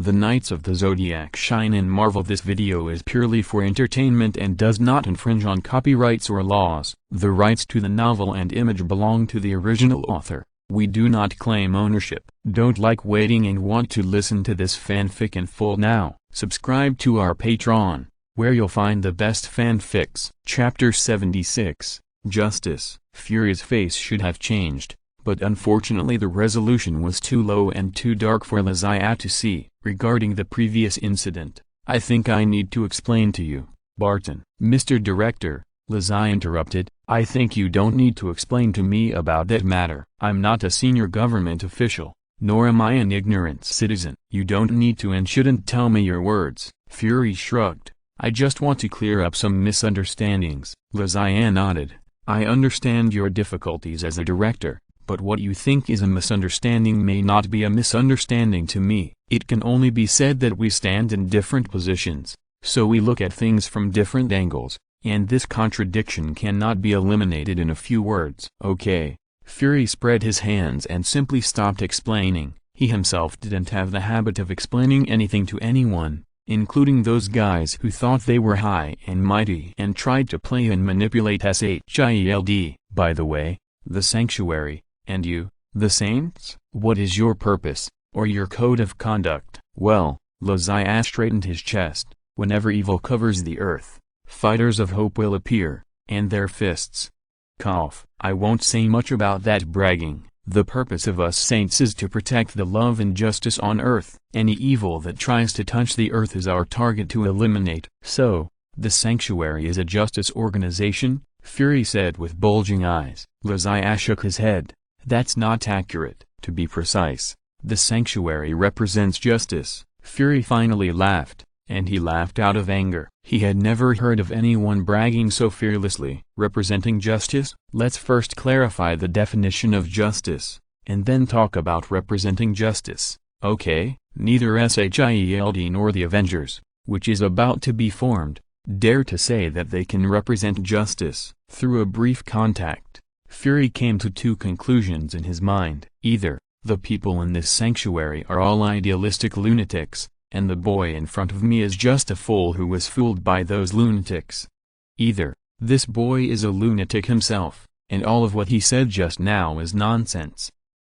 The Knights of the Zodiac shine and marvel. This video is purely for entertainment and does not infringe on copyrights or laws. The rights to the novel and image belong to the original author. We do not claim ownership. Don't like waiting and want to listen to this fanfic in full now? Subscribe to our Patreon, where you'll find the best fanfics. Chapter 76, Justice. Fury's face should have changed, but unfortunately the resolution was too low and too dark for Lysia to see. Regarding the previous incident, I think I need to explain to you, Barton. Mr. Director, Lysia interrupted, I think you don't need to explain to me about that matter. I'm not a senior government official, nor am I an ignorant citizen. You don't need to and shouldn't tell me your words. Fury shrugged. I just want to clear up some misunderstandings. Lysia nodded. I understand your difficulties as a director, but what you think is a misunderstanding may not be a misunderstanding to me. It can only be said that we stand in different positions, so we look at things from different angles, and this contradiction cannot be eliminated in a few words. Okay. Fury spread his hands and simply stopped explaining. He himself didn't have the habit of explaining anything to anyone, including those guys who thought they were high and mighty and tried to play and manipulate SHIELD. By the way, the Sanctuary, and you, the Saints? What is your purpose, or your code of conduct? Well, Lysia straightened his chest. Whenever evil covers the earth, fighters of hope will appear, and their fists. Cough. I won't say much about that bragging. The purpose of us saints is to protect the love and justice on earth. Any evil that tries to touch the earth is our target to eliminate. So, the Sanctuary is a justice organization? Fury said with bulging eyes. Lysia shook his head. That's not accurate. To be precise, the Sanctuary represents justice. Fury finally laughed, and he laughed out of anger. He had never heard of anyone bragging so fearlessly. Representing justice? Let's first clarify the definition of justice, and then talk about representing justice. Okay? Neither SHIELD nor the Avengers, which is about to be formed, dare to say that they can represent justice. Through a brief contact, Fury came to two conclusions in his mind. Either the people in this sanctuary are all idealistic lunatics, and the boy in front of me is just a fool who was fooled by those lunatics. Either this boy is a lunatic himself, and all of what he said just now is nonsense.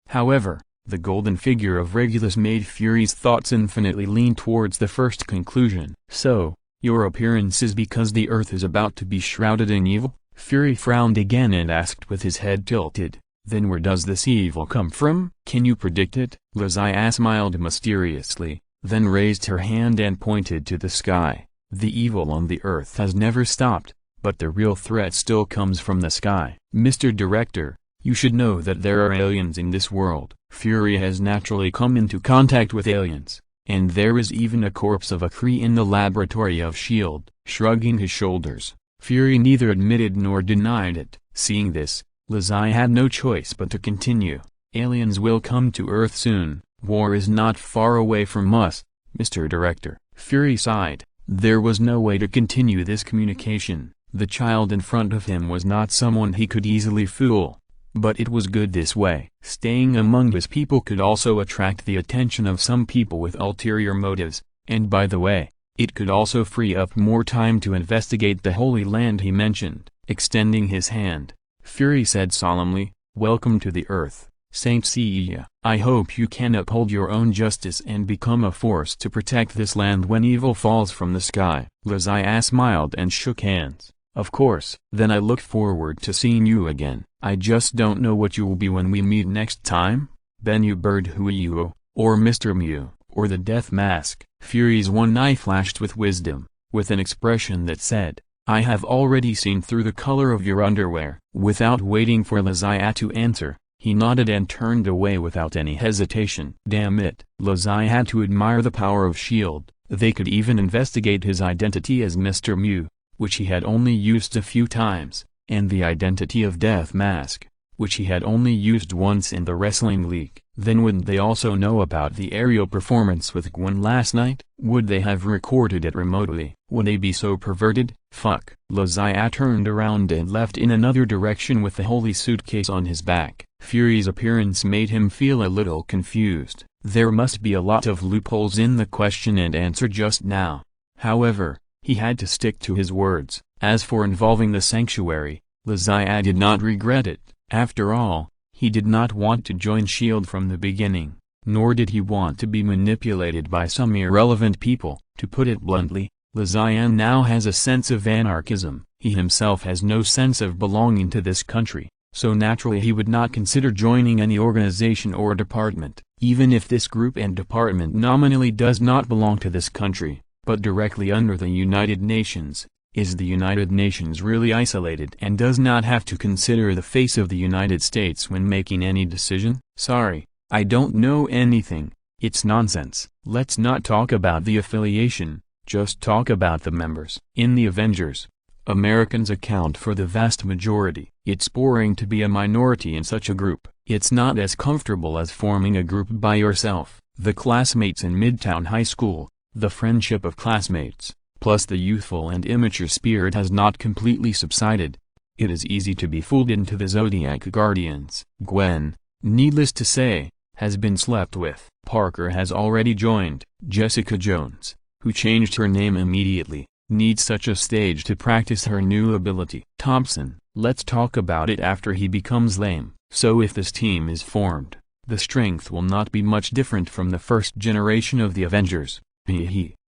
However, the golden figure of Regulus made Fury's thoughts infinitely lean towards the first conclusion. So, your appearance is because the earth is about to be shrouded in evil? Fury frowned again and asked with his head tilted, then where does this evil come from? Can you predict it? Lysia smiled mysteriously, then raised her hand and pointed to the sky. The evil on the earth has never stopped, but the real threat still comes from the sky. Mr. Director, you should know that there are aliens in this world. Fury has naturally come into contact with aliens, and there is even a corpse of a Kree in the laboratory of S.H.I.E.L.D. Shrugging his shoulders, Fury neither admitted nor denied it. Seeing this, Lysia had no choice but to continue. Aliens will come to Earth soon. War is not far away from us, Mr. Director. Fury sighed. There was no way to continue this communication. The child in front of him was not someone he could easily fool. But it was good this way. Staying among his people could also attract the attention of some people with ulterior motives, and by the way, it could also free up more time to investigate the Holy Land he mentioned. Extending his hand, Fury said solemnly, Welcome to the Earth, Saint Seiya. I hope you can uphold your own justice and become a force to protect this land when evil falls from the sky. Lysia smiled and shook hands. Of course. Then I look forward to seeing you again. I just don't know what you will be when we meet next time? Bennu Bird Huiyu, or Mr. Mew, or the Death Mask. Fury's one eye flashed with wisdom, with an expression that said, I have already seen through the color of your underwear. Without waiting for Lysia to answer, he nodded and turned away without any hesitation. Damn it. Lysia had to admire the power of S.H.I.E.L.D. They could even investigate his identity as Mr. Mew, which he had only used a few times, and the identity of Death Mask, which he had only used once in the Wrestling League. Then wouldn't they also know about the aerial performance with Gwen last night? Would they have recorded it remotely? Would they be so perverted? Fuck. Lysia turned around and left in another direction with the holy suitcase on his back. Fury's appearance made him feel a little confused. There must be a lot of loopholes in the question and answer just now. However, he had to stick to his words. As for involving the sanctuary, Lysia did not regret it. After all, he did not want to join S.H.I.E.L.D. from the beginning, nor did he want to be manipulated by some irrelevant people. To put it bluntly, Lysia now has a sense of anarchism. He himself has no sense of belonging to this country, so naturally he would not consider joining any organization or department, even if this group and department nominally does not belong to this country, but directly under the United Nations. Is the United Nations really isolated and does not have to consider the face of the United States when making any decision? Sorry, I don't know anything. It's nonsense. Let's not talk about the affiliation, just talk about the members. In the Avengers, Americans account for the vast majority. It's boring to be a minority in such a group. It's not as comfortable as forming a group by yourself. The classmates in Midtown High School, the friendship of classmates, plus the youthful and immature spirit has not completely subsided. It is easy to be fooled into the Zodiac Guardians. Gwen, needless to say, has been slept with. Parker has already joined. Jessica Jones, who changed her name immediately, needs such a stage to practice her new ability. Thompson, let's talk about it after he becomes lame. So if this team is formed, the strength will not be much different from the first generation of the Avengers.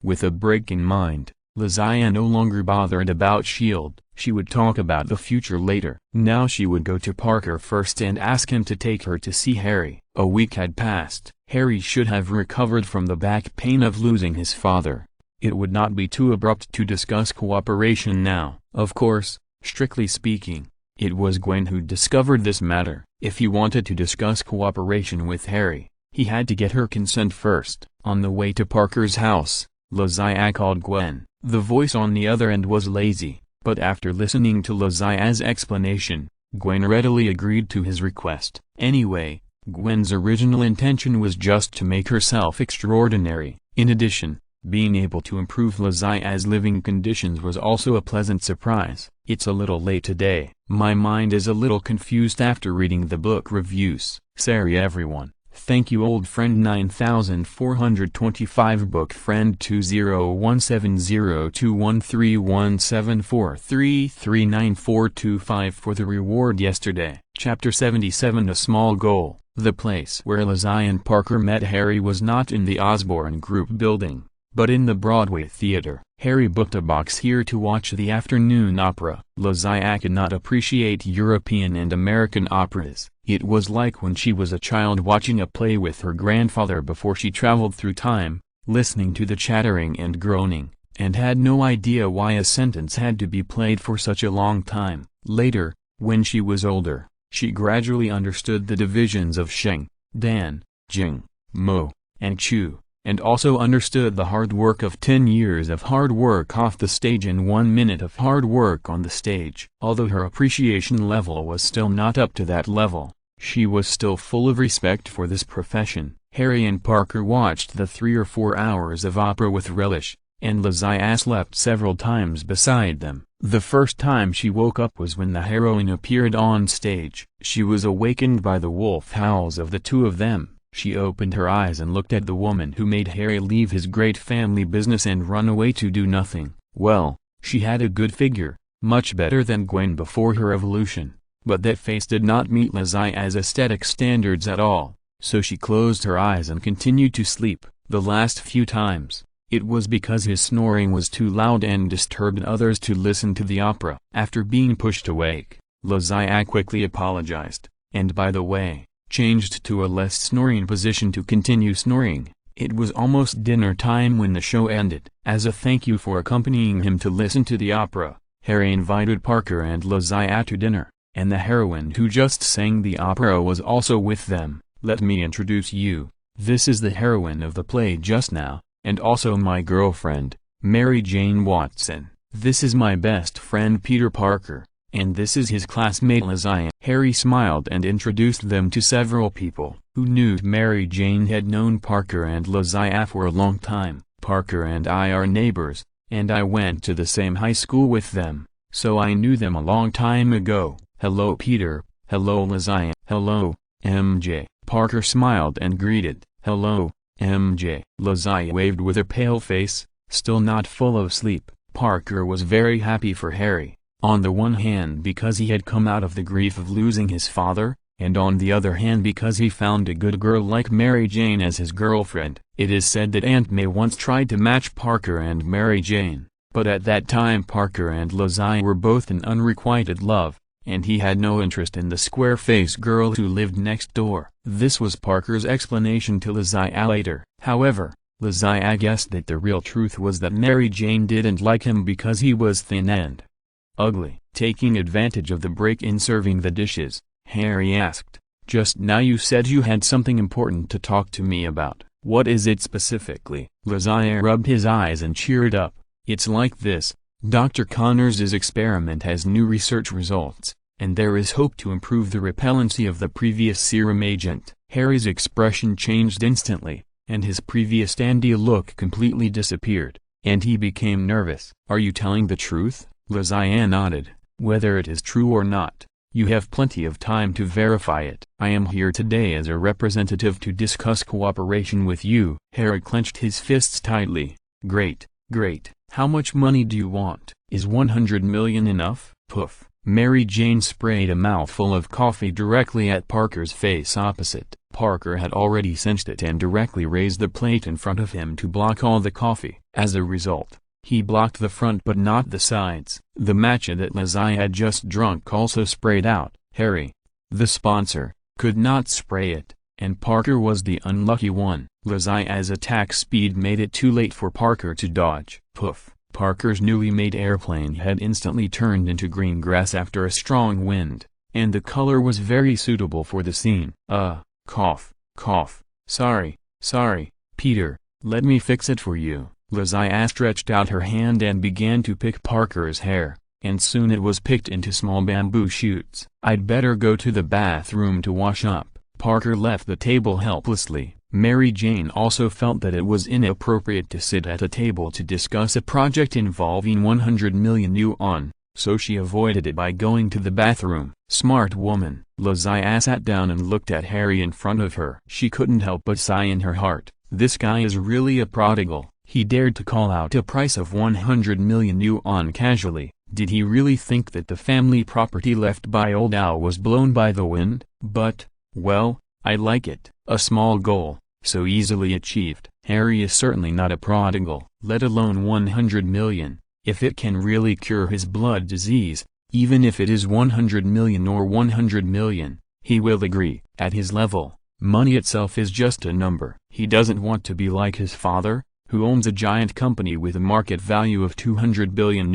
With a break in mind, Lysia no longer bothered about S.H.I.E.L.D. She would talk about the future later. Now she would go to Parker first and ask him to take her to see Harry. A week had passed. Harry should have recovered from the back pain of losing his father. It would not be too abrupt to discuss cooperation now. Of course, strictly speaking, it was Gwen who discovered this matter. If he wanted to discuss cooperation with Harry, he had to get her consent first. On the way to Parker's house, Lysia called Gwen. The voice on the other end was lazy, but after listening to Lysia's explanation, Gwen readily agreed to his request. Anyway, Gwen's original intention was just to make herself extraordinary. In addition, being able to improve Lysia's living conditions was also a pleasant surprise. It's a little late today. My mind is a little confused after reading the book reviews. Sorry everyone. Thank you old friend 9425 book friend 20170213174339425 for the reward yesterday. Chapter 77 A Small Goal. The place where Lysia and Parker met Harry was not in the Osborne Group building, but in the Broadway Theater. Harry booked a box here to watch the afternoon opera. Lysia could not appreciate European and American operas. It was like when she was a child watching a play with her grandfather before she traveled through time, listening to the chattering and groaning, and had no idea why a sentence had to be played for such a long time. Later, when she was older, she gradually understood the divisions of Sheng, Dan, Jing, Mo, and Chu, and also understood the hard work of 10 years of hard work off the stage and 1 minute of hard work on the stage. Although her appreciation level was still not up to that level, she was still full of respect for this profession. Harry and Parker watched the 3 or 4 hours of opera with relish, and Lysia slept several times beside them. The first time she woke up was when the heroine appeared on stage. She was awakened by the wolf howls of the two of them. She opened her eyes and looked at the woman who made Harry leave his great family business and run away to do nothing. Well, she had a good figure, much better than Gwen before her evolution, but that face did not meet Lysia's aesthetic standards at all, so she closed her eyes and continued to sleep. The last few times, it was because his snoring was too loud and disturbed others to listen to the opera. After being pushed awake, Lysia quickly apologized, and by the way, changed to a less snoring position to continue snoring. It was almost dinner time when the show ended. As a thank you for accompanying him to listen to the opera, Harry invited Parker and Lysia to dinner, and the heroine who just sang the opera was also with them. Let me introduce you. This is the heroine of the play just now, and also my girlfriend, Mary Jane Watson. This is my best friend Peter Parker, and this is his classmate Lysia. Harry smiled and introduced them to several people who knew Mary Jane had known Parker and Lysia for a long time. Parker and I are neighbors, and I went to the same high school with them, so I knew them a long time ago. Hello Peter, hello Lysia, hello, MJ. Parker smiled and greeted. "Hello, MJ." Lizzie waved with a pale face, still not full of sleep. Parker was very happy for Harry, on the one hand because he had come out of the grief of losing his father, and on the other hand because he found a good girl like Mary Jane as his girlfriend. It is said that Aunt May once tried to match Parker and Mary Jane, but at that time Parker and Lizzie were both in unrequited love, and he had no interest in the square-faced girl who lived next door. This was Parker's explanation to Lizzie later. However, Lizzie guessed that the real truth was that Mary Jane didn't like him because he was thin and ugly. Taking advantage of the break in serving the dishes, Harry asked, "Just now you said you had something important to talk to me about. What is it specifically?" Lizzie rubbed his eyes and cheered up. "It's like this. Dr. Connors' experiment has new research results, and there is hope to improve the repellency of the previous serum agent." Harry's expression changed instantly, and his previous dandy look completely disappeared, and he became nervous. "Are you telling the truth?" Lizzie nodded. "Whether it is true or not, you have plenty of time to verify it. I am here today as a representative to discuss cooperation with you." Harry clenched his fists tightly. "Great, great. How much money do you want? Is 100 million enough?" Poof. Mary Jane sprayed a mouthful of coffee directly at Parker's face opposite. Parker had already sensed it and directly raised the plate in front of him to block all the coffee. As a result, he blocked the front but not the sides. The matcha that Lizzie had just drunk also sprayed out. Harry, the sponsor, could not spray it, and Parker was the unlucky one. Lizzie's attack speed made it too late for Parker to dodge. Poof. Parker's newly made airplane had instantly turned into green grass after a strong wind, and the color was very suitable for the scene. Cough, cough. Sorry, Peter, let me fix it for you." Lizzie stretched out her hand and began to pick Parker's hair, and soon it was picked into small bamboo shoots. "I'd better go to the bathroom to wash up." Parker left the table helplessly. Mary Jane also felt that it was inappropriate to sit at a table to discuss a project involving 100 million yuan, so she avoided it by going to the bathroom. Smart woman. Lizzie sat down and looked at Harry in front of her. She couldn't help but sigh in her heart. This guy is really a prodigal. He dared to call out a price of 100 million yuan casually. Did he really think that the family property left by old Al was blown by the wind? But, well, I like it. A small goal, so easily achieved. Harry is certainly not a prodigal, let alone 100 million. If it can really cure his blood disease, even if it is 100 million or 100 million, he will agree. At his level, money itself is just a number. He doesn't want to be like his father, who owns a giant company with a market value of $200 billion,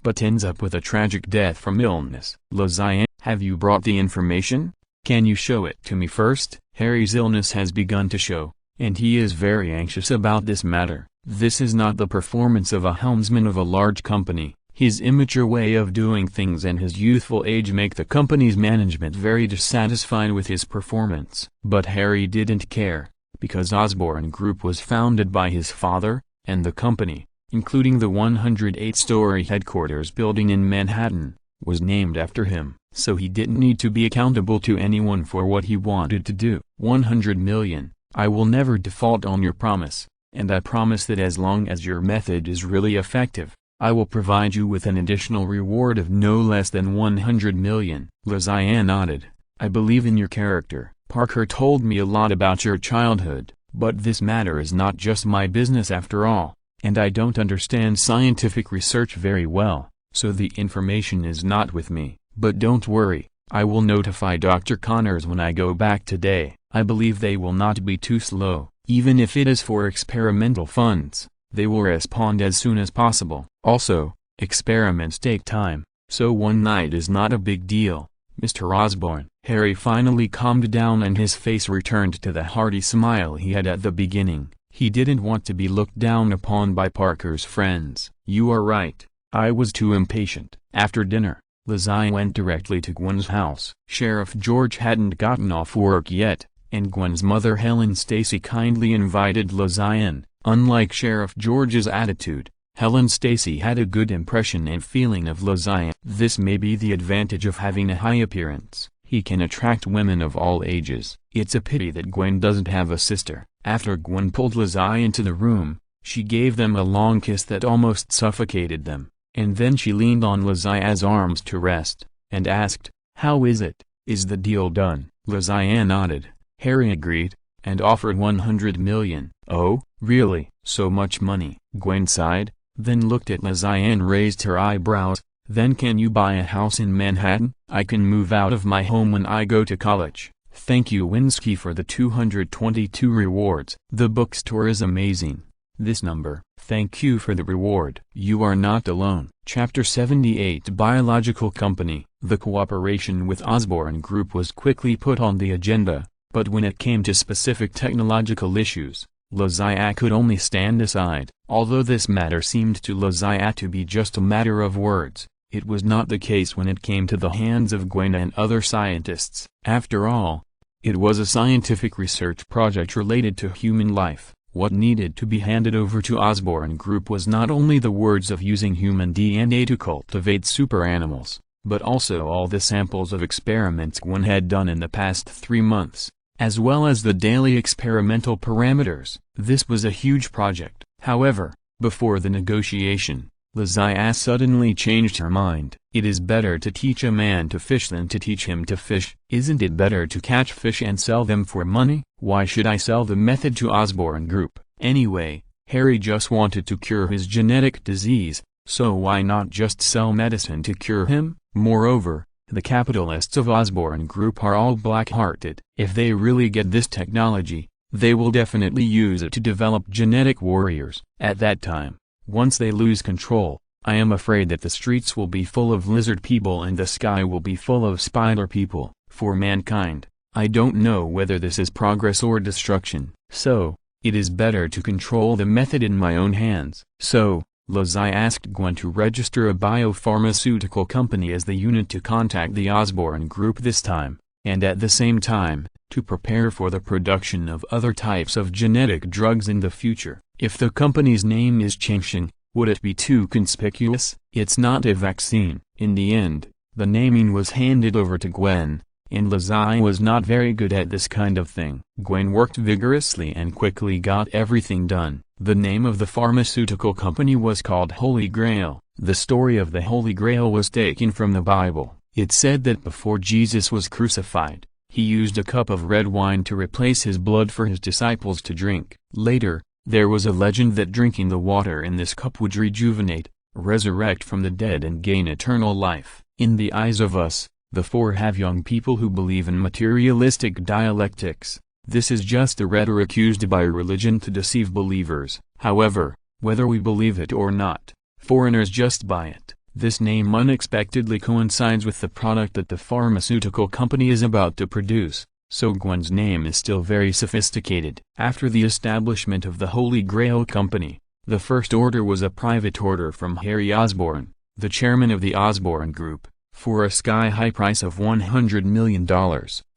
but ends up with a tragic death from illness. Lizzie, have you brought the information? Can you show it to me first? Harry's illness has begun to show, and he is very anxious about this matter. This is not the performance of a helmsman of a large company. His immature way of doing things and his youthful age make the company's management very dissatisfied with his performance. But Harry didn't care, because Osborne Group was founded by his father, and the company, including the 108-story headquarters building in Manhattan, was named after him. So he didn't need to be accountable to anyone for what he wanted to do. 100 million. I will never default on your promise, and I promise that as long as your method is really effective, I will provide you with an additional reward of no less than 100 million. Lizzie nodded. I believe in your character. Parker told me a lot about your childhood, but this matter is not just my business after all, and I don't understand scientific research very well, so the information is not with me. But don't worry, I will notify Dr. Connors when I go back today. I believe they will not be too slow. Even if it is for experimental funds, they will respond as soon as possible. Also, experiments take time, so one night is not a big deal, Mr. Osborne. Harry finally calmed down and his face returned to the hearty smile he had at the beginning. He didn't want to be looked down upon by Parker's friends. You are right, I was too impatient. After dinner, Lizzie went directly to Gwen's house. Sheriff George hadn't gotten off work yet, and Gwen's mother Helen Stacy kindly invited Lizzie in. Unlike Sheriff George's attitude, Helen Stacy had a good impression and feeling of Lizzie. This may be the advantage of having a high appearance. He can attract women of all ages. It's a pity that Gwen doesn't have a sister. After Gwen pulled Lazai into the room, she gave them a long kiss that almost suffocated them, and then she leaned on Lazai's arms to rest, and asked, "How is it? Is the deal done?" Lazai nodded. Harry agreed, and offered 100 million. "Oh, really? So much money?" Gwen sighed, then looked at Lazai and raised her eyebrows. "Then can you buy a house in Manhattan? I can move out of my home when I go to college. Thank you Winsky for the 222 rewards. The bookstore is amazing. This number. Thank you for the reward. You are not alone." Chapter 78 Biological Company. The cooperation with Osborne Group was quickly put on the agenda, but when it came to specific technological issues, Lazai could only stand aside. Although this matter seemed to Lazai to be just a matter of words, it was not the case when it came to the hands of Gwen and other scientists. After all, it was a scientific research project related to human life. What needed to be handed over to Osborne Group was not only the words of using human DNA to cultivate superanimals, but also all the samples of experiments Gwen had done in the past 3 months, as well as the daily experimental parameters. This was a huge project. However, before the negotiation, Lazai suddenly changed her mind. "It is better to teach a man to fish than to teach him to fish. Isn't it better to catch fish and sell them for money? Why should I sell the method to Osborne Group? Anyway, Harry just wanted to cure his genetic disease, so why not just sell medicine to cure him? Moreover, the capitalists of Osborne Group are all black-hearted. If they really get this technology, they will definitely use it to develop genetic warriors. At that time, once they lose control, I am afraid that the streets will be full of lizard people and the sky will be full of spider people. For mankind, I don't know whether this is progress or destruction. So, it is better to control the method in my own hands." So, Lazai asked Gwen to register a biopharmaceutical company as the unit to contact the Osborne Group this time, and at the same time, to prepare for the production of other types of genetic drugs in the future. If the company's name is changing, would it be too conspicuous? It's not a vaccine. In the end, the naming was handed over to Gwen, and Lazai was not very good at this kind of thing. Gwen worked vigorously and quickly got everything done. The name of the pharmaceutical company was called Holy Grail. The story of the Holy Grail was taken from the Bible. It said that before Jesus was crucified, he used a cup of red wine to replace his blood for his disciples to drink. Later, there was a legend that drinking the water in this cup would rejuvenate, resurrect from the dead and gain eternal life. In the eyes of us, the four have young people who believe in materialistic dialectics. This is just a rhetoric used by religion to deceive believers. However, whether we believe it or not, foreigners just buy it. This name unexpectedly coincides with the product that the pharmaceutical company is about to produce, so Gwen's name is still very sophisticated. After the establishment of the Holy Grail Company, the first order was a private order from Harry Osborne, the chairman of the Osborne Group, for a sky-high price of $100 million.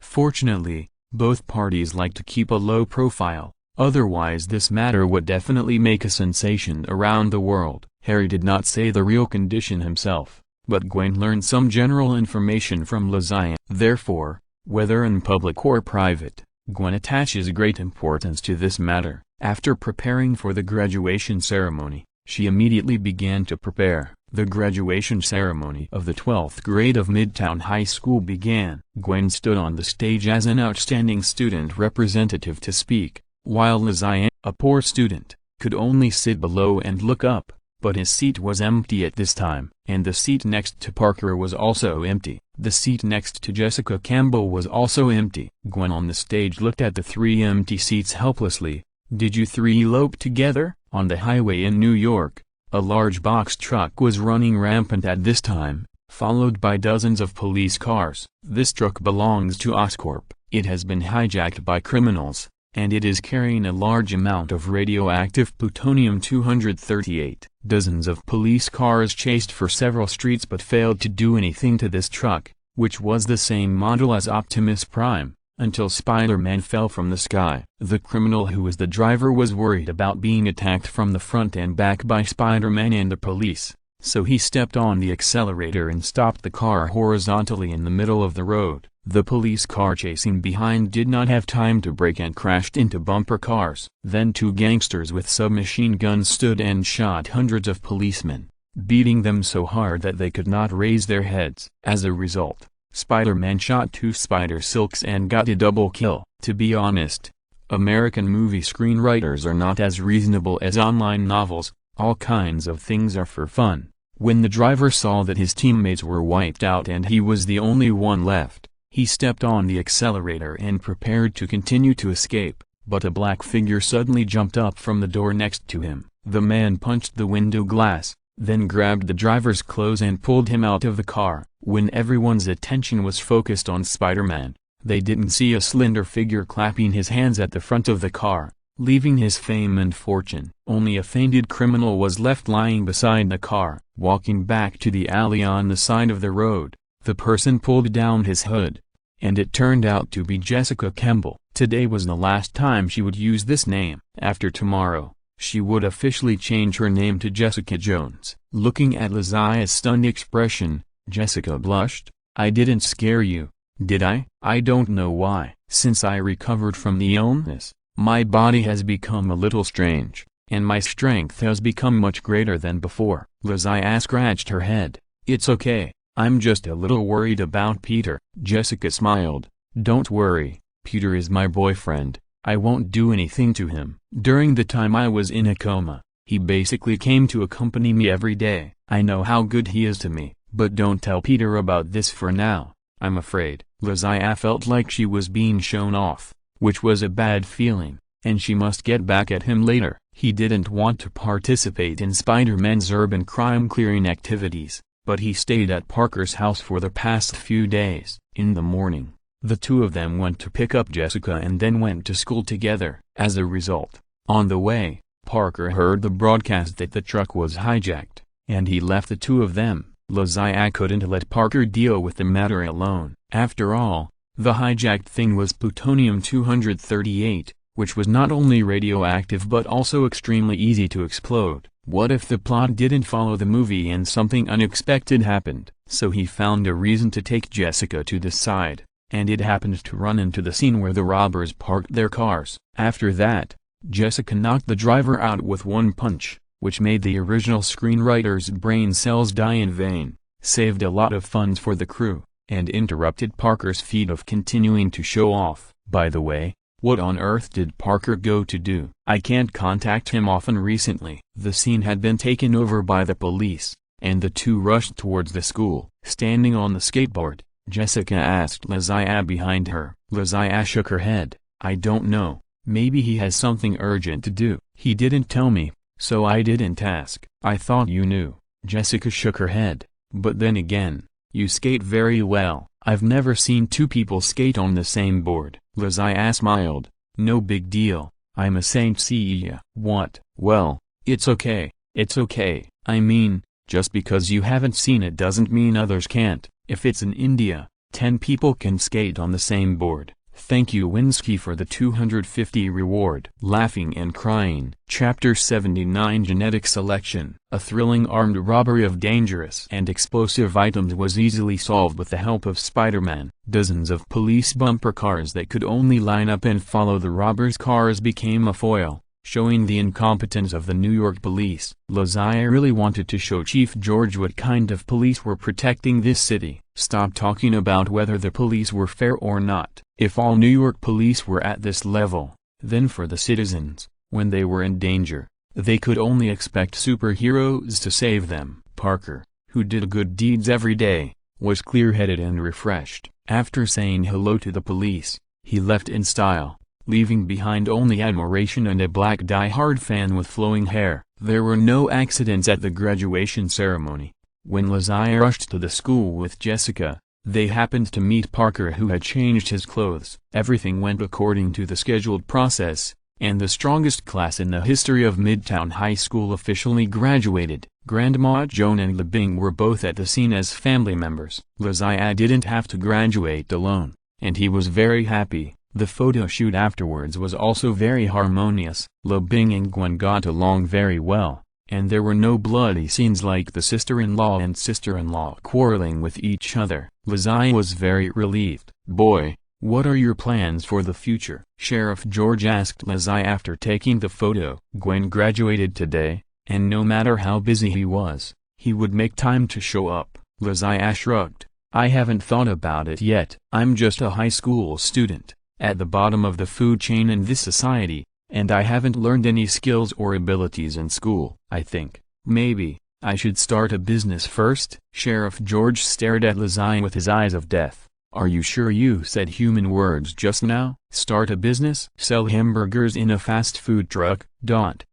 Fortunately, both parties like to keep a low profile, otherwise this matter would definitely make a sensation around the world. Harry did not say the real condition himself, but Gwen learned some general information from Lazai. Therefore, whether in public or private, Gwen attaches great importance to this matter. After preparing for the graduation ceremony, she immediately began to prepare. The graduation ceremony of the 12th grade of Midtown High School began. Gwen stood on the stage as an outstanding student representative to speak, while Lazai, a poor student, could only sit below and look up, but his seat was empty at this time. And the seat next to Parker was also empty. The seat next to Jessica Campbell was also empty. Gwen on the stage looked at the 3 empty seats helplessly. "Did you 3 elope together?" On the highway in New York, a large box truck was running rampant at this time, followed by dozens of police cars. This truck belongs to Oscorp. It has been hijacked by criminals, and it is carrying a large amount of radioactive plutonium-238. Dozens of police cars chased for several streets but failed to do anything to this truck, which was the same model as Optimus Prime, until Spider-Man fell from the sky. The criminal who was the driver was worried about being attacked from the front and back by Spider-Man and the police, so he stepped on the accelerator and stopped the car horizontally in the middle of the road. The police car chasing behind did not have time to brake and crashed into bumper cars. Then two gangsters with submachine guns stood and shot hundreds of policemen, beating them so hard that they could not raise their heads. As a result, Spider-Man shot two Spider Silks and got a double kill. To be honest, American movie screenwriters are not as reasonable as online novels. All kinds of things are for fun. When the driver saw that his teammates were wiped out and he was the only one left, he stepped on the accelerator and prepared to continue to escape, but a black figure suddenly jumped up from the door next to him. The man punched the window glass, then grabbed the driver's clothes and pulled him out of the car. When everyone's attention was focused on Spider-Man, they didn't see a slender figure clapping his hands at the front of the car, leaving his fame and fortune. Only a fainted criminal was left lying beside the car. Walking back to the alley on the side of the road, the person pulled down his hood, and it turned out to be Jessica Kemble. Today was the last time she would use this name. After tomorrow, she would officially change her name to Jessica Jones. Looking at Lazia's stunned expression, Jessica blushed. "I didn't scare you, did I?" "I don't know why. Since I recovered from the illness, my body has become a little strange, and my strength has become much greater than before." Lazia scratched her head. "It's okay, I'm just a little worried about Peter." Jessica smiled. "Don't worry, Peter is my boyfriend. I won't do anything to him. During the time I was in a coma, he basically came to accompany me every day. I know how good he is to me, but don't tell Peter about this for now, I'm afraid." Lazia felt like she was being shown off, which was a bad feeling, and she must get back at him later. He didn't want to participate in Spider-Man's urban crime-clearing activities, but he stayed at Parker's house for the past few days. In the morning, the two of them went to pick up Jessica and then went to school together. As a result, on the way, Parker heard the broadcast that the truck was hijacked, and he left the two of them. Lazia couldn't let Parker deal with the matter alone. After all, the hijacked thing was plutonium-238, which was not only radioactive but also extremely easy to explode. What if the plot didn't follow the movie and something unexpected happened? So he found a reason to take Jessica to the side, and it happened to run into the scene where the robbers parked their cars. After that, Jessica knocked the driver out with one punch, which made the original screenwriter's brain cells die in vain, saved a lot of funds for the crew, and interrupted Parker's feat of continuing to show off. By the way, what on earth did Parker go to do? I can't contact him often recently. The scene had been taken over by the police, and the two rushed towards the school. Standing on the skateboard, Jessica asked Lazia behind her. Lazia shook her head. "I don't know, maybe he has something urgent to do. He didn't tell me, so I didn't ask." "I thought you knew." Jessica shook her head. "But then again, you skate very well. I've never seen two people skate on the same board." Lazia smiled. "No big deal, I'm a saint. See ya." "What?" "Well, it's okay, it's okay. I mean, just because you haven't seen it doesn't mean others can't. If it's in India, 10 people can skate on the same board. Thank you Winsky for the 250 reward." Laughing and crying. Chapter 79 Genetic Selection. A thrilling armed robbery of dangerous and explosive items was easily solved with the help of Spider-Man. Dozens of police bumper cars that could only line up and follow the robbers' cars became a foil, showing the incompetence of the New York police. Lazia really wanted to show Chief George what kind of police were protecting this city. Stop talking about whether the police were fair or not. If all New York police were at this level, then for the citizens, when they were in danger, they could only expect superheroes to save them. Parker, who did good deeds every day, was clear-headed and refreshed. After saying hello to the police, he left in style, leaving behind only admiration and a black die-hard fan with flowing hair. There were no accidents at the graduation ceremony. When Lazia rushed to the school with Jessica, they happened to meet Parker, who had changed his clothes. Everything went according to the scheduled process, and the strongest class in the history of Midtown High School officially graduated. Grandma Joan and LeBing were both at the scene as family members. Lazia didn't have to graduate alone, and he was very happy. The photo shoot afterwards was also very harmonious. LeBing and Gwen got along very well, and there were no bloody scenes like the sister-in-law and sister-in-law quarreling with each other. Lizzie was very relieved. "Boy, what are your plans for the future?" Sheriff George asked Lizzie after taking the photo. Gwen graduated today, and no matter how busy he was, he would make time to show up. Lizzie shrugged. "I haven't thought about it yet. I'm just a high school student, at the bottom of the food chain in this society, and I haven't learned any skills or abilities in school. I think, maybe, I should start a business first." Sheriff George stared at Lizzie with his eyes of death. "Are you sure you said human words just now? Start a business? Sell hamburgers in a fast food truck? Don't."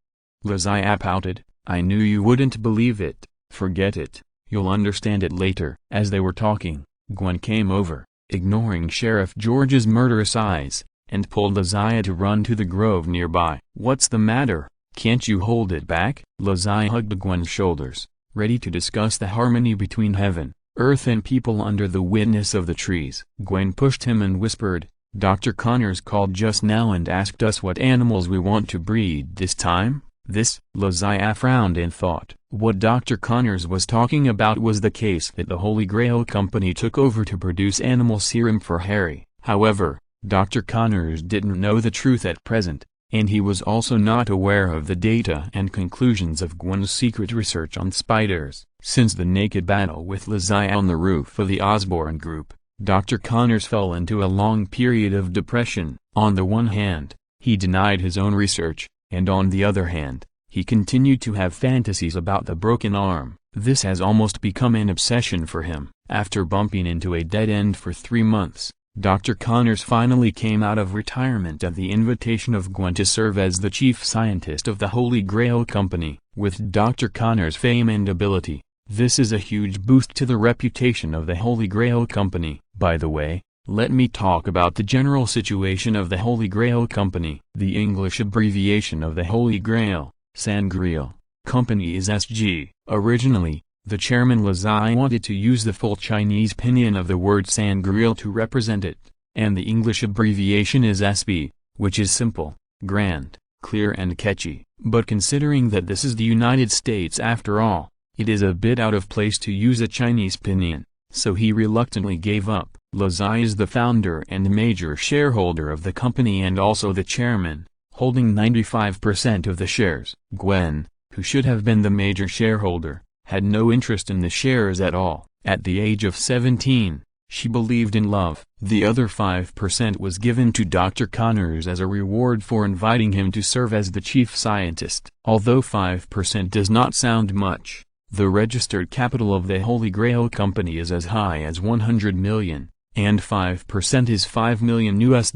Lizzie pouted. "I knew you wouldn't believe it. Forget it. You'll understand it later." As they were talking, Gwen came over, ignoring Sheriff George's murderous eyes, and pulled Lizzie to run to the grove nearby. "What's the matter? Can't you hold it back?" Lizzie hugged Gwen's shoulders, ready to discuss the harmony between heaven, earth and people under the witness of the trees. Gwen pushed him and whispered, "Dr. Connors called just now and asked us what animals we want to breed this time." Lizzie frowned and thought. What Dr. Connors was talking about was the case that the Holy Grail Company took over to produce animal serum for Harry. However, Dr. Connors didn't know the truth at present, and he was also not aware of the data and conclusions of Gwen's secret research on spiders. Since the naked battle with Lizzie on the roof of the Osborne group, Dr. Connors fell into a long period of depression. On the one hand, he denied his own research, and on the other hand, he continued to have fantasies about the broken arm. This has almost become an obsession for him. After bumping into a dead end for 3 months, Dr. Connors finally came out of retirement at the invitation of Gwen to serve as the chief scientist of the Holy Grail Company. With Dr. Connors' fame and ability, this is a huge boost to the reputation of the Holy Grail Company. By the way, let me talk about the general situation of the Holy Grail Company. The English abbreviation of the Holy Grail, Sangreal, Company is SG. Originally, the chairman Lizzie wanted to use the full Chinese pinyin of the word Sangreal to represent it, and the English abbreviation is SB, which is simple, grand, clear and catchy. But considering that this is the United States after all, it is a bit out of place to use a Chinese pinyin, so he reluctantly gave up. Lizzie is the founder and major shareholder of the company and also the chairman, holding 95% of the shares. Gwen, who should have been the major shareholder, had no interest in the shares at all. At the age of 17, she believed in love. The other 5% was given to Dr. Connors as a reward for inviting him to serve as the chief scientist. Although 5% does not sound much, the registered capital of the Holy Grail Company is as high as 100 million, and 5% is $5 million US.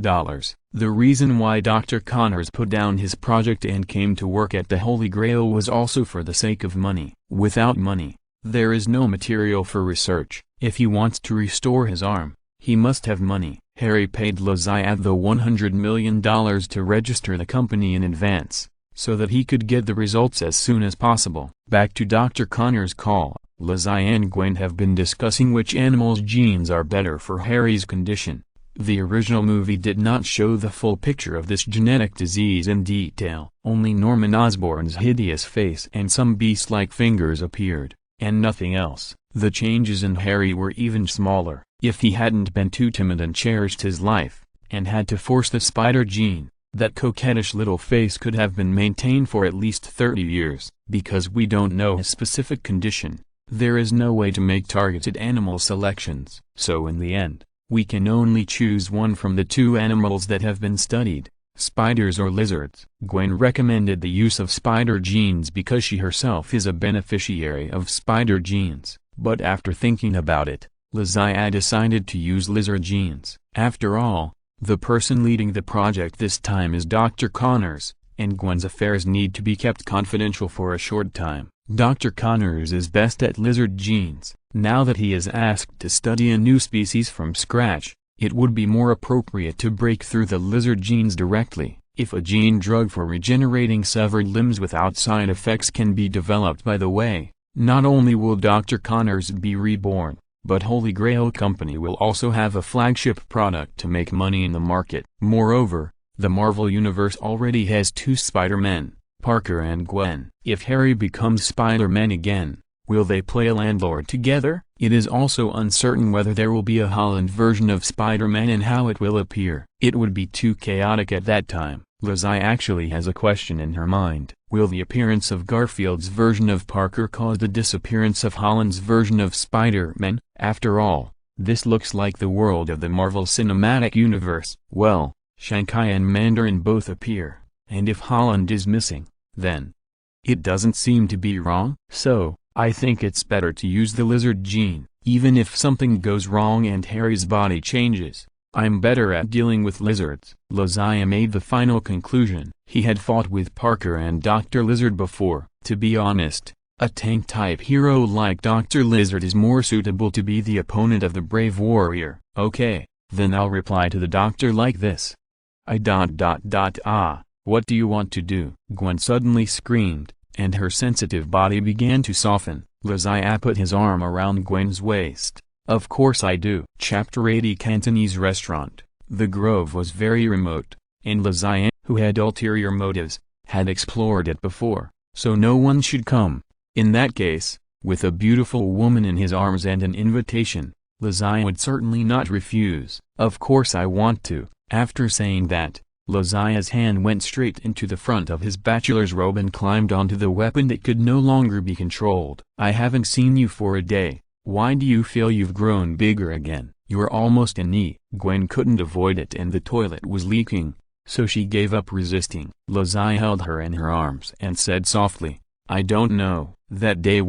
The reason why Dr. Connors put down his project and came to work at the Holy Grail was also for the sake of money. Without money, there is no material for research. If he wants to restore his arm, he must have money. Harry paid Lizzie the $100 million to register the company in advance, so that he could get the results as soon as possible. Back to Dr. Connors' call, Lizzie and Gwen have been discussing which animal's genes are better for Harry's condition. The original movie did not show the full picture of this genetic disease in detail. Only Norman Osborn's hideous face and some beast-like fingers appeared, and nothing else. The changes in Harry were even smaller. If he hadn't been too timid and cherished his life, and had to force the spider gene, that coquettish little face could have been maintained for at least 30 years. Because we don't know his specific condition, there is no way to make targeted animal selections. So in the end, we can only choose one from the 2 animals that have been studied, spiders or lizards. Gwen recommended the use of spider genes because she herself is a beneficiary of spider genes, but after thinking about it, Lizzie decided to use lizard genes. After all, the person leading the project this time is Dr. Connors, and Gwen's affairs need to be kept confidential for a short time. Dr. Connors is best at lizard genes. Now that he is asked to study a new species from scratch, it would be more appropriate to break through the lizard genes directly. If a gene drug for regenerating severed limbs without side effects can be developed by the way, not only will Dr. Connors be reborn, but Holy Grail Company will also have a flagship product to make money in the market. Moreover, the Marvel Universe already has 2 Spider-Men, Parker and Gwen. If Harry becomes Spider-Man again, will they play a landlord together? It is also uncertain whether there will be a Holland version of Spider-Man and how it will appear. It would be too chaotic at that time. Lizzie actually has a question in her mind. Will the appearance of Garfield's version of Parker cause the disappearance of Holland's version of Spider-Man? After all, this looks like the world of the Marvel Cinematic Universe. Well, Shanghai and Mandarin both appear, and if Holland is missing, then it doesn't seem to be wrong. So, I think it's better to use the lizard gene. Even if something goes wrong and Harry's body changes, I'm better at dealing with lizards. Lizzie made the final conclusion. He had fought with Parker and Dr. Lizard before. To be honest, a tank-type hero like Dr. Lizard is more suitable to be the opponent of the brave warrior. Okay, then I'll reply to the doctor like this. What do you want to do? Gwen suddenly screamed, and her sensitive body began to soften. Lizzie put his arm around Gwen's waist. Of course I do. Chapter 80 Cantonese Restaurant. The Grove was very remote, and Lizzie, who had ulterior motives, had explored it before, so no one should come. In that case, with a beautiful woman in his arms and an invitation, Lizzie would certainly not refuse. Of course I want to. After saying that, Lizzie's hand went straight into the front of his bachelor's robe and climbed onto the weapon that could no longer be controlled. I haven't seen you for a day. Why do you feel you've grown bigger again? You're almost a knee. Gwen couldn't avoid it and the toilet was leaking, so she gave up resisting. Lizzie held her in her arms and said softly, I don't know. That day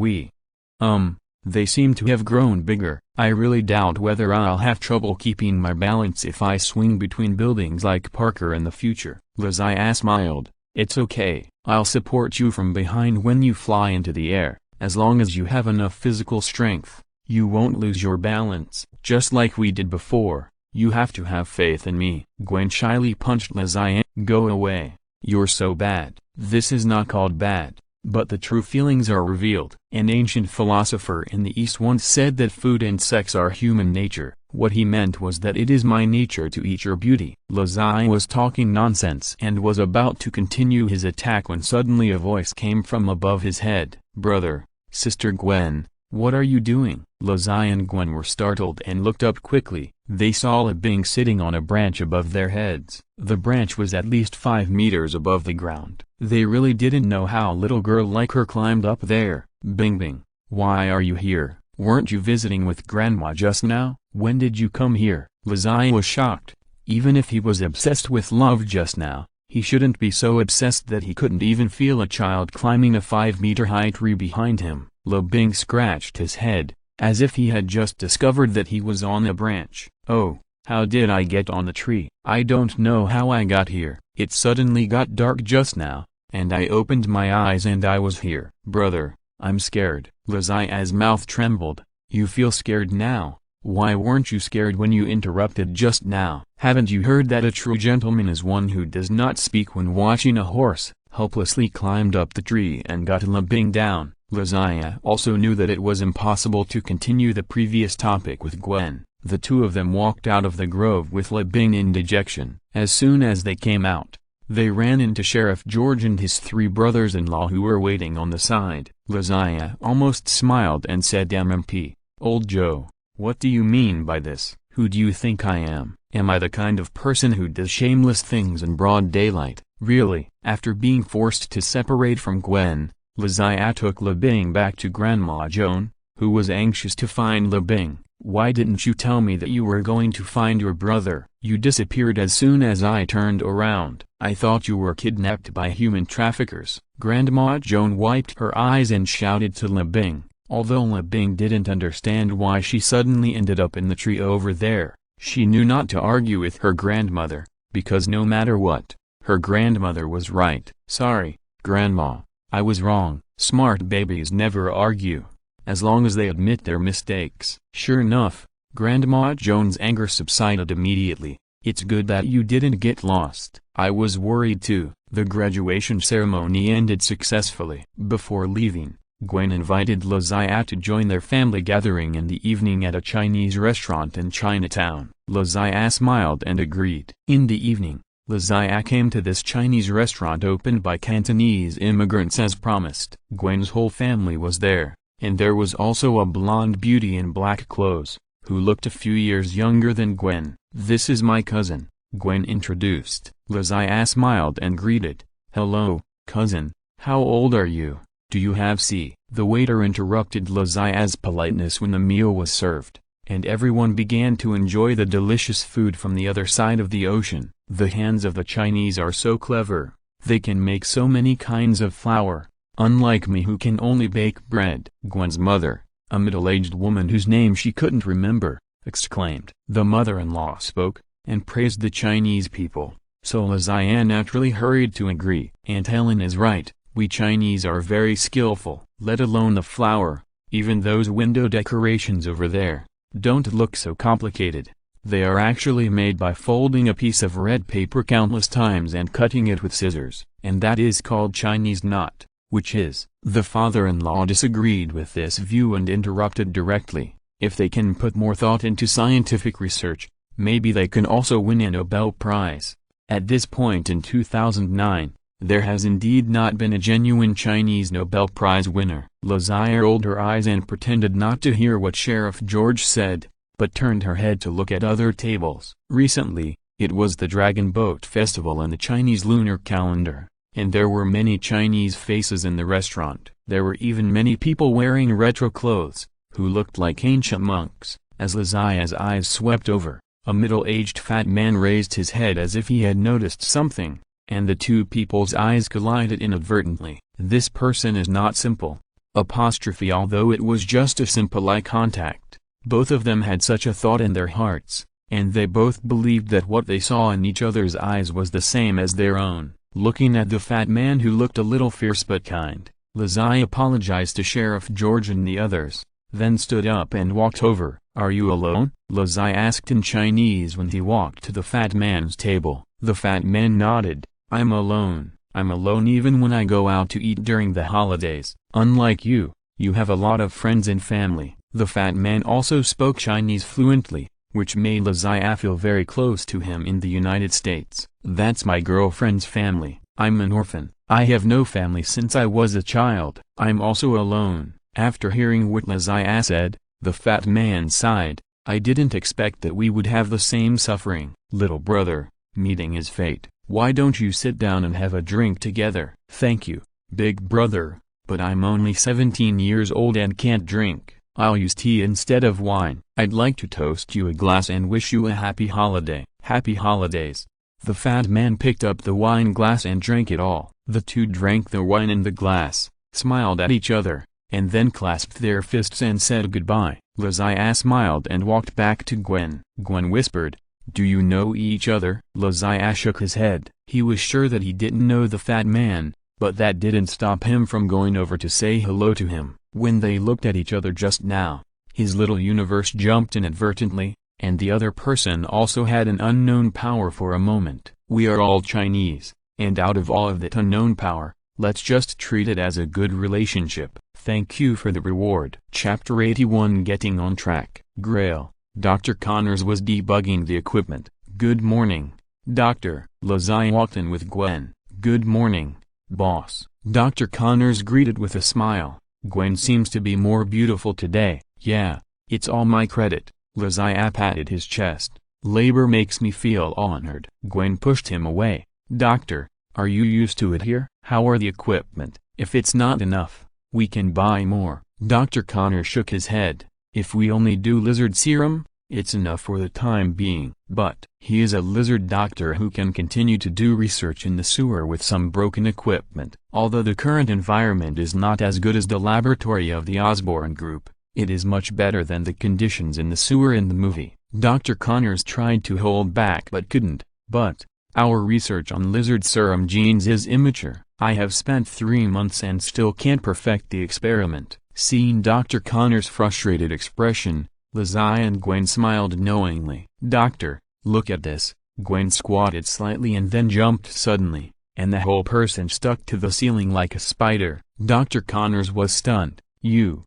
they seem to have grown bigger. I really doubt whether I'll have trouble keeping my balance if I swing between buildings like Parker in the future. Lizzie smiled. It's okay. I'll support you from behind when you fly into the air. As long as you have enough physical strength, you won't lose your balance. Just like we did before, you have to have faith in me. Gwen shyly punched Lizzie. Go away. You're so bad. This is not called bad, but the true feelings are revealed. An ancient philosopher in the East once said that food and sex are human nature. What he meant was that it is my nature to eat your beauty. Lizzie was talking nonsense and was about to continue his attack when suddenly a voice came from above his head. Brother, Sister Gwen, what are you doing? Lizzie and Gwen were startled and looked up quickly. They saw a being sitting on a branch above their heads. The branch was at least 5 meters above the ground. They really didn't know how a little girl like her climbed up there. Bing Bing, why are you here? Weren't you visiting with Grandma just now? When did you come here? Lizzie was shocked. Even if he was obsessed with love just now, he shouldn't be so obsessed that he couldn't even feel a child climbing a 5-meter-high tree behind him. Bing scratched his head, as if he had just discovered that he was on a branch. Oh, how did I get on the tree? I don't know how I got here. It suddenly got dark just now, and I opened my eyes and I was here. Brother, I'm scared. Lizzie's mouth trembled. You feel scared now? Why weren't you scared when you interrupted just now? Haven't you heard that a true gentleman is one who does not speak when watching a horse? Helplessly climbed up the tree and got Bing down. Lizzie also knew that it was impossible to continue the previous topic with Gwen. The two of them walked out of the grove with Bing in dejection. As soon as they came out, they ran into Sheriff George and his 3 brothers-in-law who were waiting on the side. Lizzie almost smiled and said, MP, Old Joe, what do you mean by this? Who do you think I am? Am I the kind of person who does shameless things in broad daylight? Really? After being forced to separate from Gwen, Lizzie took Bing back to Grandma Joan, who was anxious to find Bing. Why didn't you tell me that you were going to find your brother? You disappeared as soon as I turned around. I thought you were kidnapped by human traffickers. Grandma Joan wiped her eyes and shouted to Bing. Although Bing didn't understand why she suddenly ended up in the tree over there, she knew not to argue with her grandmother, because no matter what, her grandmother was right. Sorry, Grandma, I was wrong. Smart babies never argue, as long as they admit their mistakes. Sure enough, Grandma Joan's anger subsided immediately. It's good that you didn't get lost. I was worried too. The graduation ceremony ended successfully. Before leaving, Gwen invited Lizzie to join their family gathering in the evening at a Chinese restaurant in Chinatown. Lizzie smiled and agreed. In the evening, Zodiac came to this Chinese restaurant opened by Cantonese immigrants as promised. Gwen's whole family was there, and there was also a blonde beauty in black clothes, who looked a few years younger than Gwen. "This is my cousin," Gwen introduced. Zodiac smiled and greeted. "Hello, cousin, how old are you? Do you have tea?" The waiter interrupted Zodiac's politeness when the meal was served, and everyone began to enjoy the delicious food from the other side of the ocean. The hands of the Chinese are so clever, they can make so many kinds of flour, unlike me who can only bake bread. Gwen's mother, a middle-aged woman whose name she couldn't remember, exclaimed. The mother-in-law spoke, and praised the Chinese people, so Zodiac naturally hurried to agree. "Aunt Helen is right, we Chinese are very skillful. Let alone the flour, even those window decorations over there don't look so complicated. They are actually made by folding a piece of red paper countless times and cutting it with scissors, and that is called Chinese knot, which is." The father-in-law disagreed with this view and interrupted directly. "If they can put more thought into scientific research, maybe they can also win a Nobel Prize." At this point in 2009, there has indeed not been a genuine Chinese Nobel Prize winner. Zodiac rolled her eyes and pretended not to hear what Sheriff George said, but turned her head to look at other tables. Recently, it was the Dragon Boat Festival in the Chinese lunar calendar, and there were many Chinese faces in the restaurant. There were even many people wearing retro clothes, who looked like ancient monks. As Zodiac's eyes swept over, a middle-aged fat man raised his head as if he had noticed something, and the two people's eyes collided inadvertently. "This person is not simple." Although it was just a simple eye contact, both of them had such a thought in their hearts, and they both believed that what they saw in each other's eyes was the same as their own. Looking at the fat man who looked a little fierce but kind, Zodiac apologized to Sheriff George and the others, then stood up and walked over. "Are you alone?" Zodiac asked in Chinese when he walked to the fat man's table. The fat man nodded. "I'm alone. I'm alone even when I go out to eat during the holidays. Unlike you, you have a lot of friends and family." The fat man also spoke Chinese fluently, which made Zodiac feel very close to him in the United States. "That's my girlfriend's family. I'm an orphan. I have no family since I was a child. I'm also alone." After hearing what Zodiac said, the fat man sighed. "I didn't expect that we would have the same suffering." "Little brother, meeting his fate. Why don't you sit down and have a drink together?" "Thank you, big brother, but I'm only 17 years old and can't drink. I'll use tea instead of wine." "I'd like to toast you a glass and wish you a happy holiday." "Happy holidays." The fat man picked up the wine glass and drank it all. The two drank the wine in the glass, smiled at each other, and then clasped their fists and said goodbye. Zodiac smiled and walked back to Gwen. Gwen whispered, "Do you know each other?" Zodiac shook his head. He was sure that he didn't know the fat man, but that didn't stop him from going over to say hello to him. When they looked at each other just now, his little universe jumped inadvertently, and the other person also had an unknown power for a moment. "We are all Chinese, and out of all of that unknown power, let's just treat it as a good relationship. Thank you for the reward." Chapter 81 Getting on Track. Grail. Dr. Connors was debugging the equipment. "Good morning, Doctor." Zodiac walked in with Gwen. "Good morning, boss." Dr. Connors greeted with a smile. "Gwen seems to be more beautiful today." "Yeah, it's all my credit." Zodiac patted his chest. "Labor makes me feel honored." Gwen pushed him away. "Doctor, are you used to it here?" "How are the equipment?" "If it's not enough, we can buy more." Dr. Connors shook his head. "If we only do lizard serum, it's enough for the time being." But he is a lizard doctor who can continue to do research in the sewer with some broken equipment. Although the current environment is not as good as the laboratory of the Osborne group, it is much better than the conditions in the sewer in the movie. Dr. Connors tried to hold back but couldn't. "But our research on lizard serum genes is immature. I have spent 3 months and still can't perfect the experiment." Seeing Dr. Connors' frustrated expression, Zodiac and Gwen smiled knowingly. "Doctor, look at this." Gwen squatted slightly and then jumped suddenly, and the whole person stuck to the ceiling like a spider. Dr. Connors was stunned. You,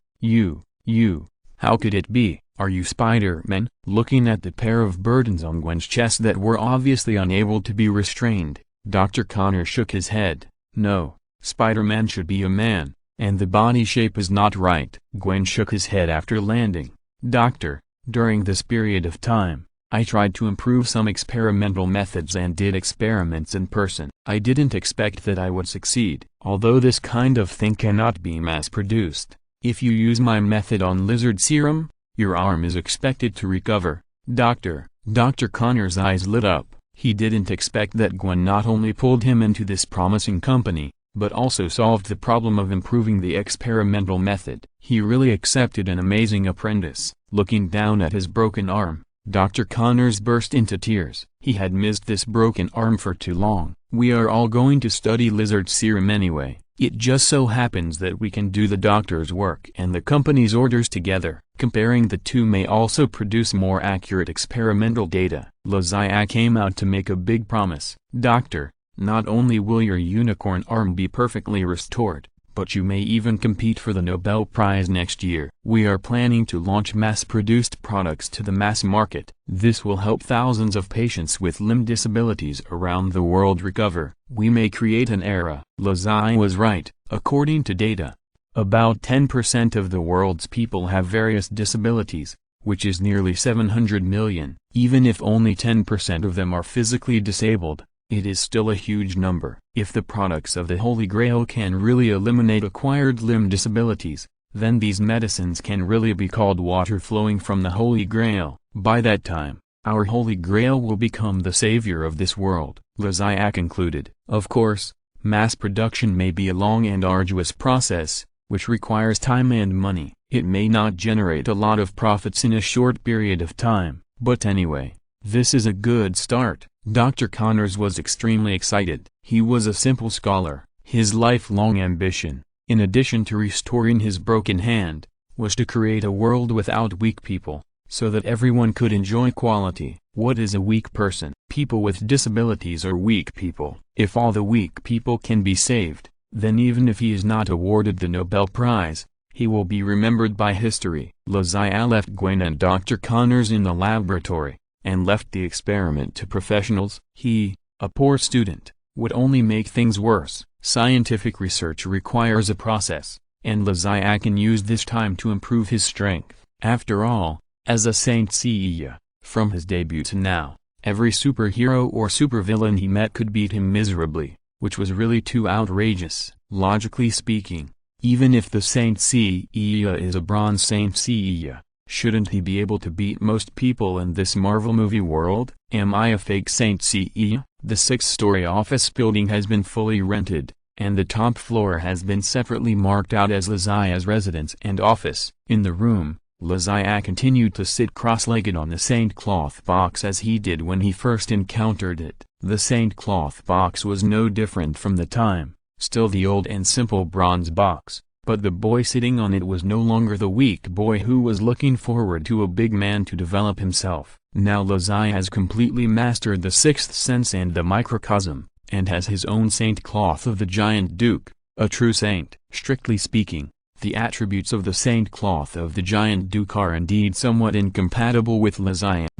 how could it be?" Are you Spider-Man? Looking at the pair of burdens on Gwen's chest that were obviously unable to be restrained, Dr. Connor shook his head. No, Spider-Man should be a man, and the body shape is not right. Gwen shook his head after landing. Doctor, during this period of time, I tried to improve some experimental methods and did experiments in person. I didn't expect that I would succeed. Although this kind of thing cannot be mass-produced, if you use my method on lizard serum, your arm is expected to recover. Doctor, Dr. Connor's eyes lit up. He didn't expect that Gwen not only pulled him into this promising company, but also solved the problem of improving the experimental method. He really accepted an amazing apprentice. Looking down at his broken arm, Dr. Connors burst into tears. He had missed this broken arm for too long. We are all going to study lizard serum anyway. It just so happens that we can do the doctor's work and the company's orders together. Comparing the two may also produce more accurate experimental data. Zodiac came out to make a big promise. Doctor, not only will your unicorn arm be perfectly restored, but you may even compete for the Nobel Prize next year. We are planning to launch mass-produced products to the mass market. This will help thousands of patients with limb disabilities around the world recover. We may create an era. Zodiac was right. According to data, about 10% of the world's people have various disabilities, which is nearly 700 million. Even if only 10% of them are physically disabled, it is still a huge number. If the products of the Holy Grail can really eliminate acquired limb disabilities, then these medicines can really be called water flowing from the Holy Grail. By that time, our Holy Grail will become the savior of this world. Zodiac concluded. Of course, mass production may be a long and arduous process, which requires time and money. It may not generate a lot of profits in a short period of time, but anyway, this is a good start. Dr. Connors was extremely excited. He was a simple scholar. His lifelong ambition, in addition to restoring his broken hand, was to create a world without weak people, so that everyone could enjoy quality. What is a weak person? People with disabilities are weak people. If all the weak people can be saved, then even if he is not awarded the Nobel Prize, he will be remembered by history. Zodiac left Gwen and Dr. Connors in the laboratory, and left the experiment to professionals. He, a poor student, would only make things worse. Scientific research requires a process, and Zodiac can use this time to improve his strength. After all, as a Saint Seiya, from his debut to now, every superhero or supervillain he met could beat him miserably, which was really too outrageous. Logically speaking, even if the Saint Seiya is a bronze Saint Seiya, shouldn't he be able to beat most people in this Marvel movie world? Am I a fake Saint Seiya? The 6-story office building has been fully rented, and the top floor has been separately marked out as Zodiac's residence and office. In the room, Zodiac continued to sit cross-legged on the Saint cloth box as he did when he first encountered it. The Saint cloth box was no different from the time, still the old and simple bronze box, but the boy sitting on it was no longer the weak boy who was looking forward to a big man to develop himself. Now Zodiac has completely mastered the sixth sense and the microcosm, and has his own saint cloth of the giant duke, a true saint. Strictly speaking, the attributes of the saint cloth of the giant duke are indeed somewhat incompatible with Zodiac,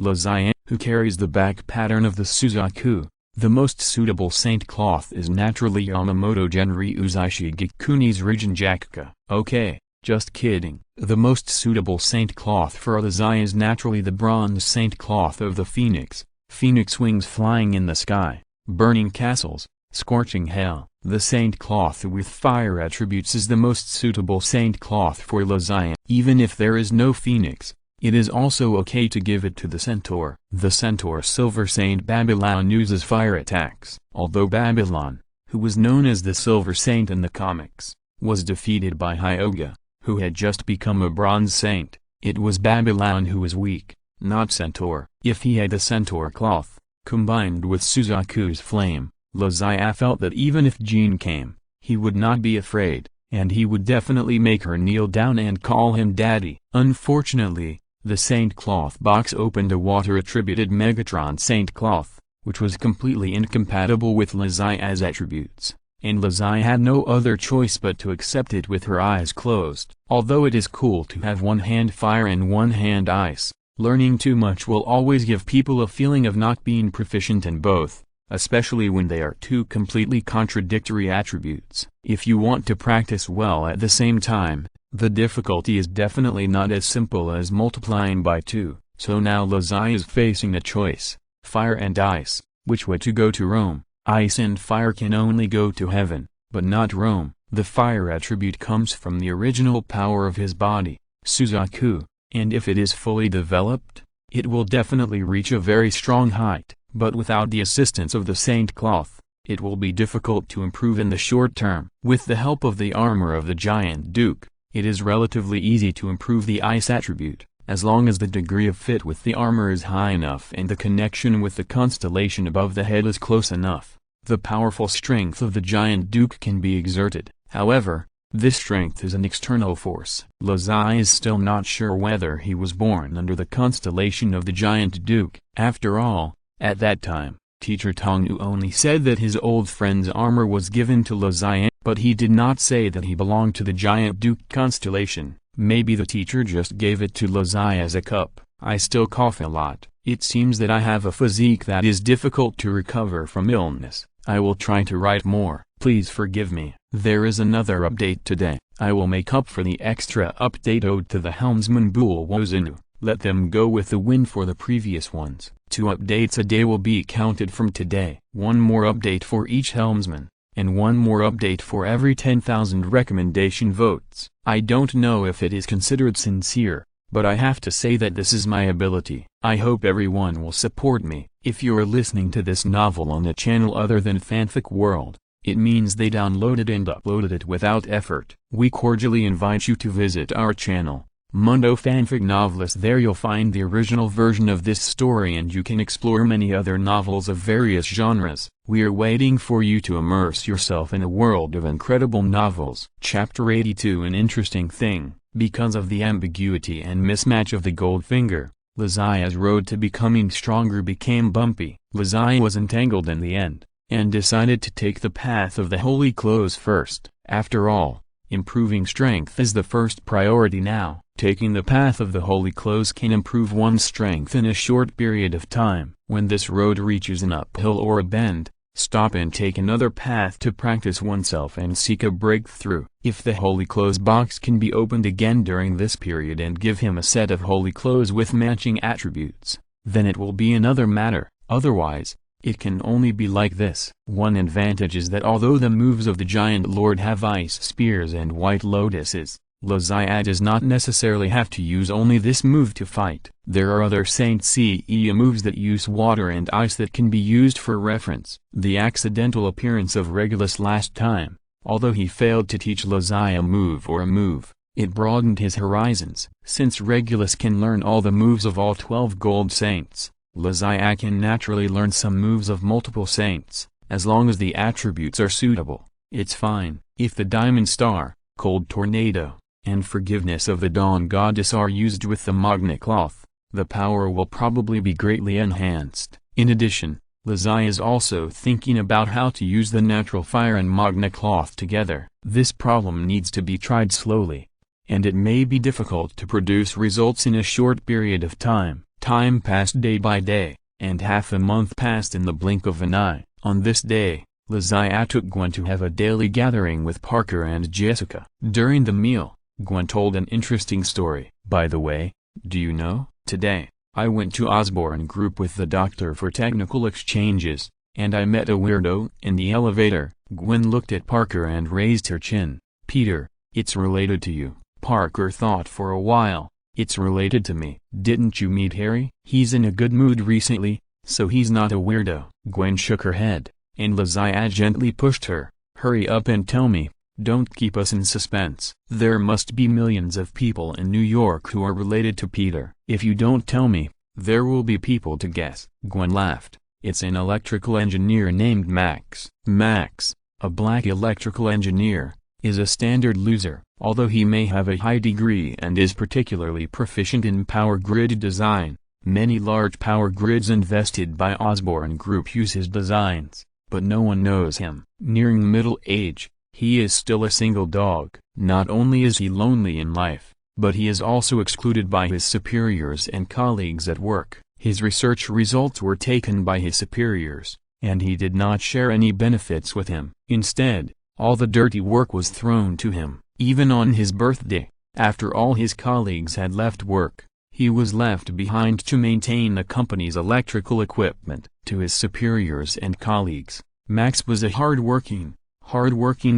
who carries the back pattern of the Suzaku. The most suitable saint cloth is naturally Yamamoto Genri Uzaishi Gikuni's Rijin Jakuka. Okay, just kidding. The most suitable saint cloth for Zodiac is naturally the bronze saint cloth of the Phoenix. Phoenix wings flying in the sky, burning castles, scorching hell. The saint cloth with fire attributes is the most suitable saint cloth for Zodiac. Even if there is no Phoenix, it is also okay to give it to the Centaur. The Centaur Silver Saint Babylon uses fire attacks. Although Babylon, who was known as the Silver Saint in the comics, was defeated by Hyuga, who had just become a Bronze Saint, it was Babylon who was weak, not Centaur. If he had the Centaur cloth, combined with Suzaku's flame, Zodiac felt that even if Jean came, he would not be afraid, and he would definitely make her kneel down and call him daddy. Unfortunately, the Saint Cloth box opened a water-attributed Megatron Saint Cloth, which was completely incompatible with Zodiac's attributes. and Lazai had no other choice but to accept it with her eyes closed. Although it is cool to have one hand fire and one hand ice, learning too much will always give people a feeling of not being proficient in both, especially when they are two completely contradictory attributes. If you want to practice well at the same time, the difficulty is definitely not as simple as multiplying by 2, so now Lazai is facing a choice, fire and ice, which way to go to Rome. Ice and fire can only go to heaven, but not Rome. The fire attribute comes from the original power of his body, Suzaku, and if it is fully developed, it will definitely reach a very strong height, but without the assistance of the saint cloth, it will be difficult to improve in the short term. With the help of the armor of the giant duke, it is relatively easy to improve the ice attribute, as long as the degree of fit with the armor is high enough and the connection with the constellation above the head is close enough. The powerful strength of the giant duke can be exerted. However, this strength is an external force. Lazai is still not sure whether he was born under the constellation of the giant duke. After all, at that time, teacher Tongnu only said that his old friend's armor was given to Lazai, but he did not say that he belonged to the giant duke constellation. Maybe the teacher just gave it to Lazai as a cup. I still cough a lot. It seems that I have a physique that is difficult to recover from illness. I will try to write more. Please forgive me. There is another update today. I will make up for the extra update owed to the helmsman Bull Wozinu. Let them go with the wind for the previous ones. 2 updates a day will be counted from today. 1 more update for each helmsman, and 1 more update for every 10,000 recommendation votes. I don't know if it is considered sincere, but I have to say that this is my ability. I hope everyone will support me. If you are listening to this novel on a channel other than Fanfic World, it means they downloaded and uploaded it without effort. We cordially invite you to visit our channel, Mundo Fanfic Novelist. There you'll find the original version of this story and you can explore many other novels of various genres. We are waiting for you to immerse yourself in a world of incredible novels. Chapter 82. An interesting thing, because of the ambiguity and mismatch of the gold finger, Lazai's road to becoming stronger became bumpy. Lazai was entangled in the end, and decided to take the path of the holy clothes first. After all, improving strength is the first priority now. Taking the path of the holy clothes can improve one's strength in a short period of time. When this road reaches an uphill or a bend, stop and take another path to practice oneself and seek a breakthrough. If the holy clothes box can be opened again during this period and give him a set of holy clothes with matching attributes, then it will be another matter. Otherwise, it can only be like this. One advantage is that although the moves of the giant lord have ice spears and white lotuses, Lazai does not necessarily have to use only this move to fight. There are other Saint Seiya moves that use water and ice that can be used for reference. The accidental appearance of Regulus last time, although he failed to teach Lazai a move, it broadened his horizons. Since Regulus can learn all the moves of all 12 gold saints, Lazai can naturally learn some moves of multiple saints. As long as the attributes are suitable, it's fine. If the Diamond Star, Cold Tornado, and Forgiveness of the Dawn Goddess are used with the Magna Cloth, the power will probably be greatly enhanced. In addition, Lazai is also thinking about how to use the Natural Fire and Magna Cloth together. This problem needs to be tried slowly, and it may be difficult to produce results in a short period of time. Time passed day by day, and half a month passed in the blink of an eye. On this day, Lazai took Gwen to have a daily gathering with Parker and Jessica. During the meal, Gwen told an interesting story. By the way, do you know, today, I went to Osborne Group with the doctor for technical exchanges, and I met a weirdo in the elevator. Gwen looked at Parker and raised her chin. Peter, it's related to you. Parker thought for a while. It's related to me. Didn't you meet Harry? He's in a good mood recently, so he's not a weirdo. Gwen shook her head, and Lazai gently pushed her. Hurry up and tell me. Don't keep us in suspense. There must be millions of people in New York who are related to Peter. If you don't tell me, there will be people to guess. Gwen laughed. It's an electrical engineer named Max. Max, a black electrical engineer, is a standard loser. Although he may have a high degree and is particularly proficient in power grid design, many large power grids invested by Osborne Group use his designs, but no one knows him. Nearing middle age, he is still a single dog. Not only is he lonely in life, but he is also excluded by his superiors and colleagues at work. His research results were taken by his superiors, and he did not share any benefits with him. Instead, all the dirty work was thrown to him. Even on his birthday, after all his colleagues had left work, he was left behind to maintain the company's electrical equipment. To his superiors and colleagues, Max was a hard-working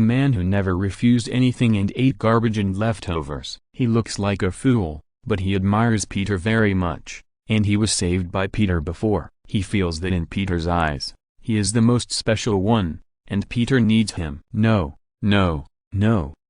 man who never refused anything and ate garbage and leftovers. He looks like a fool, but he admires Peter very much, and he was saved by Peter before. He feels that in Peter's eyes, he is the most special one, and Peter needs him. No,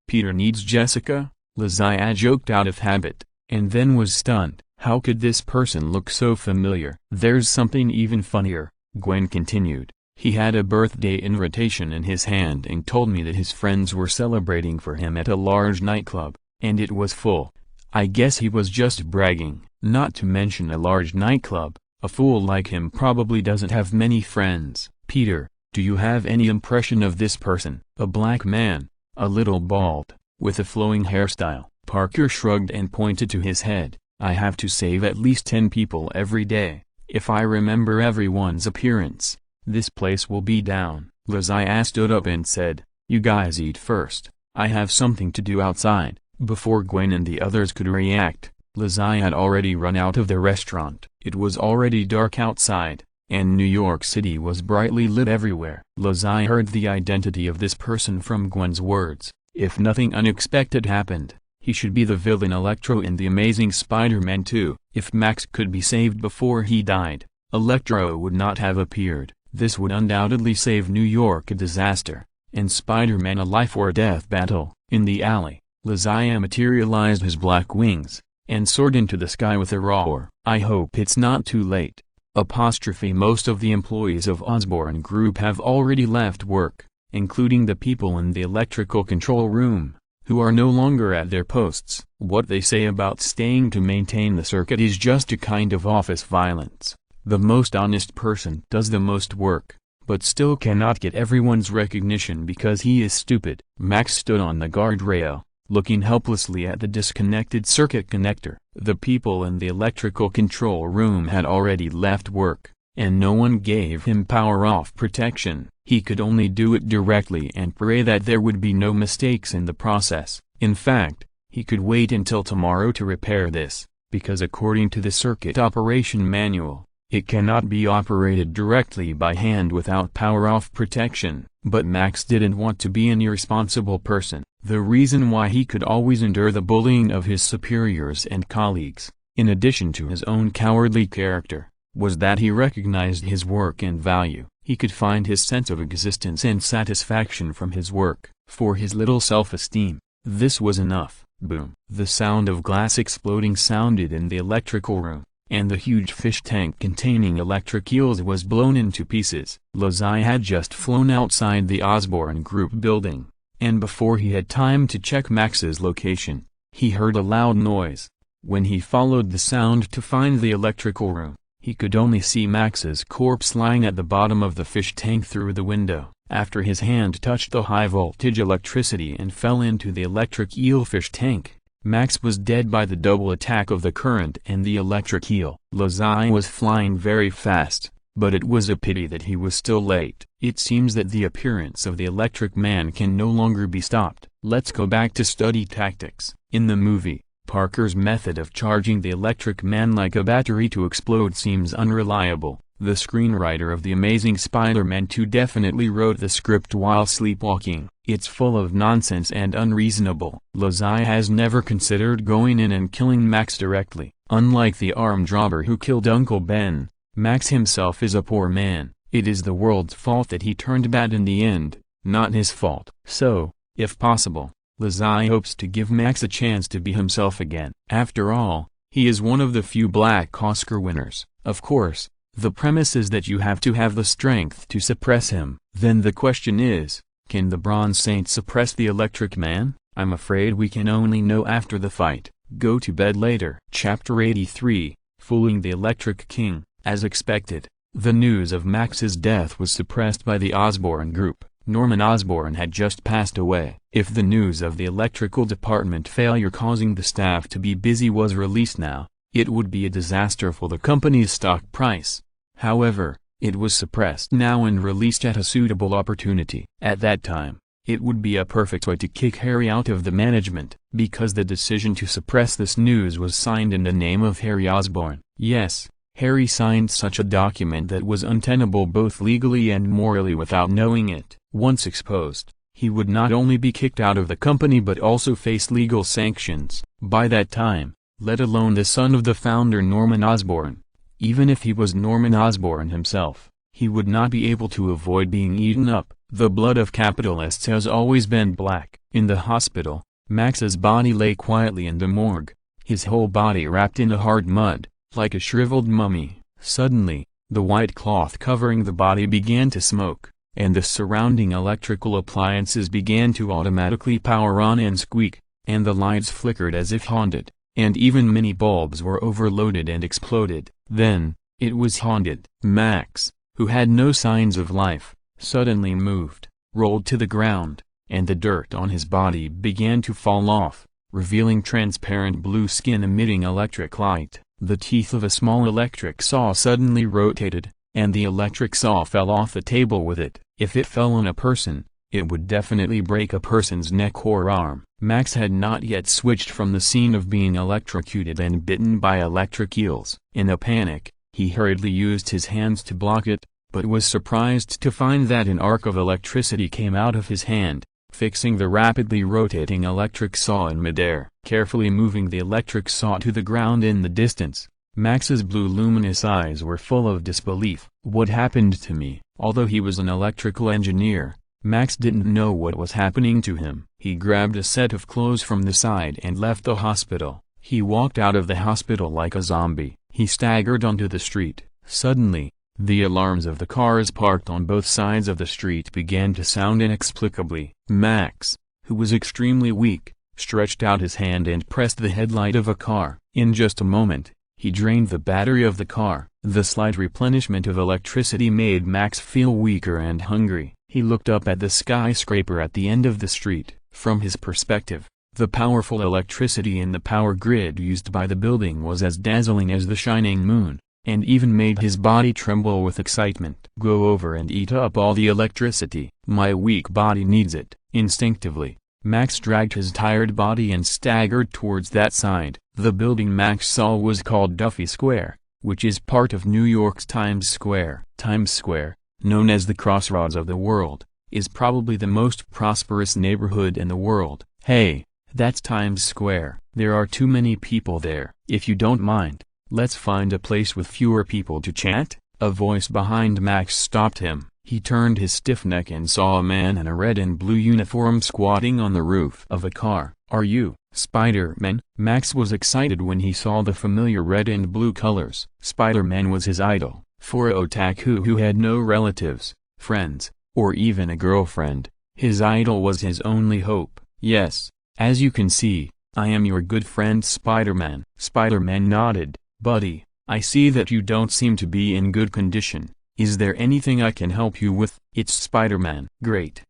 Peter needs Jessica, Lizzie joked out of habit, and then was stunned. How could this person look so familiar? There's something even funnier, Gwen continued. He had a birthday invitation in his hand and told me that his friends were celebrating for him at a large nightclub, and it was full. I guess he was just bragging. Not to mention a large nightclub, a fool like him probably doesn't have many friends. Peter, do you have any impression of this person? A black man, a little bald, with a flowing hairstyle. Parker shrugged and pointed to his head. I have to save at least 10 people every day. If I remember everyone's appearance, this place will be down. Lizzie stood up and said, you guys eat first. I have something to do outside. Before Gwen and the others could react, Lizzie had already run out of the restaurant. It was already dark outside, and New York City was brightly lit everywhere. Lizzie heard the identity of this person from Gwen's words. If nothing unexpected happened, he should be the villain Electro in The Amazing Spider-Man 2. If Max could be saved before he died, Electro would not have appeared. This would undoubtedly save New York a disaster, and Spider-Man a life-or-death battle. In the alley, Lizzie materialized his black wings, and soared into the sky with a roar. I hope it's not too late. Most of the employees of Osborn Group have already left work, including the people in the electrical control room, who are no longer at their posts. What they say about staying to maintain the circuit is just a kind of office violence. The most honest person does the most work, but still cannot get everyone's recognition because he is stupid. Max stood on the guardrail, looking helplessly at the disconnected circuit connector. The people in the electrical control room had already left work, and no one gave him power-off protection. He could only do it directly and pray that there would be no mistakes in the process. In fact, he could wait until tomorrow to repair this, because according to the circuit operation manual, it cannot be operated directly by hand without power-off protection. But Max didn't want to be an irresponsible person. The reason why he could always endure the bullying of his superiors and colleagues, in addition to his own cowardly character, was that he recognized his work and value. He could find his sense of existence and satisfaction from his work. For his little self-esteem, this was enough. Boom. The sound of glass exploding sounded in the electrical room, and the huge fish tank containing electric eels was blown into pieces. Lizzie had just flown outside the Osborn Group building, and before he had time to check Max's location, he heard a loud noise. When he followed the sound to find the electrical room, he could only see Max's corpse lying at the bottom of the fish tank through the window. After his hand touched the high-voltage electricity and fell into the electric eel fish tank, Max was dead by the double attack of the current and the electric eel. Lizzie was flying very fast, but it was a pity that he was still late. It seems that the appearance of the electric man can no longer be stopped. Let's go back to study tactics. In the movie, Parker's method of charging the electric man like a battery to explode seems unreliable. The screenwriter of The Amazing Spider-Man 2 definitely wrote the script while sleepwalking. It's full of nonsense and unreasonable. Lizzie has never considered going in and killing Max directly. Unlike the armed robber who killed Uncle Ben, Max himself is a poor man. It is the world's fault that he turned bad in the end, not his fault. So, if possible, Lizzie hopes to give Max a chance to be himself again. After all, he is one of the few black Oscar winners. Of course, the premise is that you have to have the strength to suppress him. Then the question is, can the Bronze Saint suppress the Electric Man? I'm afraid we can only know after the fight. Go to bed later. Chapter 83, Fooling the Electric King. As expected, the news of Max's death was suppressed by the Osborn Group. Norman Osborn had just passed away. If the news of the electrical department failure causing the staff to be busy was released now, it would be a disaster for the company's stock price. However, it was suppressed now and released at a suitable opportunity. At that time, it would be a perfect way to kick Harry out of the management, because the decision to suppress this news was signed in the name of Harry Osborn. Yes, Harry signed such a document that was untenable both legally and morally without knowing it. Once exposed, he would not only be kicked out of the company but also face legal sanctions. By that time, let alone the son of the founder Norman Osborn, even if he was Norman Osborn himself, he would not be able to avoid being eaten up. The blood of capitalists has always been black. In the hospital, Max's body lay quietly in the morgue, his whole body wrapped in a hard mud, like a shriveled mummy. Suddenly, the white cloth covering the body began to smoke, and the surrounding electrical appliances began to automatically power on and squeak, and the lights flickered as if haunted, and even many bulbs were overloaded and exploded. Then, it was haunted. Max, who had no signs of life, suddenly moved, rolled to the ground, and the dirt on his body began to fall off, revealing transparent blue skin emitting electric light. The teeth of a small electric saw suddenly rotated, and the electric saw fell off the table with it. If it fell on a person, it would definitely break a person's neck or arm. Max had not yet switched from the scene of being electrocuted and bitten by electric eels. In a panic, he hurriedly used his hands to block it, but was surprised to find that an arc of electricity came out of his hand, fixing the rapidly rotating electric saw in midair. Carefully moving the electric saw to the ground in the distance, Max's blue luminous eyes were full of disbelief. What happened to me? Although he was an electrical engineer, Max didn't know what was happening to him. He grabbed a set of clothes from the side and left the hospital. He walked out of the hospital like a zombie. He staggered onto the street. Suddenly, the alarms of the cars parked on both sides of the street began to sound inexplicably. Max, who was extremely weak, stretched out his hand and pressed the headlight of a car. In just a moment, he drained the battery of the car. The slight replenishment of electricity made Max feel weaker and hungry. He looked up at the skyscraper at the end of the street. From his perspective, the powerful electricity in the power grid used by the building was as dazzling as the shining moon, and even made his body tremble with excitement. Go over and eat up all the electricity. My weak body needs it. Instinctively, Max dragged his tired body and staggered towards that side. The building Max saw was called Duffy Square, which is part of New York's Times Square. Times Square, known as the crossroads of the world, is probably the most prosperous neighborhood in the world. Hey, that's Times Square. There are too many people there. If you don't mind, let's find a place with fewer people to chat. A voice behind Max stopped him. He turned his stiff neck and saw a man in a red and blue uniform squatting on the roof of a car. Are you Spider-Man? Max was excited when he saw the familiar red and blue colors. Spider-Man was his idol. For a otaku who had no relatives, friends, or even a girlfriend, his idol was his only hope. Yes, as you can see, I am your good friend Spider-Man. Spider-Man nodded. Buddy, I see that you don't seem to be in good condition. Is there anything I can help you with? It's Spider-Man. Great.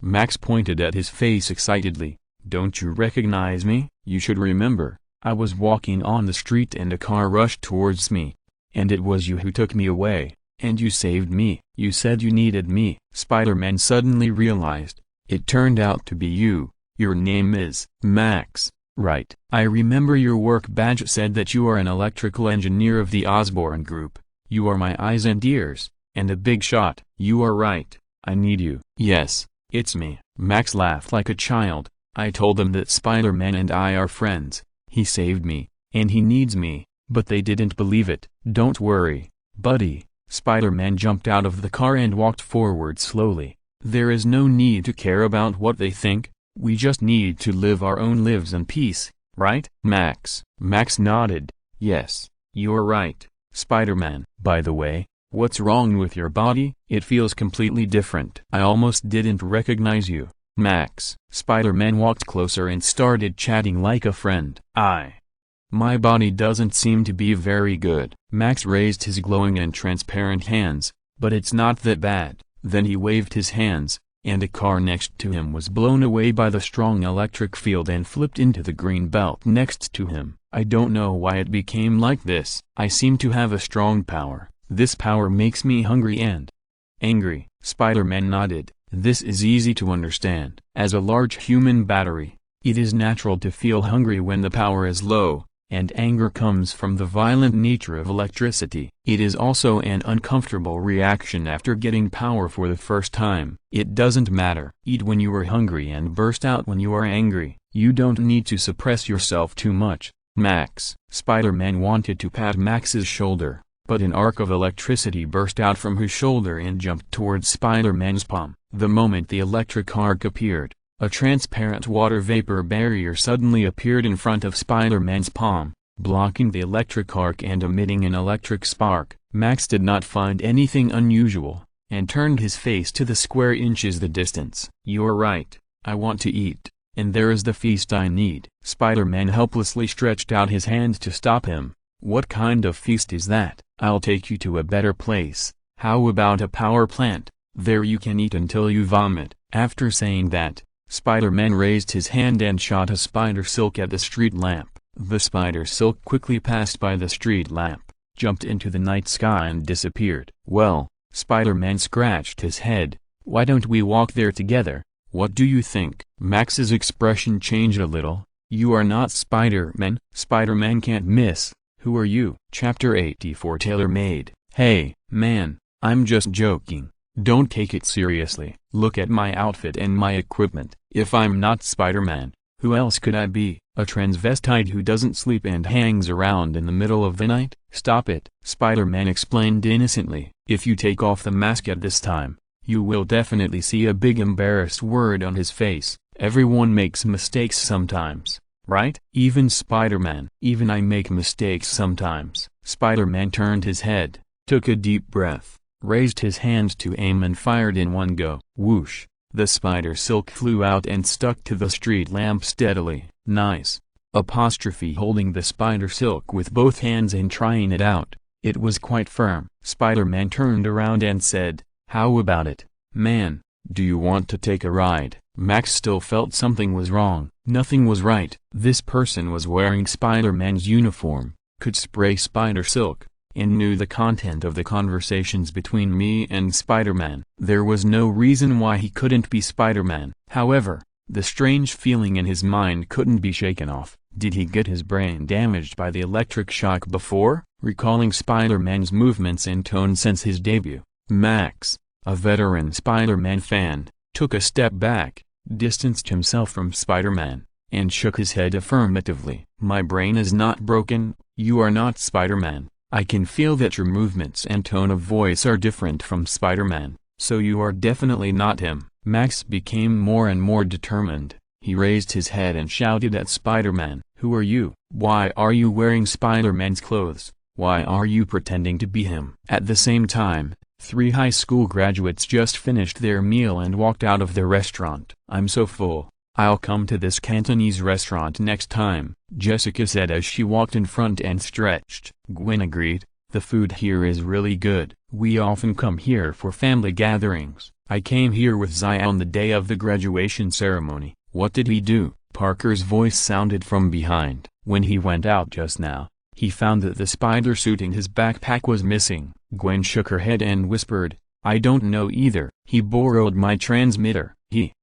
Max pointed at his face excitedly. Don't you recognize me? You should remember, I was walking on the street and a car rushed towards me. And it was you who took me away, and you saved me. You said you needed me. Spider-Man suddenly realized, it turned out to be you. Your name is Max, right? I remember your work badge said that you are an electrical engineer of the Osborn Group. You are my eyes and ears, and a big shot. You are right, I need you. Yes, it's me. Max laughed like a child. I told them that Spider-Man and I are friends. He saved me, and he needs me, but they didn't believe it. Don't worry, buddy. Spider-Man jumped out of the car and walked forward slowly. There is no need to care about what they think, we just need to live our own lives in peace, right? Max nodded. Yes, you're right, Spider-Man. By the way, what's wrong with your body? It feels completely different. I almost didn't recognize you, Max. Spider-Man walked closer and started chatting like a friend. My body doesn't seem to be very good. Max raised his glowing and transparent hands, but it's not that bad. Then he waved his hands, and a car next to him was blown away by the strong electric field and flipped into the green belt next to him. I don't know why it became like this. I seem to have a strong power. This power makes me hungry and angry. Spider-Man nodded. This is easy to understand. As a large human battery, it is natural to feel hungry when the power is low, and anger comes from the violent nature of electricity. It is also an uncomfortable reaction after getting power for the first time. It doesn't matter. Eat when you are hungry and burst out when you are angry. You don't need to suppress yourself too much. Max. Spider-Man wanted to pat Max's shoulder, but an arc of electricity burst out from his shoulder and jumped towards Spider-Man's palm. The moment the electric arc appeared, a transparent water vapor barrier suddenly appeared in front of Spider-Man's palm, blocking the electric arc and emitting an electric spark. Max did not find anything unusual, and turned his face to the square inches the distance. "You're right, I want to eat, and there is the feast I need." Spider-Man helplessly stretched out his hand to stop him. "What kind of feast is that?" "I'll take you to a better place. How about a power plant? There you can eat until you vomit." After saying that, Spider-Man raised his hand and shot a spider silk at the street lamp. The spider silk quickly passed by the street lamp, jumped into the night sky and disappeared. "Well," Spider-Man scratched his head, "why don't we walk there together? What do you think?" Max's expression changed a little. "You are not Spider-Man." Spider-Man can't miss. "Who are you?" Chapter 84 Tailor-Made. "Hey, man, I'm just joking. Don't take it seriously. Look at my outfit and my equipment. If I'm not Spider-Man, who else could I be? A transvestite who doesn't sleep and hangs around in the middle of the night?" "Stop it," Spider-Man explained innocently. "If you take off the mask at this time, you will definitely see a big embarrassed word on his face. Everyone makes mistakes sometimes, right? Even Spider-Man." "Even I make mistakes sometimes." Spider-Man turned his head, took a deep breath, raised his hand to aim and fired in one go. Whoosh! The spider silk flew out and stuck to the street lamp steadily. "Nice." Holding the spider silk with both hands and trying it out, it was quite firm. Spider-Man turned around and said, "How about it, man? Do you want to take a ride?" Max still felt something was wrong. Nothing was right. This person was wearing Spider-Man's uniform, could spray spider silk, and knew the content of the conversations between me and Spider-Man. There was no reason why he couldn't be Spider-Man. However, the strange feeling in his mind couldn't be shaken off. Did he get his brain damaged by the electric shock before? Recalling Spider-Man's movements and tone since his debut, Max, a veteran Spider-Man fan, took a step back, distanced himself from Spider-Man, and shook his head affirmatively. "My brain is not broken. You are not Spider-Man. I can feel that your movements and tone of voice are different from Spider-Man, so you are definitely not him." Max became more and more determined. He raised his head and shouted at Spider-Man, "Who are you? Why are you wearing Spider-Man's clothes? Why are you pretending to be him?" At the same time, 3 high school graduates just finished their meal and walked out of the restaurant. "I'm so full. I'll come to this Cantonese restaurant next time," Jessica said as she walked in front and stretched. Gwen agreed, "The food here is really good. We often come here for family gatherings. I came here with Zai on the day of the graduation ceremony." "What did he do?" Parker's voice sounded from behind. "When he went out just now, he found that the spider suit in his backpack was missing." Gwen shook her head and whispered, "I don't know either. He borrowed my transmitter."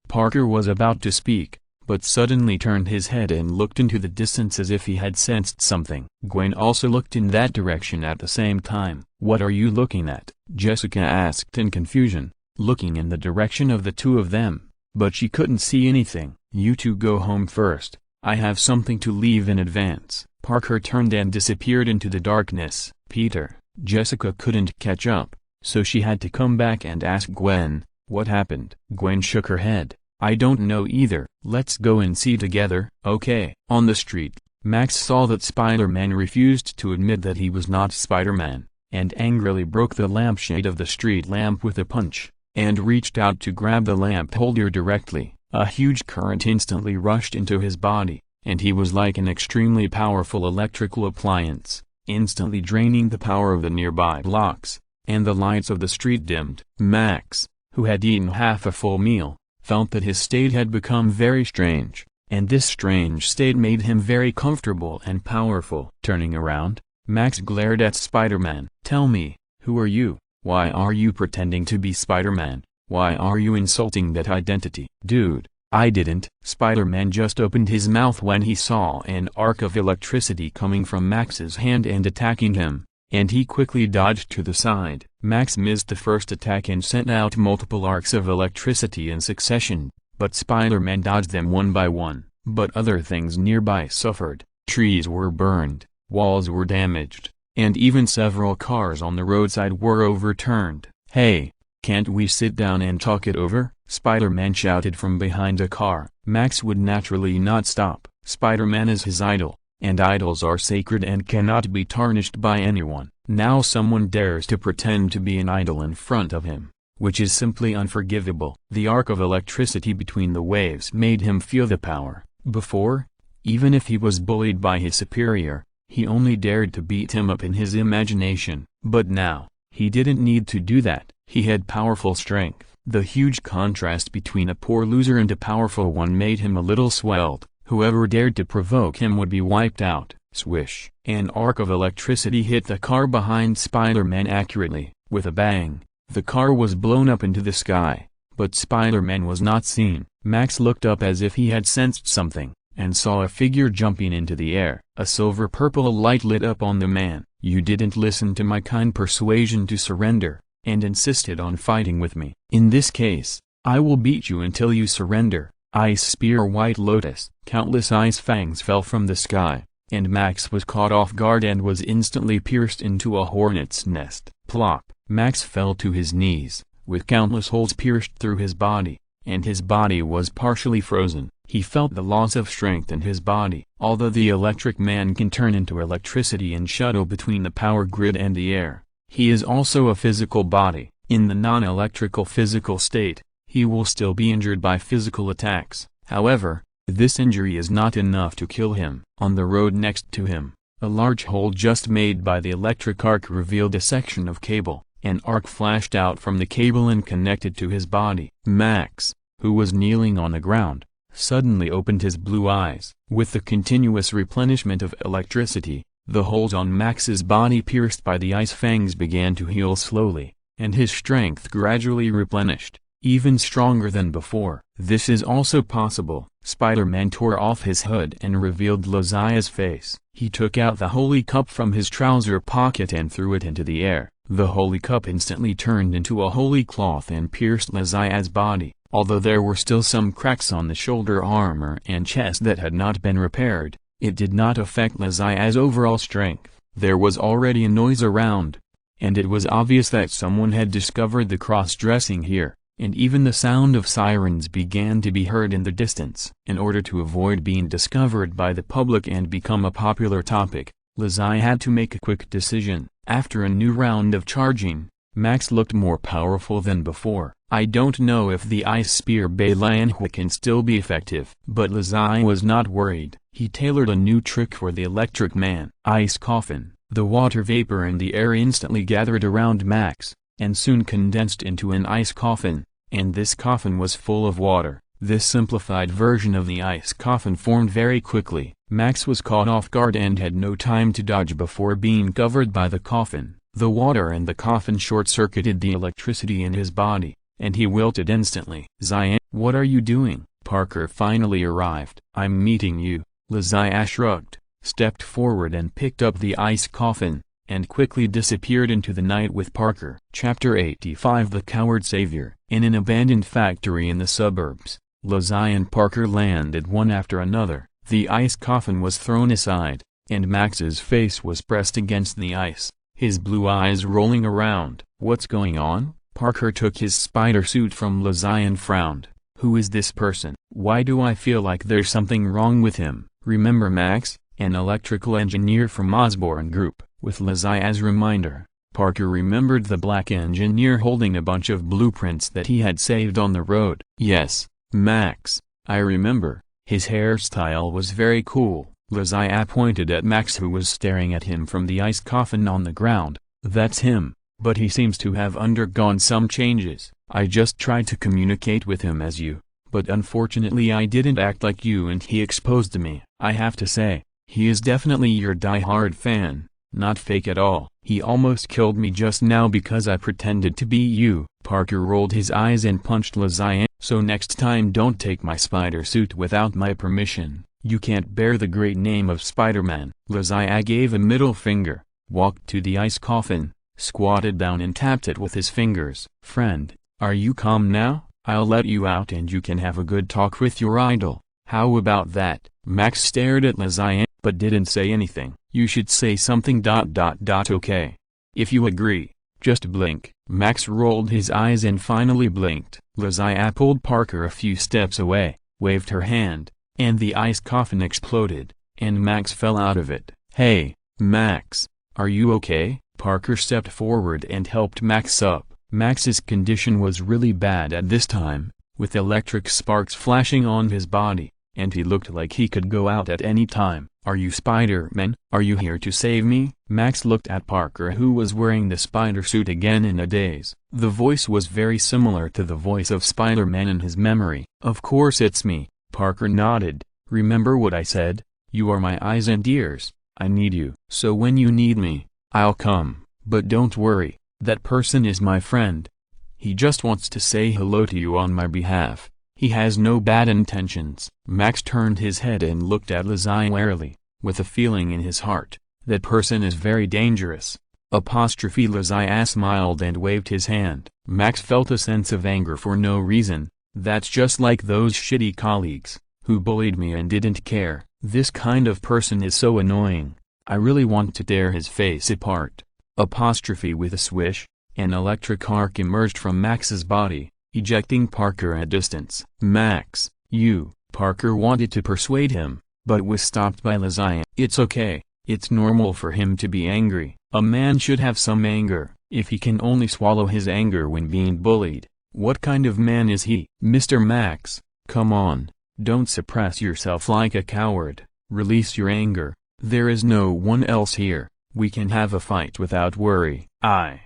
Parker was about to speak, but suddenly turned his head and looked into the distance as if he had sensed something. Gwen also looked in that direction at the same time. "What are you looking at?" Jessica asked in confusion, looking in the direction of the two of them, but she couldn't see anything. "You two go home first. I have something to leave in advance." Parker turned and disappeared into the darkness. "Peter." Jessica couldn't catch up, so she had to come back and ask Gwen, "What happened?" Gwen shook her head. "I don't know either. Let's go and see together." "Okay." On the street, Max saw that Spider-Man refused to admit that he was not Spider-Man, and angrily broke the lampshade of the street lamp with a punch, and reached out to grab the lamp holder directly. A huge current instantly rushed into his body, and he was like an extremely powerful electrical appliance, instantly draining the power of the nearby blocks, and the lights of the street dimmed. "Max, who had eaten half a full meal, felt that his state had become very strange, and this strange state made him very comfortable and powerful. Turning around, Max glared at Spider-Man. "Tell me, who are you? Why are you pretending to be Spider-Man? Why are you insulting that identity?" "Dude, I didn't." Spider-Man just opened his mouth when he saw an arc of electricity coming from Max's hand and attacking him, and he quickly dodged to the side. Max missed the first attack and sent out multiple arcs of electricity in succession, but Spider-Man dodged them one by one. But other things nearby suffered. Trees were burned, walls were damaged, and even several cars on the roadside were overturned. "Hey, can't we sit down and talk it over?" Spider-Man shouted from behind a car. Max would naturally not stop. Spider-Man is his idol, and idols are sacred and cannot be tarnished by anyone. Now someone dares to pretend to be an idol in front of him, which is simply unforgivable. The arc of electricity between the waves made him feel the power. Before, even if he was bullied by his superior, he only dared to beat him up in his imagination. But now, he didn't need to do that. He had powerful strength. The huge contrast between a poor loser and a powerful one made him a little swelled. Whoever dared to provoke him would be wiped out. Swish! An arc of electricity hit the car behind Spider-Man accurately. With a bang, the car was blown up into the sky, but Spider-Man was not seen. Max looked up as if he had sensed something, and saw a figure jumping into the air. A silver-purple light lit up on the man. "You didn't listen to my kind persuasion to surrender, and insisted on fighting with me. In this case, I will beat you until you surrender." Ice Spear White Lotus. Countless ice fangs fell from the sky, and Max was caught off guard and was instantly pierced into a hornet's nest. Plop! Max fell to his knees, with countless holes pierced through his body, and his body was partially frozen. He felt the loss of strength in his body. Although the electric man can turn into electricity and shuttle between the power grid and the air, he is also a physical body. In the non-electrical physical state, he will still be injured by physical attacks. However, this injury is not enough to kill him. On the road next to him, a large hole just made by the electric arc revealed a section of cable. An arc flashed out from the cable and connected to his body. Max, who was kneeling on the ground, suddenly opened his blue eyes. With the continuous replenishment of electricity, the holes on Max's body pierced by the ice fangs began to heal slowly, and his strength gradually replenished, even stronger than before. This is also possible. Spider-Man tore off his hood and revealed Lazia's face. He took out the holy cup from his trouser pocket and threw it into the air. The holy cup instantly turned into a holy cloth and pierced Lazia's body. Although there were still some cracks on the shoulder armor and chest that had not been repaired, it did not affect Lazia's overall strength. There was already a noise around, and it was obvious that someone had discovered the cross-dressing here, and even the sound of sirens began to be heard in the distance. In order to avoid being discovered by the public and become a popular topic, Lazia had to make a quick decision. After a new round of charging, Max looked more powerful than before. I don't know if the Ice Spear Balanhua can still be effective. But Lazia was not worried. He tailored a new trick for the electric man. Ice Coffin. The water vapor in the air instantly gathered around Max, and soon condensed into an ice coffin, and this coffin was full of water. This simplified version of the ice coffin formed very quickly. Max was caught off guard and had no time to dodge before being covered by the coffin. The water in the coffin short-circuited the electricity in his body, and he wilted instantly. "Zion, what are you doing?" Parker finally arrived. "I'm meeting you." Lazia shrugged, stepped forward and picked up the ice coffin, and quickly disappeared into the night with Parker. Chapter 85 The Coward Savior. In an abandoned factory in the suburbs, Lazia and Parker landed one after another. The ice coffin was thrown aside, and Max's face was pressed against the ice, his blue eyes rolling around. "What's going on?" Parker took his spider suit from Lazia and frowned. "Who is this person? Why do I feel like there's something wrong with him?" "Remember Max, an electrical engineer from Osborne Group?" With Lazia as reminder, Parker remembered the black engineer holding a bunch of blueprints that he had saved on the road. "Yes, Max, I remember. His hairstyle was very cool." Lazia pointed at Max, who was staring at him from the ice coffin on the ground. "That's him, but he seems to have undergone some changes." I just tried to communicate with him as you, but unfortunately I didn't act like you and he exposed me. I have to say, he is definitely your die-hard fan, not fake at all. He almost killed me just now because I pretended to be you. Parker rolled his eyes and punched Lazai. So next time don't take my spider suit without my permission. You can't bear the great name of Spider-Man. Lazai gave a middle finger, walked to the ice coffin, squatted down and tapped it with his fingers. Friend, are you calm now? I'll let you out and you can have a good talk with your idol. How about that? Max stared at Lazai, but didn't say anything. You should say something ... Okay. If you agree, just blink. Max rolled his eyes and finally blinked. Lazai pulled Parker a few steps away, waved her hand, and the ice coffin exploded, and Max fell out of it. Hey, Max, are you okay? Parker stepped forward and helped Max up. Max's condition was really bad at this time, with electric sparks flashing on his body, and he looked like he could go out at any time. Are you Spider-Man? Are you here to save me? Max looked at Parker, who was wearing the spider suit again in a daze. The voice was very similar to the voice of Spider-Man in his memory. Of course it's me. Parker nodded. Remember what I said? You are my eyes and ears. I need you. So when you need me, I'll come. But don't worry, that person is my friend. He just wants to say hello to you on my behalf. He has no bad intentions. Max turned his head and looked at Lazai warily, with a feeling in his heart. That person is very dangerous. Lazai smiled and waved his hand. Max felt a sense of anger for no reason. That's just like those shitty colleagues, who bullied me and didn't care. This kind of person is so annoying. I really want to tear his face apart. With a swish, an electric arc emerged from Max's body, ejecting Parker at distance. Max, you. Parker wanted to persuade him, but was stopped by Lazai. It's okay, it's normal for him to be angry. A man should have some anger, if he can only swallow his anger when being bullied. What kind of man is he? Mr. Max, come on, don't suppress yourself like a coward, release your anger. There is no one else here, we can have a fight without worry. I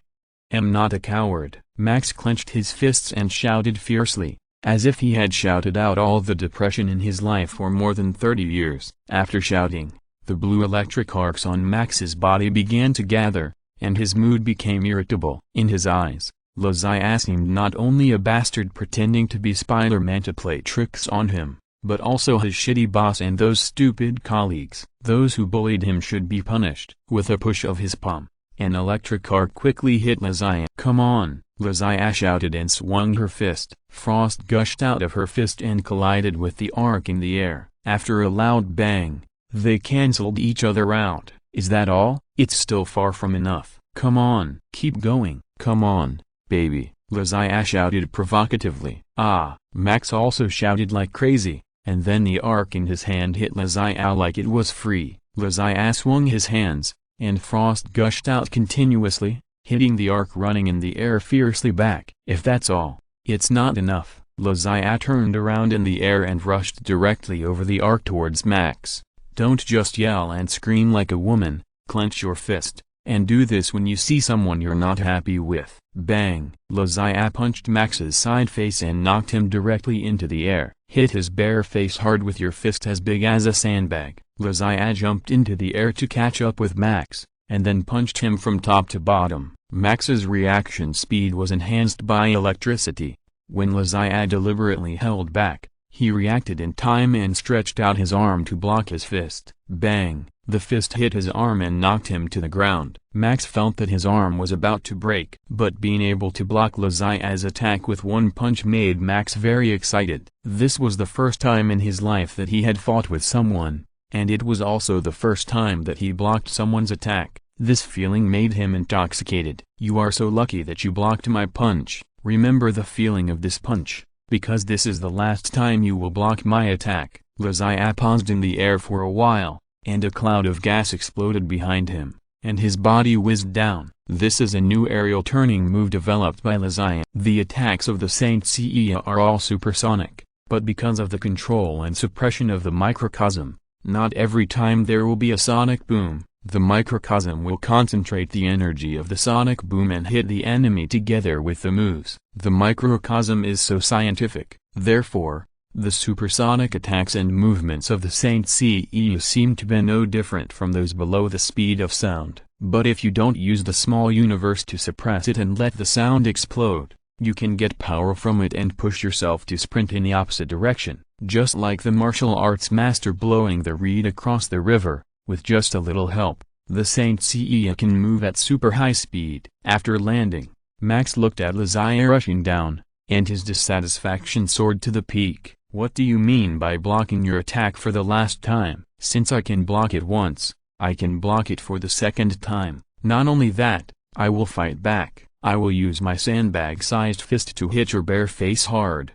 am not a coward. Max clenched his fists and shouted fiercely, as if he had shouted out all the depression in his life for more than 30 years. After shouting, the blue electric arcs on Max's body began to gather, and his mood became irritable. In his eyes, Lazai seemed not only a bastard pretending to be Spider-Man to play tricks on him, but also his shitty boss and those stupid colleagues. Those who bullied him should be punished. With a push of his palm, an electric arc quickly hit Lazai. Come on, Lazai shouted and swung her fist. Frost gushed out of her fist and collided with the arc in the air. After a loud bang, they cancelled each other out. Is that all? It's still far from enough. Come on, keep going. Come on, baby, Lazai shouted provocatively. Ah, Max also shouted like crazy, and then the arc in his hand hit Lazai like it was free. Lazai swung his hands, and frost gushed out continuously, hitting the arc running in the air fiercely back. If that's all, it's not enough. Lazai turned around in the air and rushed directly over the arc towards Max. Don't just yell and scream like a woman, clench your fist, and do this when you see someone you're not happy with. Bang! Lazai punched Max's side face and knocked him directly into the air. Hit his bare face hard with your fist as big as a sandbag. Lazai jumped into the air to catch up with Max, and then punched him from top to bottom. Max's reaction speed was enhanced by electricity. When Lazai deliberately held back, he reacted in time and stretched out his arm to block his fist. Bang! The fist hit his arm and knocked him to the ground. Max felt that his arm was about to break. But being able to block Lazai's attack with one punch made Max very excited. This was the first time in his life that he had fought with someone, and it was also the first time that he blocked someone's attack. This feeling made him intoxicated. You are so lucky that you blocked my punch. Remember the feeling of this punch, because this is the last time you will block my attack. Lazai paused in the air for a while, and a cloud of gas exploded behind him, and his body whizzed down. This is a new aerial turning move developed by Lazai. The attacks of the Saint Seiya are all supersonic, but because of the control and suppression of the microcosm, not every time there will be a sonic boom. The microcosm will concentrate the energy of the sonic boom and hit the enemy together with the moves. The microcosm is so scientific, therefore, the supersonic attacks and movements of the SYNOPSIS seem to be no different from those below the speed of sound. But if you don't use the small universe to suppress it and let the sound explode, you can get power from it and push yourself to sprint in the opposite direction. Just like the martial arts master blowing the reed across the river, with just a little help, the SYNOPSIS can move at super high speed. After landing, Max looked at Lazai rushing down, and his dissatisfaction soared to the peak. "What do you mean by blocking your attack for the last time? Since I can block it once, I can block it for the second time. Not only that, I will fight back. I will use my sandbag-sized fist to hit your bare face hard."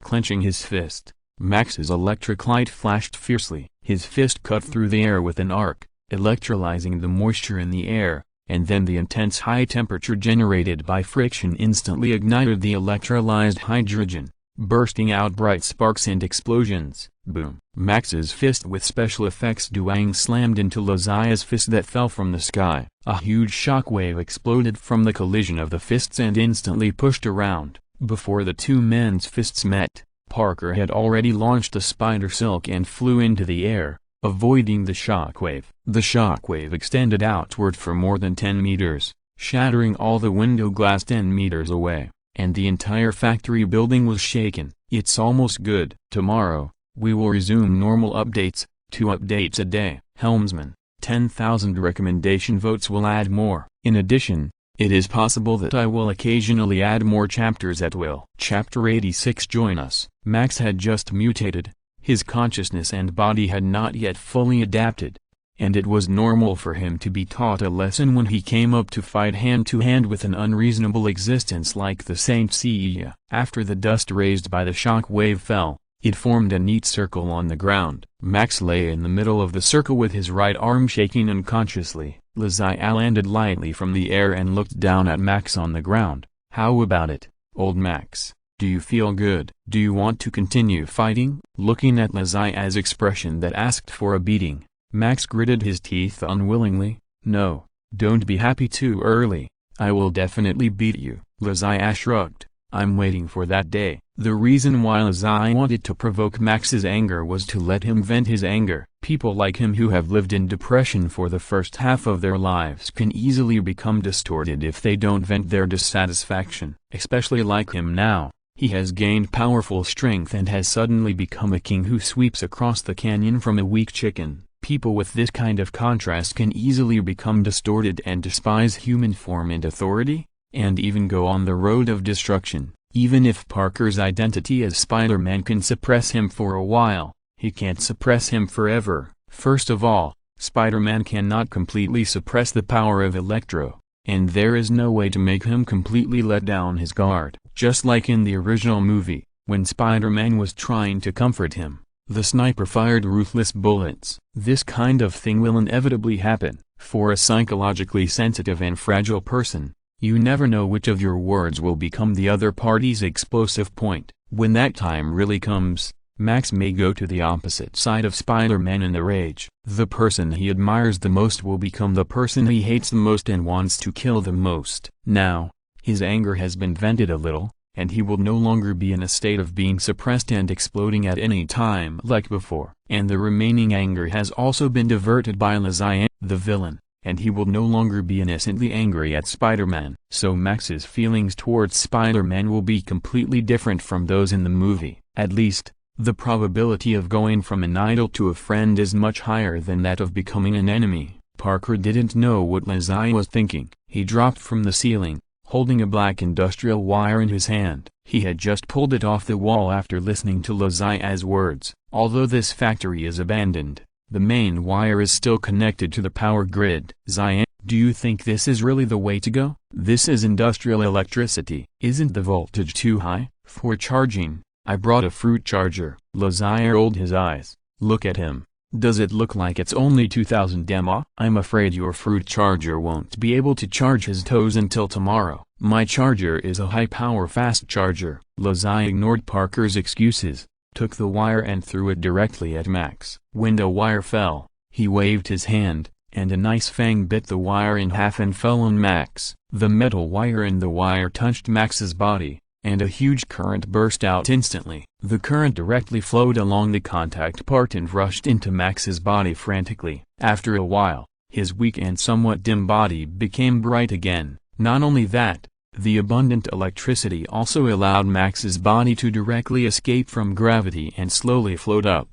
Clenching his fist, Max's electric light flashed fiercely. His fist cut through the air with an arc, electrolyzing the moisture in the air, and then the intense high temperature generated by friction instantly ignited the electrolyzed hydrogen, bursting out bright sparks and explosions. Boom! Max's fist with special effects Duang slammed into Lazai's fist that fell from the sky. A huge shockwave exploded from the collision of the fists and instantly pushed around. Before the two men's fists met, Parker had already launched a spider silk and flew into the air, avoiding the shockwave. The shockwave extended outward for more than 10 meters, shattering all the window glass 10 meters away, and the entire factory building was shaken. "It's almost good. Tomorrow, we will resume normal updates, 2 updates a day." Helmsman, 10,000 recommendation votes will add more. In addition, it is possible that I will occasionally add more chapters at will. Chapter 86. Join us. Max had just mutated, his consciousness and body had not yet fully adapted, and it was normal for him to be taught a lesson when he came up to fight hand-to-hand with an unreasonable existence like the SYNOPSIS. After the dust raised by the shock wave fell, it formed a neat circle on the ground. Max lay in the middle of the circle with his right arm shaking unconsciously. Lazai landed lightly from the air and looked down at Max on the ground. "How about it, old Max? Do you feel good? Do you want to continue fighting?" Looking at Lazai's expression that asked for a beating, Max gritted his teeth unwillingly. "No, don't be happy too early. I will definitely beat you." Lazai shrugged. "I'm waiting for that day." The reason why Lazai wanted to provoke Max's anger was to let him vent his anger. People like him who have lived in depression for the first half of their lives can easily become distorted if they don't vent their dissatisfaction. Especially like him now, he has gained powerful strength and has suddenly become a king who sweeps across the canyon from a weak chicken. People with this kind of contrast can easily become distorted and despise human form and authority, and even go on the road of destruction. Even if Parker's identity as Spider-Man can suppress him for a while, he can't suppress him forever. First of all, Spider-Man cannot completely suppress the power of Electro, and there is no way to make him completely let down his guard. Just like in the original movie, when Spider-Man was trying to comfort him, the sniper fired ruthless bullets. This kind of thing will inevitably happen. For a psychologically sensitive and fragile person, you never know which of your words will become the other party's explosive point. When that time really comes, Max may go to the opposite side of Spider-Man in a rage. The person he admires the most will become the person he hates the most and wants to kill the most. Now, his anger has been vented a little, and he will no longer be in a state of being suppressed and exploding at any time like before. And the remaining anger has also been diverted by Lazai, the villain, and he will no longer be innocently angry at Spider-Man. So Max's feelings towards Spider-Man will be completely different from those in the movie. At least, the probability of going from an idol to a friend is much higher than that of becoming an enemy. Parker didn't know what Lazai was thinking. He dropped from the ceiling, holding a black industrial wire in his hand. He had just pulled it off the wall after listening to Lazai's words. Although this factory is abandoned, the main wire is still connected to the power grid. "Zion, do you think this is really the way to go? This is industrial electricity. Isn't the voltage too high for charging? I brought a fruit charger." Lazai rolled his eyes. "Look at him. Does it look like it's only 2000 mAh? I'm afraid your fruit charger won't be able to charge his toes until tomorrow. My charger is a high-power fast charger." Lazai ignored Parker's excuses, took the wire and threw it directly at Max. When the wire fell, He waved his hand, and a nice fang bit the wire in half and fell on Max. The metal wire and the wire touched Max's body, and a huge current burst out instantly. The current directly flowed along the contact part and rushed into Max's body frantically. After a while, his weak and somewhat dim body became bright again. Not only that, the abundant electricity also allowed Max's body to directly escape from gravity and slowly float up.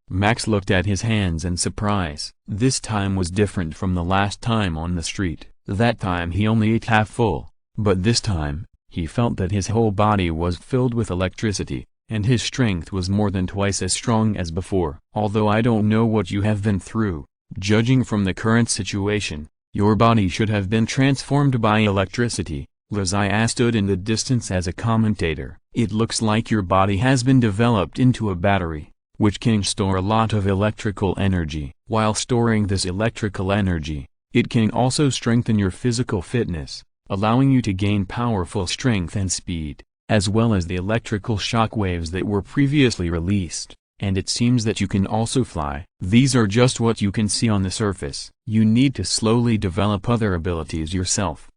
Max looked at his hands in surprise. This time was different from the last time on the street. That time he only ate half full, but this time, he felt that his whole body was filled with electricity, and his strength was more than twice as strong as before. Although I don't know what you have been through, judging from the current situation, your body should have been transformed by electricity. Lazia stood in the distance as a commentator. It looks like your body has been developed into a battery, which can store a lot of electrical energy. While storing this electrical energy, it can also strengthen your physical fitness, allowing you to gain powerful strength and speed, as well as the electrical shock waves that were previously released. And it seems that you can also fly. These are just what you can see on the surface. You need to slowly develop other abilities yourself.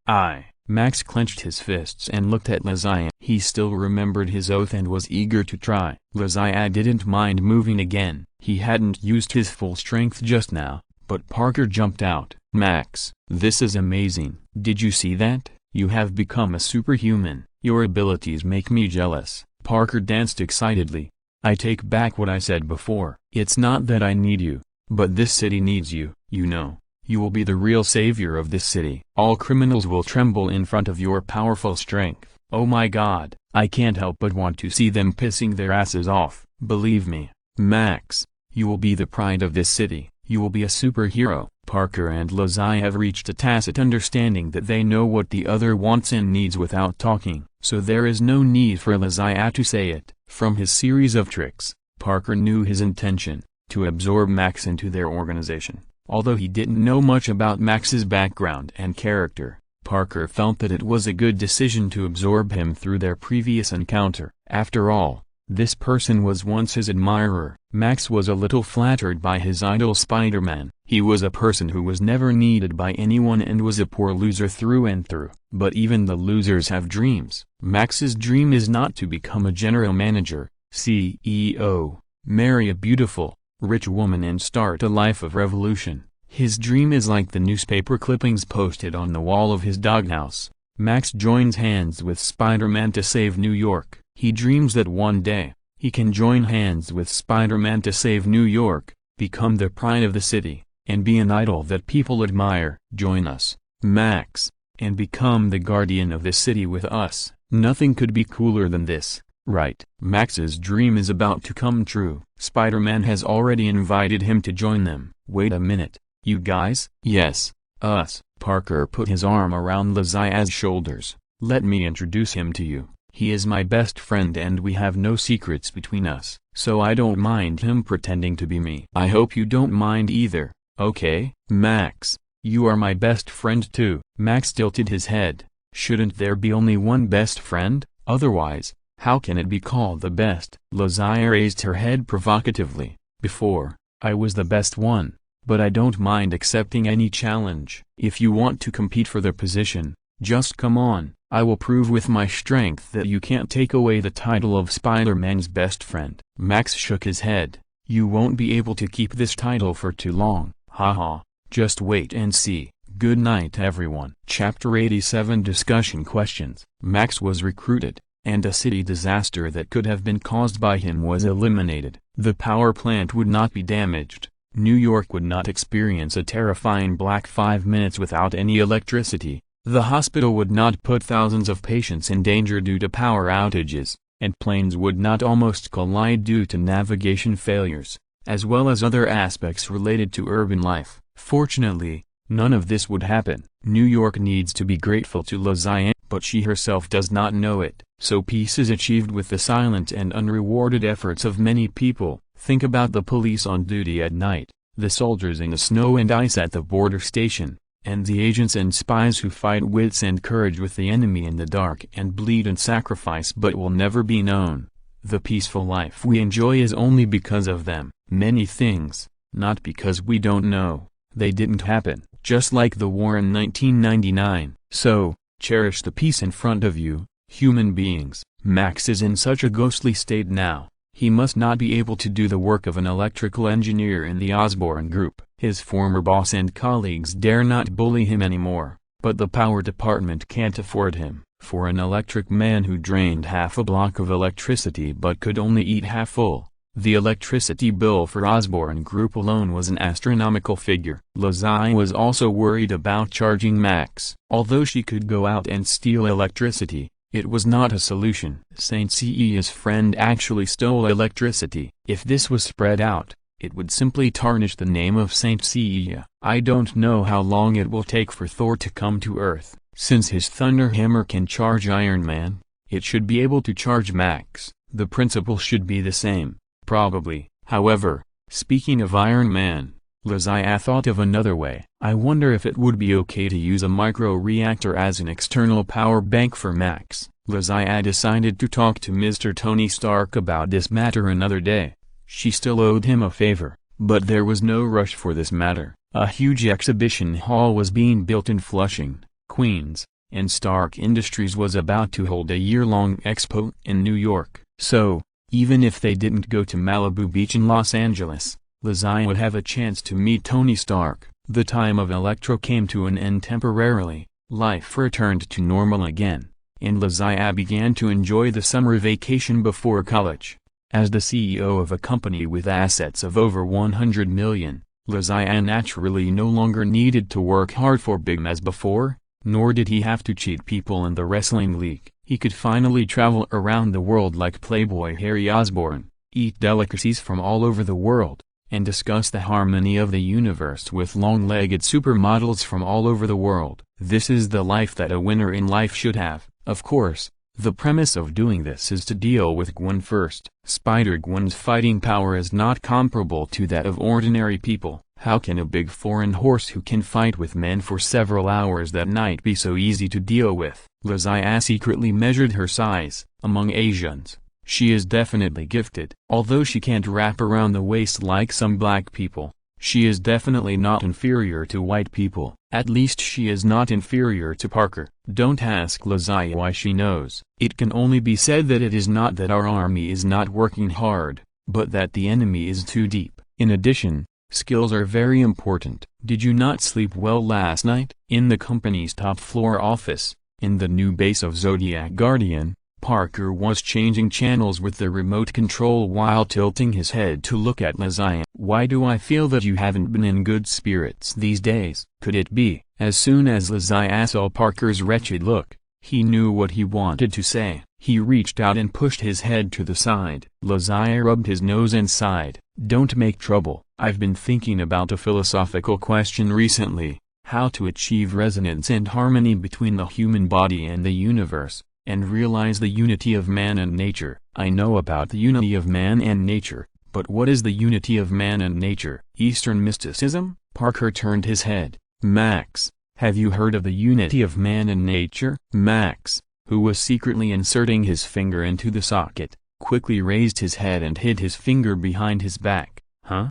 Max clenched his fists and looked at Lazia. He still remembered his oath and was eager to try. Lazia didn't mind moving again. He hadn't used his full strength just now, but Parker jumped out. Max, this is amazing. Did you see that? You have become a superhuman. Your abilities make me jealous. Parker danced excitedly. I take back what I said before. It's not that I need you, but this city needs you. You know, you will be the real savior of this city. All criminals will tremble in front of your powerful strength. Oh my God, I can't help but want to see them pissing their asses off. Believe me, Max, you will be the pride of this city. You will be a superhero. Parker and Lazia have reached a tacit understanding that they know what the other wants and needs without talking, so there is no need for Lazia to say it. From his series of tricks, Parker knew his intention, to absorb Max into their organization. Although he didn't know much about Max's background and character, Parker felt that it was a good decision to absorb him through their previous encounter. After all, this person was once his admirer. Max was a little flattered by his idol Spider-Man. He was a person who was never needed by anyone and was a poor loser through and through. But even the losers have dreams. Max's dream is not to become a general manager, CEO, marry a beautiful, rich woman and start a life of revolution. His dream is like the newspaper clippings posted on the wall of his doghouse. Max joins hands with Spider-Man to save New York. He dreams that one day, he can join hands with Spider-Man to save New York, become the pride of the city, and be an idol that people admire. Join us, Max, and become the guardian of the city with us. Nothing could be cooler than this, right? Max's dream is about to come true. Spider-Man has already invited him to join them. Wait a minute, you guys? Yes, us. Parker put his arm around Lazia's shoulders. Let me introduce him to you. He is my best friend and we have no secrets between us, so I don't mind him pretending to be me. I hope you don't mind either, okay? Max, you are my best friend too. Max tilted his head. Shouldn't there be only one best friend? Otherwise, how can it be called the best? Lazia raised her head provocatively. Before, I was the best one, but I don't mind accepting any challenge. If you want to compete for the position, just come on. I will prove with my strength that you can't take away the title of Spider-Man's best friend. Max shook his head. You won't be able to keep this title for too long. Haha, just wait and see. Good night everyone. Chapter 87 Discussion Questions. Max was recruited, and a city disaster that could have been caused by him was eliminated. The power plant would not be damaged. New York would not experience a terrifying black 5 minutes without any electricity. The hospital would not put thousands of patients in danger due to power outages, and planes would not almost collide due to navigation failures, as well as other aspects related to urban life. Fortunately, none of this would happen. New York needs to be grateful to Lazia, but she herself does not know it. So peace is achieved with the silent and unrewarded efforts of many people. Think about the police on duty at night, the soldiers in the snow and ice at the border station, and the agents and spies who fight wits and courage with the enemy in the dark and bleed and sacrifice but will never be known. The peaceful life we enjoy is only because of them. Many things, Not because we don't know. They didn't happen, just like the war in 1999. So, cherish the peace in front of you, human beings. Max is in such a ghostly state now. He must not be able to do the work of an electrical engineer in the Osborne Group. His former boss and colleagues dare not bully him anymore, but the power department can't afford him. For an electric man who drained half a block of electricity but could only eat half full, the electricity bill for Osborne Group alone was an astronomical figure. Lazai was also worried about charging Max. Although she could go out and steal electricity, it was not a solution. Saint Seiya's friend actually stole electricity. If this was spread out, it would simply tarnish the name of Saint Seiya. I don't know how long it will take for Thor to come to Earth. Since his Thunder Hammer can charge Iron Man, it should be able to charge Max. The principle should be the same, probably. However, speaking of Iron Man, Lazai thought of another way. I wonder if it would be okay to use a micro-reactor as an external power bank for Max. Lazai decided to talk to Mr. Tony Stark about this matter another day. She still owed him a favor, but there was no rush for this matter. A huge exhibition hall was being built in Flushing, Queens, and Stark Industries was about to hold a year-long expo in New York. So, even if they didn't go to Malibu Beach in Los Angeles, Lazai would have a chance to meet Tony Stark. The time of Electro came to an end temporarily, life returned to normal again, and Lazai began to enjoy the summer vacation before college. As the CEO of a company with assets of over 100 million, Lazai naturally no longer needed to work hard for Big as before, nor did he have to cheat people in the wrestling league. He could finally travel around the world like Playboy Harry Osborn, eat delicacies from all over the world, and discuss the harmony of the universe with long-legged supermodels from all over the world. This is the life that a winner in life should have. Of course, the premise of doing this is to deal with Gwen first. Spider-Gwen's fighting power is not comparable to that of ordinary people. How can a big foreign horse who can fight with men for several hours that night be so easy to deal with? Lazai secretly measured her size. Among Asians, she is definitely gifted. Although she can't wrap around the waist like some black people, she is definitely not inferior to white people. At least she is not inferior to Parker. Don't ask Lazai why she knows. It can only be said that it is not that our army is not working hard, but that the enemy is too deep. In addition, skills are very important. Did you not sleep well last night? In the company's top floor office, in the new base of Zodiac Guardian, Parker was changing channels with the remote control while tilting his head to look at Lazai. Why do I feel that you haven't been in good spirits these days? Could it be? As soon as Lazai saw Parker's wretched look, he knew what he wanted to say. He reached out and pushed his head to the side. Lazai rubbed his nose and sighed. Don't make trouble. I've been thinking about a philosophical question recently, how to achieve resonance and harmony between the human body and the universe, and realize the unity of man and nature. I know about the unity of man and nature, but what is the unity of man and nature? Eastern mysticism? Parker turned his head. Max, have you heard of the unity of man and nature? Max, who was secretly inserting his finger into the socket, quickly raised his head and hid his finger behind his back. Huh?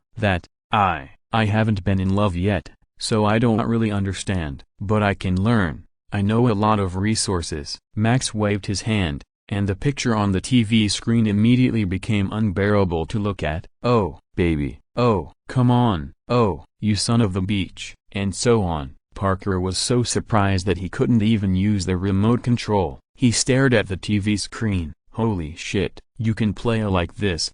I haven't been in love yet, so I don't really understand. But I can learn. I know a lot of resources. Max waved his hand, and the picture on the TV screen immediately became unbearable to look at. Oh, baby. Oh, come on. Oh, you son of the beach. And so on. Parker was so surprised that he couldn't even use the remote control. He stared at the TV screen. Holy shit, you can play like this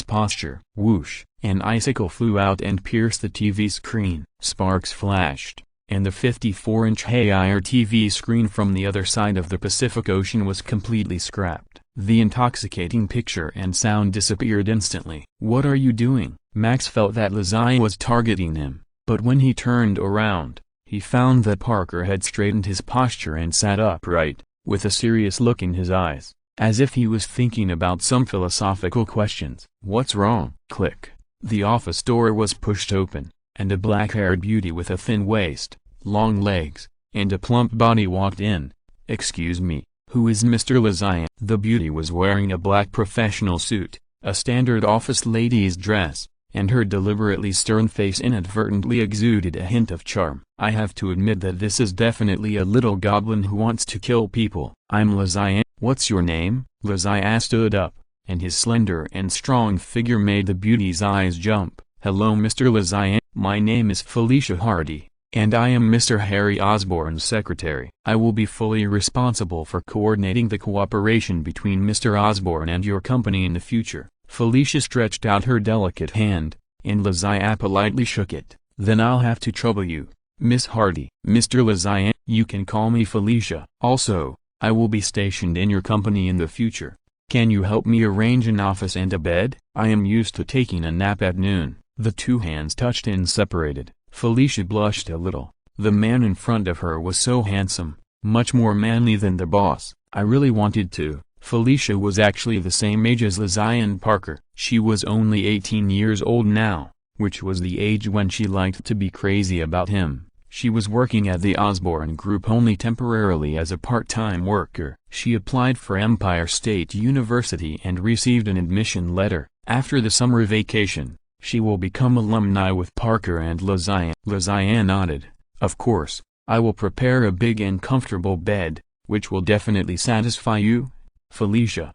posture. Whoosh, an icicle flew out and pierced the TV screen. Sparks flashed, and the 54-inch HAIR TV screen from the other side of the Pacific Ocean was completely scrapped. The intoxicating picture and sound disappeared instantly. What are you doing? Max felt that Lazai was targeting him, but when he turned around, he found that Parker had straightened his posture and sat upright, with a serious look in his eyes, as if he was thinking about some philosophical questions. What's wrong? Click. The office door was pushed open, and a black-haired beauty with a thin waist, long legs, and a plump body walked in. Excuse me, who is Mr. Lazai? The beauty was wearing a black professional suit, a standard office lady's dress, and her deliberately stern face inadvertently exuded a hint of charm. "I have to admit that this is definitely a little goblin who wants to kill people. I'm Lazian." "What's your name?" Lazian stood up, and his slender and strong figure made the beauty's eyes jump. "Hello, Mr. Lazian. My name is Felicia Hardy, and I am Mr. Harry Osborne's secretary. I will be fully responsible for coordinating the cooperation between Mr. Osborne and your company in the future." Felicia stretched out her delicate hand, and Lazian politely shook it. "Then I'll have to trouble you, Miss Hardy." "Mr. Lazian, you can call me Felicia. Also, I will be stationed in your company in the future. Can you help me arrange an office and a bed? I am used to taking a nap at noon." The two hands touched and separated. Felicia blushed a little. The man in front of her was so handsome, much more manly than the boss. "I really wanted to." Felicia was actually the same age as Lazian Parker. She was only 18 years old now, which was the age when she liked to be crazy about him. She was working at the Osborne Group only temporarily as a part-time worker. She applied for Empire State University and received an admission letter. After the summer vacation, she will become alumni with Parker and Lazian. Lazian nodded. "Of course, I will prepare a big and comfortable bed, which will definitely satisfy you." Felicia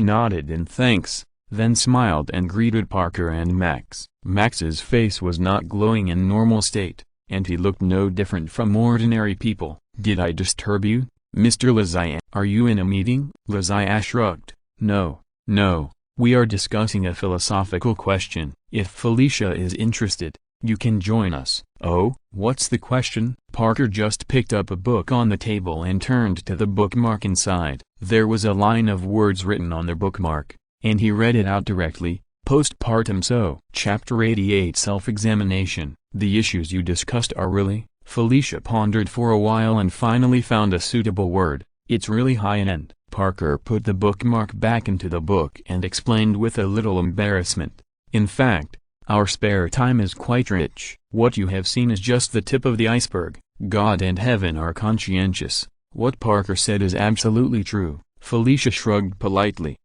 nodded in thanks, then smiled and greeted Parker and Max. Max's face was not glowing in normal state, and he looked no different from ordinary people. "Did I disturb you, Mr. Lazian? Are you in a meeting?" Lazian shrugged. No, we are discussing a philosophical question. If Felicia is interested, you can join us." "Oh, what's the question?" Parker just picked up a book on the table and turned to the bookmark inside. There was a line of words written on the bookmark, and he read it out directly. "Postpartum so." Chapter 88 Self-Examination. "The issues you discussed are really..." Felicia pondered for a while and finally found a suitable word. "It's really high-end." Parker put the bookmark back into the book and explained with a little embarrassment. "In fact, our spare time is quite rich. What you have seen is just the tip of the iceberg. God and heaven are conscientious." What Parker said is absolutely true. Felicia shrugged politely.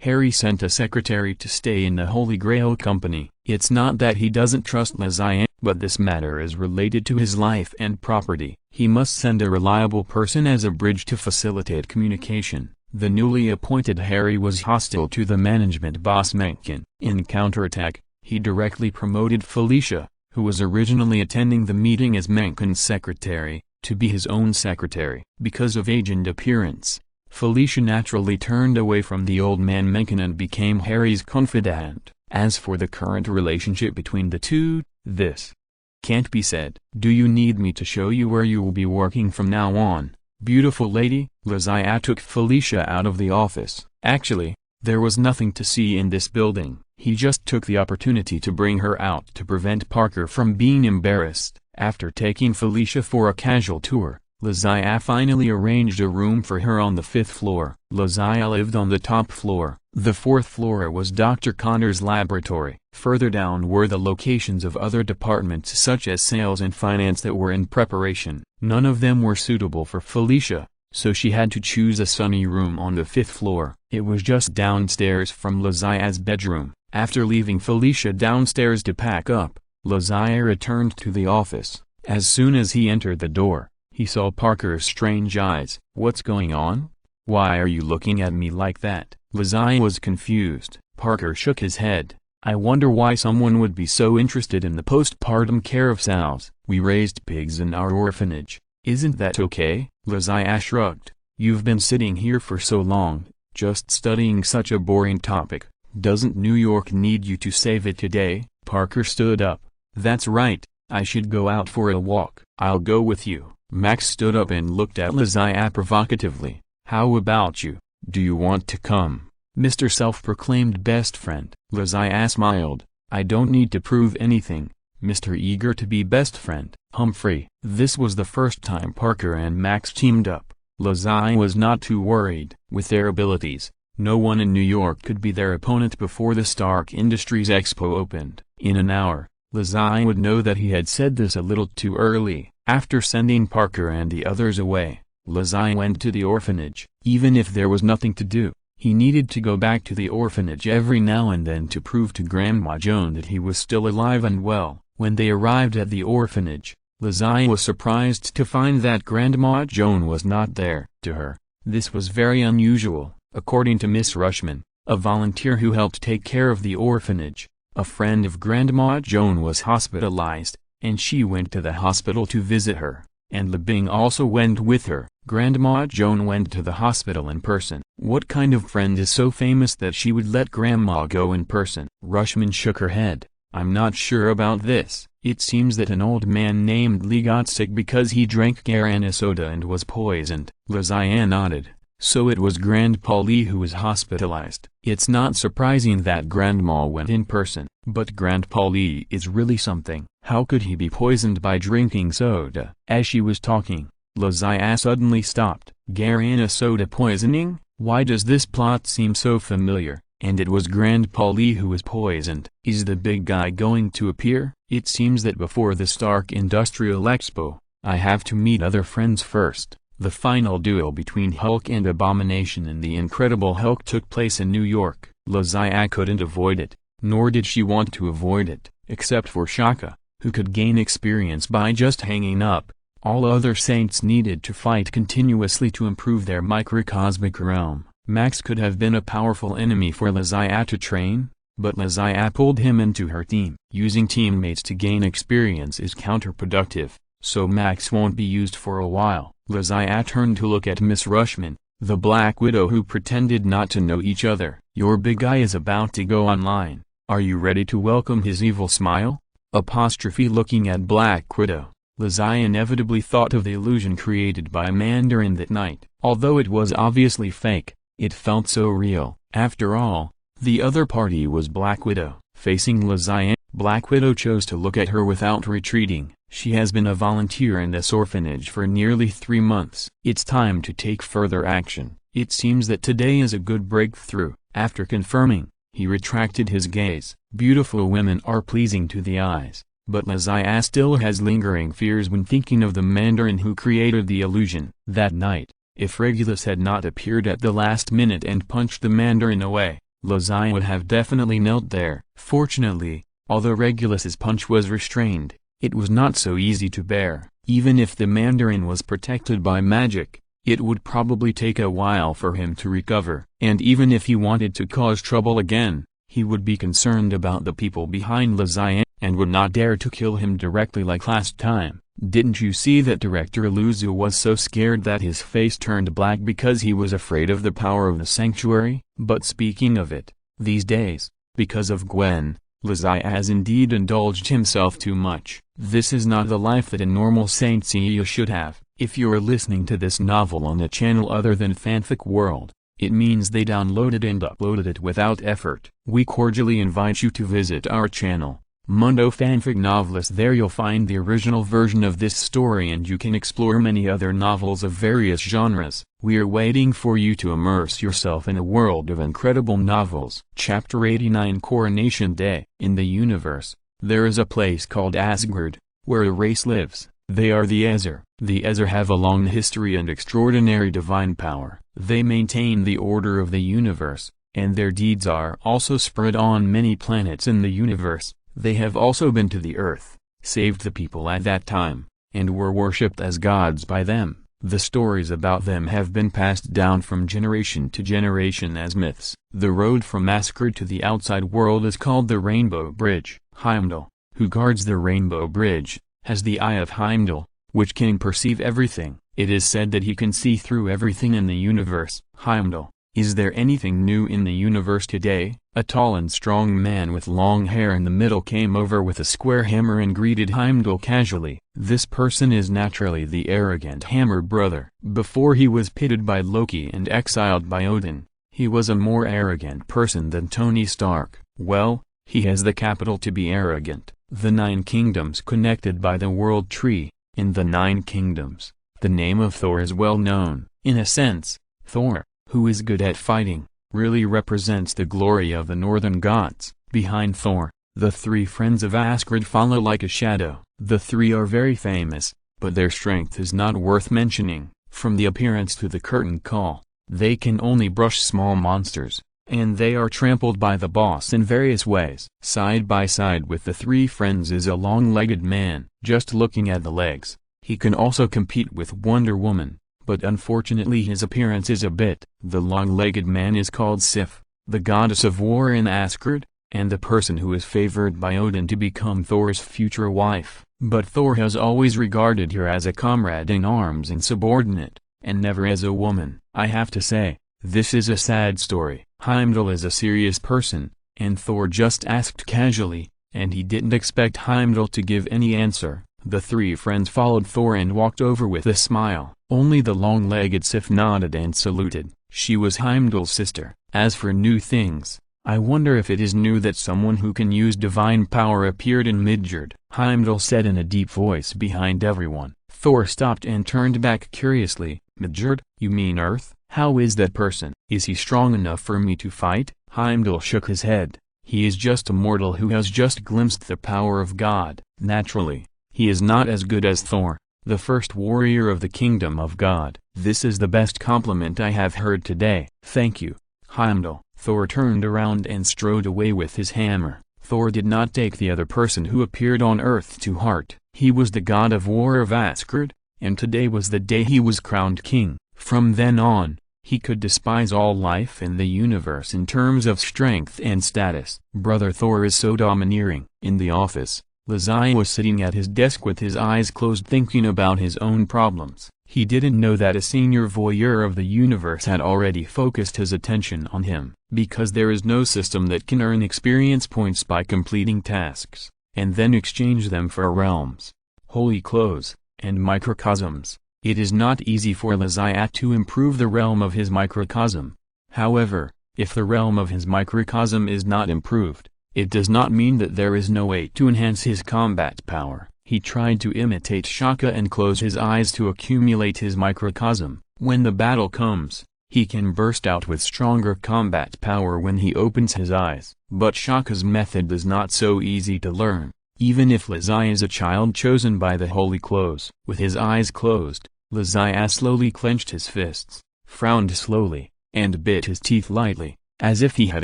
Harry sent a secretary to stay in the Holy Grail Company. It's not that he doesn't trust Lazian, but this matter is related to his life and property. He must send a reliable person as a bridge to facilitate communication. The newly appointed Harry was hostile to the management boss Mencken. In counterattack, he directly promoted Felicia, who was originally attending the meeting as Mencken's secretary, to be his own secretary. Because of age and appearance, Felicia naturally turned away from the old man Mencken and became Harry's confidant. As for the current relationship between the two, this can't be said. "Do you need me to show you where you will be working from now on, beautiful lady?" Lazian took Felicia out of the office. Actually, there was nothing to see in this building. He just took the opportunity to bring her out to prevent Parker from being embarrassed. After taking Felicia for a casual tour, Lazian finally arranged a room for her on the 5th floor. Lazian lived on the top floor. The 4th floor was Dr. Connor's laboratory. Further down were the locations of other departments such as sales and finance that were in preparation. None of them were suitable for Felicia, so she had to choose a sunny room on the 5th floor. It was just downstairs from Lazian's bedroom. After leaving Felicia downstairs to pack up, Lazian returned to the office. As soon as he entered the door, he saw Parker's strange eyes. "What's going on? Why are you looking at me like that?" Lazian was confused. Parker shook his head. "I wonder why someone would be so interested in the postpartum care of sows. We raised pigs in our orphanage. Isn't that okay?" Lazian shrugged. "You've been sitting here for so long, just studying such a boring topic. Doesn't New York need you to save it today?" Parker stood up. "That's right, I should go out for a walk." "I'll go with you." Max stood up and looked at Lazian provocatively. "How about you? Do you want to come, Mr. Self-Proclaimed Best Friend?" Lazian smiled. "I don't need to prove anything, Mr. Eager to be best friend." Humphrey. This was the first time Parker and Max teamed up. Lazian was not too worried. With their abilities, no one in New York could be their opponent before the Stark Industries Expo opened. In an hour, Lazian would know that he had said this a little too early. After sending Parker and the others away, Lazian went to the orphanage. Even if there was nothing to do, He needed to go back to the orphanage every now and then to prove to Grandma Joan that he was still alive and well. When they arrived at the orphanage, Lizzie was surprised to find that Grandma Joan was not there. To her, this was very unusual. According to Miss Rushman, a volunteer who helped take care of the orphanage, a friend of Grandma Joan was hospitalized, and she went to the hospital to visit her, and Libing also went with her. Grandma Joan went to the hospital in person. What kind of friend is so famous that she would let Grandma go in person? Rushman shook her head. I'm not sure about this. It seems that an old man named Lee got sick because he drank guarana soda and was poisoned. Lizzie nodded. So it was Grandpa Lee who was hospitalized. It's not surprising that Grandma went in person. But Grandpa Lee is really something. How could he be poisoned by drinking soda? As she was talking, Lizzie suddenly stopped. Guarana soda poisoning? Why does this plot seem so familiar? And it was Grandpa Lee who was poisoned. Is the big guy going to appear? It seems that before the Stark Industrial Expo, I have to meet other friends first. The final duel between Hulk and Abomination and the Incredible Hulk took place in New York. Lizzie couldn't avoid it, nor did she want to avoid it, except for Shaka, who could gain experience by just hanging up. All other saints needed to fight continuously to improve their microcosmic realm. Max could have been a powerful enemy for Lizzie to train, but Lizzie pulled him into her team. Using teammates to gain experience is counterproductive, so Max won't be used for a while. Lizzie turned to look at Miss Rushman, the Black Widow, who pretended not to know each other. Your big guy is about to go online. Are you ready to welcome his evil smile? Looking at Black Widow, Lizzie inevitably thought of the illusion created by Mandarin that night. Although it was obviously fake, it felt so real. After all, the other party was Black Widow. Facing Lizzie, Black Widow chose to look at her without retreating. She has been a volunteer in this orphanage for nearly 3 months. It's time to take further action. It seems that today is a good breakthrough. After confirming, he retracted his gaze. Beautiful women are pleasing to the eyes, but Lizzie still has lingering fears when thinking of the Mandarin who created the illusion. That night, if Regulus had not appeared at the last minute and punched the Mandarin away, Lizzie would have definitely knelt there. Fortunately, although Regulus's punch was restrained, it was not so easy to bear. Even if the Mandarin was protected by magic, it would probably take a while for him to recover. And even if he wanted to cause trouble again, he would be concerned about the people behind Lizzie, and would not dare to kill him directly like last time. Didn't you see that Director Luzu was so scared that his face turned black because he was afraid of the power of the sanctuary? But speaking of it, these days, because of Gwen, Lizzie has indeed indulged himself too much. This is not the life that a normal Saint Seiya should have. If you're listening to this novel on a channel other than Fanfic World, it means they downloaded and uploaded it without effort. We cordially invite you to visit our channel, Mundo Fanfic Novelist. There you'll find the original version of this story, and you can explore many other novels of various genres. We're waiting for you to immerse yourself in a world of incredible novels. Chapter 89, Coronation Day. In the universe, there is a place called Asgard, where a race lives. They are the Ezer. The Ezer have a long history and extraordinary divine power. They maintain the order of the universe, and their deeds are also spread on many planets in the universe. They have also been to the earth, saved the people at that time, and were worshipped as gods by them. The stories about them have been passed down from generation to generation as myths. The road from Asgard to the outside world is called the Rainbow Bridge. Heimdall, who guards the Rainbow Bridge, has the Eye of Heimdall, which can perceive everything. It is said that he can see through everything in the universe. Heimdall, is there anything new in the universe today? A tall and strong man with long hair in the middle came over with a square hammer and greeted Heimdall casually. This person is naturally the arrogant Hammer brother. Before he was pitted by Loki and exiled by Odin, he was a more arrogant person than Tony Stark. Well, he has the capital to be arrogant. The 9 kingdoms connected by the world tree. In the 9 kingdoms, the name of Thor is well known. In a sense, Thor, who is good at fighting, really represents the glory of the northern gods. Behind Thor, the 3 friends of Asgard follow like a shadow. The 3 are very famous, but their strength is not worth mentioning. From the appearance to the curtain call, They can only brush small monsters, and they are trampled by the boss in various ways. Side by side with the three friends is a long-legged man. Just looking at the legs, he can also compete with Wonder Woman, but unfortunately his appearance is a bit. The long-legged man is called Sif, the goddess of war in Asgard, and the person who is favored by Odin to become Thor's future wife. But Thor has always regarded her as a comrade in arms and subordinate, and never as a woman. I have to say, this is a sad story. Heimdall is a serious person, and Thor just asked casually, and he didn't expect Heimdall to give any answer. The three friends followed Thor and walked over with a smile. Only the long-legged Sif nodded and saluted. She was Heimdall's sister. As for new things, I wonder if it is new that someone who can use divine power appeared in Midgard. Heimdall said in a deep voice behind everyone. Thor stopped and turned back curiously. Midgard? You mean Earth? How is that person? Is he strong enough for me to fight? Heimdall shook his head. He is just a mortal who has just glimpsed the power of God. Naturally, he is not as good as Thor, the first warrior of the kingdom of God. This is the best compliment I have heard today. Thank you, Heimdall. Thor turned around and strode away with his hammer. Thor did not take the other person who appeared on Earth to heart. He was the god of war of Asgard, and today was the day he was crowned king. From then on, he could despise all life in the universe in terms of strength and status. Brother Thor is so domineering. In the office, Lazai was sitting at his desk with his eyes closed thinking about his own problems. He didn't know that a senior voyeur of the universe had already focused his attention on him. Because there is no system that can earn experience points by completing tasks, and then exchange them for realms, holy clothes, and microcosms, it is not easy for Lazai to improve the realm of his microcosm. However, if the realm of his microcosm is not improved, it does not mean that there is no way to enhance his combat power. He tried to imitate Shaka and close his eyes to accumulate his microcosm. When the battle comes, he can burst out with stronger combat power when he opens his eyes. But Shaka's method is not so easy to learn, even if Lazai is a child chosen by the holy clothes. With his eyes closed, Lazai slowly clenched his fists, frowned slowly, and bit his teeth lightly, as if he had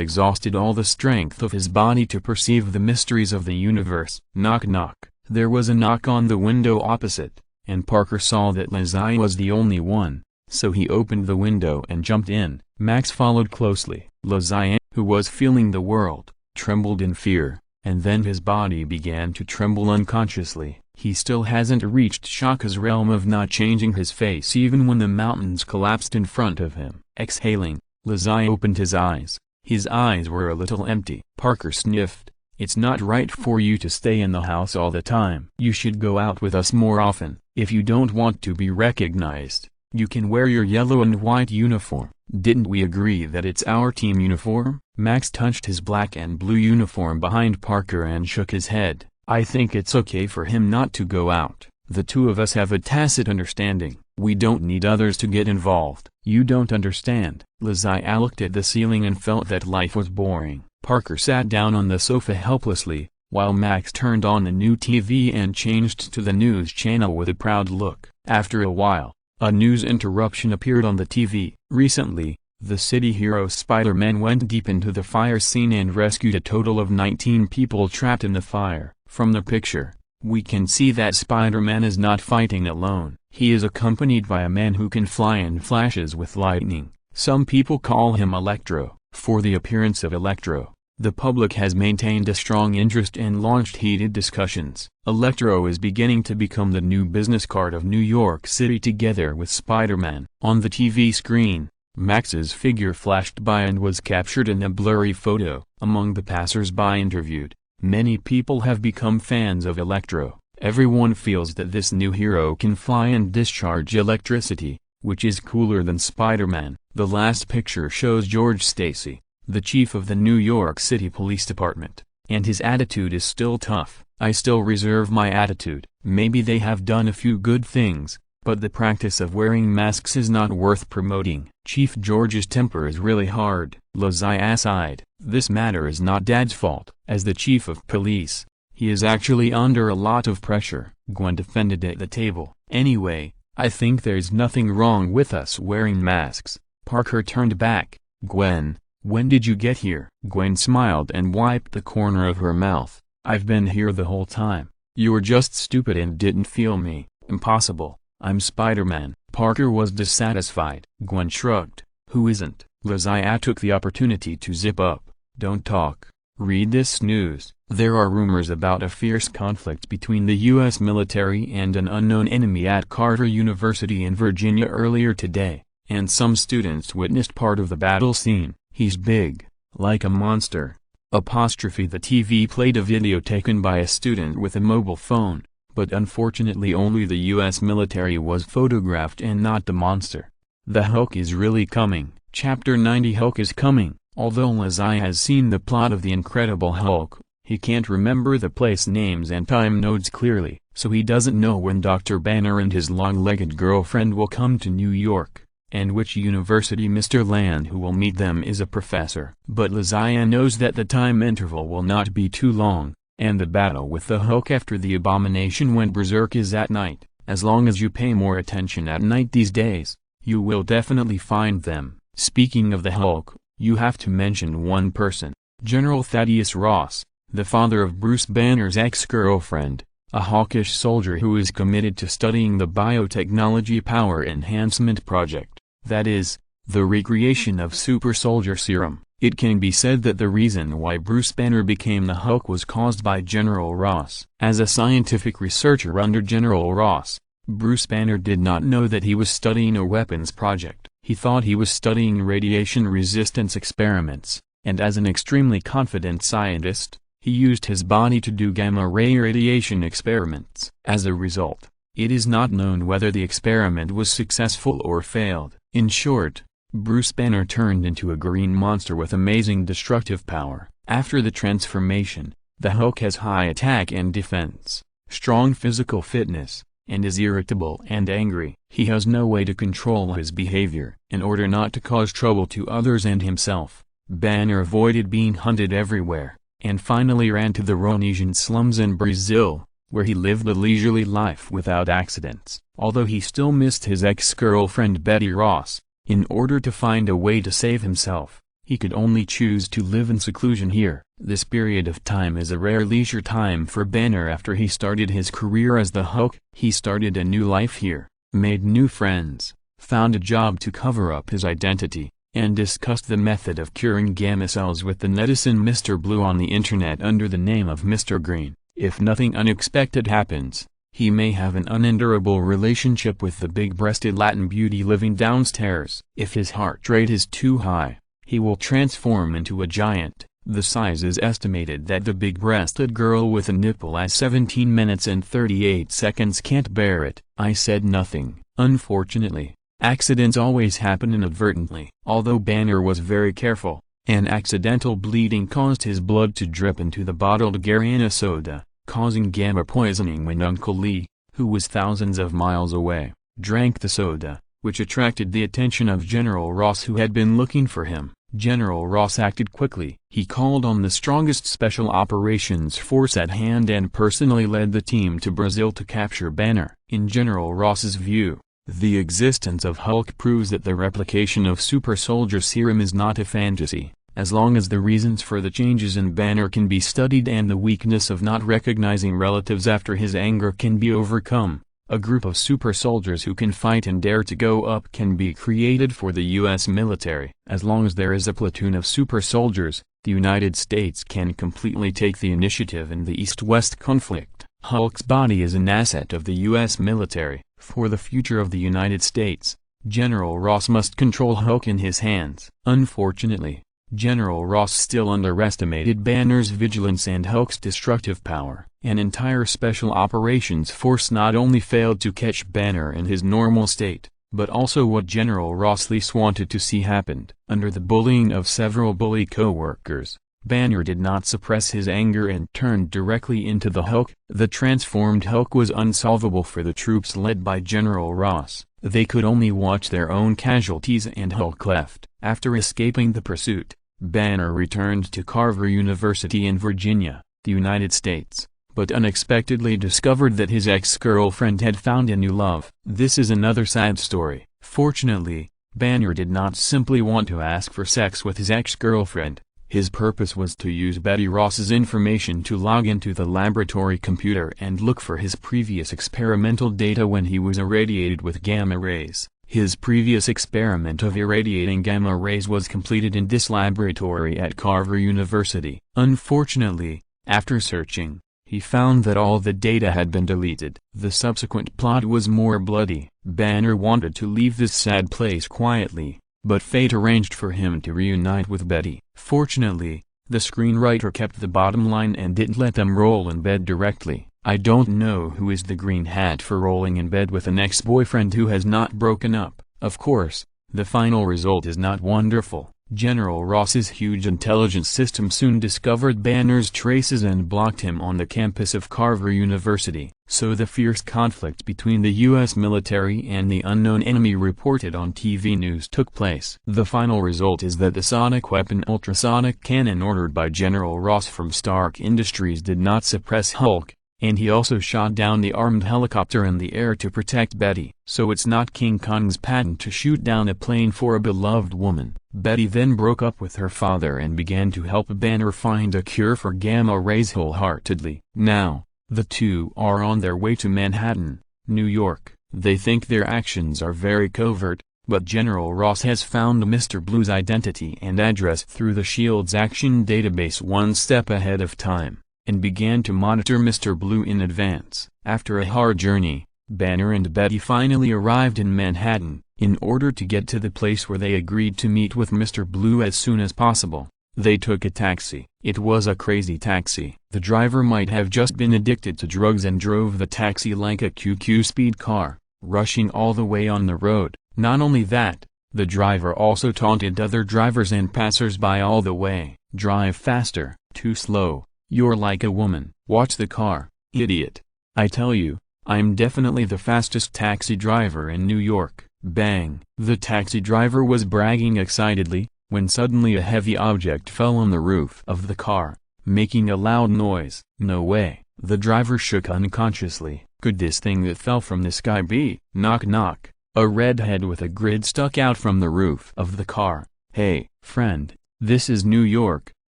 exhausted all the strength of his body to perceive the mysteries of the universe. Knock knock. There was a knock on the window opposite, and Parker saw that Lazai was the only one, so he opened the window and jumped in. Max followed closely. Lazai, who was feeling the world, trembled in fear, and then his body began to tremble unconsciously. He still hasn't reached Shaka's realm of not changing his face even when the mountains collapsed in front of him. Exhaling, Lazai opened his eyes. His eyes were a little empty. Parker sniffed. It's not right for you to stay in the house all the time. You should go out with us more often. If you don't want to be recognized, you can wear your yellow and white uniform. Didn't we agree that it's our team uniform? Max touched his black and blue uniform behind Parker and shook his head. I think it's okay for him not to go out. The two of us have a tacit understanding. We don't need others to get involved. You don't understand. Lazai looked at the ceiling and felt that life was boring. Parker sat down on the sofa helplessly, while Max turned on the new TV and changed to the news channel with a proud look. After a while, a news interruption appeared on the TV. Recently, the city hero Spider-Man went deep into the fire scene and rescued a total of 19 people trapped in the fire. From the picture, we can see that Spider-Man is not fighting alone. He is accompanied by a man who can fly and flashes with lightning. Some people call him Electro. For the appearance of Electro, the public has maintained a strong interest and launched heated discussions. Electro is beginning to become the new business card of New York City together with Spider-Man. On the TV screen, Max's figure flashed by and was captured in a blurry photo. Among the passers-by interviewed, many people have become fans of Electro. Everyone feels that this new hero can fly and discharge electricity, which is cooler than Spider-Man. The last picture shows George Stacy, the chief of the New York City Police Department, and his attitude is still tough. I still reserve my attitude. Maybe they have done a few good things, but the practice of wearing masks is not worth promoting. Chief George's temper is really hard. Lazai sighed. This matter is not Dad's fault. As the chief of police, he is actually under a lot of pressure. Gwen defended at the table. Anyway, I think there's nothing wrong with us wearing masks. Parker turned back. "Gwen, when did you get here?" Gwen smiled and wiped the corner of her mouth. "I've been here the whole time. You were just stupid and didn't feel me." "Impossible. I'm Spider-Man." Parker was dissatisfied. Gwen shrugged. "Who isn't?" Lazia took the opportunity to zip up. "Don't talk. Read this news. There are rumors about a fierce conflict between the U.S. military and an unknown enemy at Carter University in Virginia earlier today, and some students witnessed part of the battle scene. He's big, like a monster." The TV played a video taken by a student with a mobile phone, but unfortunately only the U.S. military was photographed and not the monster. "The Hulk is really coming." Chapter 90 Hulk is coming. Although Lazia has seen the plot of The Incredible Hulk, he can't remember the place names and time nodes clearly, so he doesn't know when Dr. Banner and his long-legged girlfriend will come to New York, and which university Mr. Land who will meet them is a professor. But Lazia knows that the time interval will not be too long, and the battle with the Hulk after the abomination went berserk is at night. As long as you pay more attention at night these days, you will definitely find them. Speaking of the Hulk, you have to mention one person. General Thaddeus Ross, the father of Bruce Banner's ex-girlfriend, a hawkish soldier who is committed to studying the biotechnology power enhancement project, that is, the recreation of super soldier serum. It can be said that the reason why Bruce Banner became the Hulk was caused by General Ross. As a scientific researcher under General Ross, Bruce Banner did not know that he was studying a weapons project. He thought he was studying radiation resistance experiments, and as an extremely confident scientist, he used his body to do gamma-ray radiation experiments. As a result, it is not known whether the experiment was successful or failed. In short, Bruce Banner turned into a green monster with amazing destructive power. After the transformation, the Hulk has high attack and defense, strong physical fitness, and is irritable and angry. He has no way to control his behavior. In order not to cause trouble to others and himself, Banner avoided being hunted everywhere, and finally ran to the Rhodesian slums in Brazil, where he lived a leisurely life without accidents. Although he still missed his ex-girlfriend Betty Ross, in order to find a way to save himself, he could only choose to live in seclusion here. This period of time is a rare leisure time for Banner after he started his career as the Hulk. He started a new life here, made new friends, found a job to cover up his identity, and discussed the method of curing gamma cells with the netizen Mr. Blue on the internet under the name of Mr. Green. If nothing unexpected happens, he may have an unendurable relationship with the big-breasted Latin beauty living downstairs. If his heart rate is too high, he will transform into a giant. The size is estimated that the big-breasted girl with a nipple at 17 minutes and 38 seconds can't bear it. I said nothing. Unfortunately, accidents always happen inadvertently. Although Banner was very careful, an accidental bleeding caused his blood to drip into the bottled Guarana soda, causing gamma poisoning when Uncle Lee, who was thousands of miles away, drank the soda, which attracted the attention of General Ross, who had been looking for him. General Ross acted quickly. He called on the strongest special operations force at hand and personally led the team to Brazil to capture Banner. In General Ross's view, the existence of Hulk proves that the replication of super soldier serum is not a fantasy, as long as the reasons for the changes in Banner can be studied and the weakness of not recognizing relatives after his anger can be overcome. A group of super soldiers who can fight and dare to go up can be created for the U.S. military. As long as there is a platoon of super soldiers, the United States can completely take the initiative in the East-West conflict. Hulk's body is an asset of the U.S. military. For the future of the United States, General Ross must control Hulk in his hands. Unfortunately, General Ross still underestimated Banner's vigilance and Hulk's destructive power. An entire special operations force not only failed to catch Banner in his normal state, but also what General Ross least wanted to see happened. Under the bullying of several bully co-workers, Banner did not suppress his anger and turned directly into the Hulk. The transformed Hulk was unsolvable for the troops led by General Ross. They could only watch their own casualties, and Hulk left. After escaping the pursuit, Banner returned to Carver University in Virginia, the United States, but unexpectedly discovered that his ex-girlfriend had found a new love. This is another sad story. Fortunately, Banner did not simply want to ask for sex with his ex-girlfriend. His purpose was to use Betty Ross's information to log into the laboratory computer and look for his previous experimental data when he was irradiated with gamma rays. His previous experiment of irradiating gamma rays was completed in this laboratory at Carver University. Unfortunately, after searching, he found that all the data had been deleted. The subsequent plot was more bloody. Banner wanted to leave this sad place quietly, but fate arranged for him to reunite with Betty. Fortunately, the screenwriter kept the bottom line and didn't let them roll in bed directly. I don't know who is the green hat for rolling in bed with an ex-boyfriend who has not broken up. Of course, the final result is not wonderful. General Ross's huge intelligence system soon discovered Banner's traces and blocked him on the campus of Carver University. So the fierce conflict between the U.S. military and the unknown enemy reported on TV news took place. The final result is that the sonic weapon ultrasonic cannon ordered by General Ross from Stark Industries did not suppress Hulk, and he also shot down the armed helicopter in the air to protect Betty. So it's not King Kong's patent to shoot down a plane for a beloved woman. Betty then broke up with her father and began to help Banner find a cure for gamma rays wholeheartedly. Now, the two are on their way to Manhattan, New York. They think their actions are very covert, but General Ross has found Mr. Blue's identity and address through the SHIELD's action database one step ahead of time, and began to monitor Mr. Blue in advance. After a hard journey, Banner and Betty finally arrived in Manhattan. In order to get to the place where they agreed to meet with Mr. Blue as soon as possible, they took a taxi. It was a crazy taxi. The driver might have just been addicted to drugs and drove the taxi like a QQ speed car, rushing all the way on the road. Not only that, the driver also taunted other drivers and passers-by all the way. "Drive faster, too slow, you're like a woman. Watch the car, idiot. I tell you, I'm definitely the fastest taxi driver in New York." Bang! The taxi driver was bragging excitedly, when suddenly a heavy object fell on the roof of the car, making a loud noise. "No way!" The driver shook unconsciously. "Could this thing that fell from the sky be?" Knock knock. A redhead with a grid stuck out from the roof of the car. "Hey, friend, this is New York,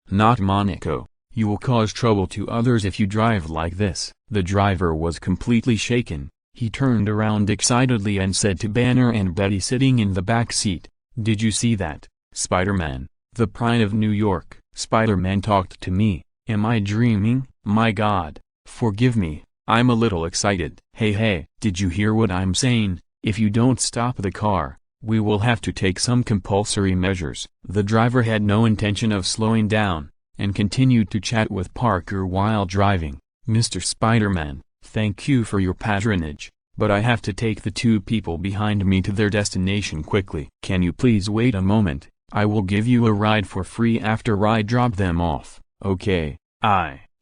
not Monaco. You will cause trouble to others if you drive like this." The driver was completely shaken. He turned around excitedly and said to Banner and Betty sitting in the back seat, "Did you see that? Spider-Man, the pride of New York." Spider-Man talked to me. Am I dreaming? My God, forgive me, I'm a little excited. Hey, did you hear what I'm saying? If you don't stop the car, we will have to take some compulsory measures. The driver had no intention of slowing down, and continued to chat with Parker while driving. "Mr. Spider-Man, thank you for your patronage, but I have to take the two people behind me to their destination quickly. Can you please wait a moment? I will give you a ride for free after I drop them off." "Okay."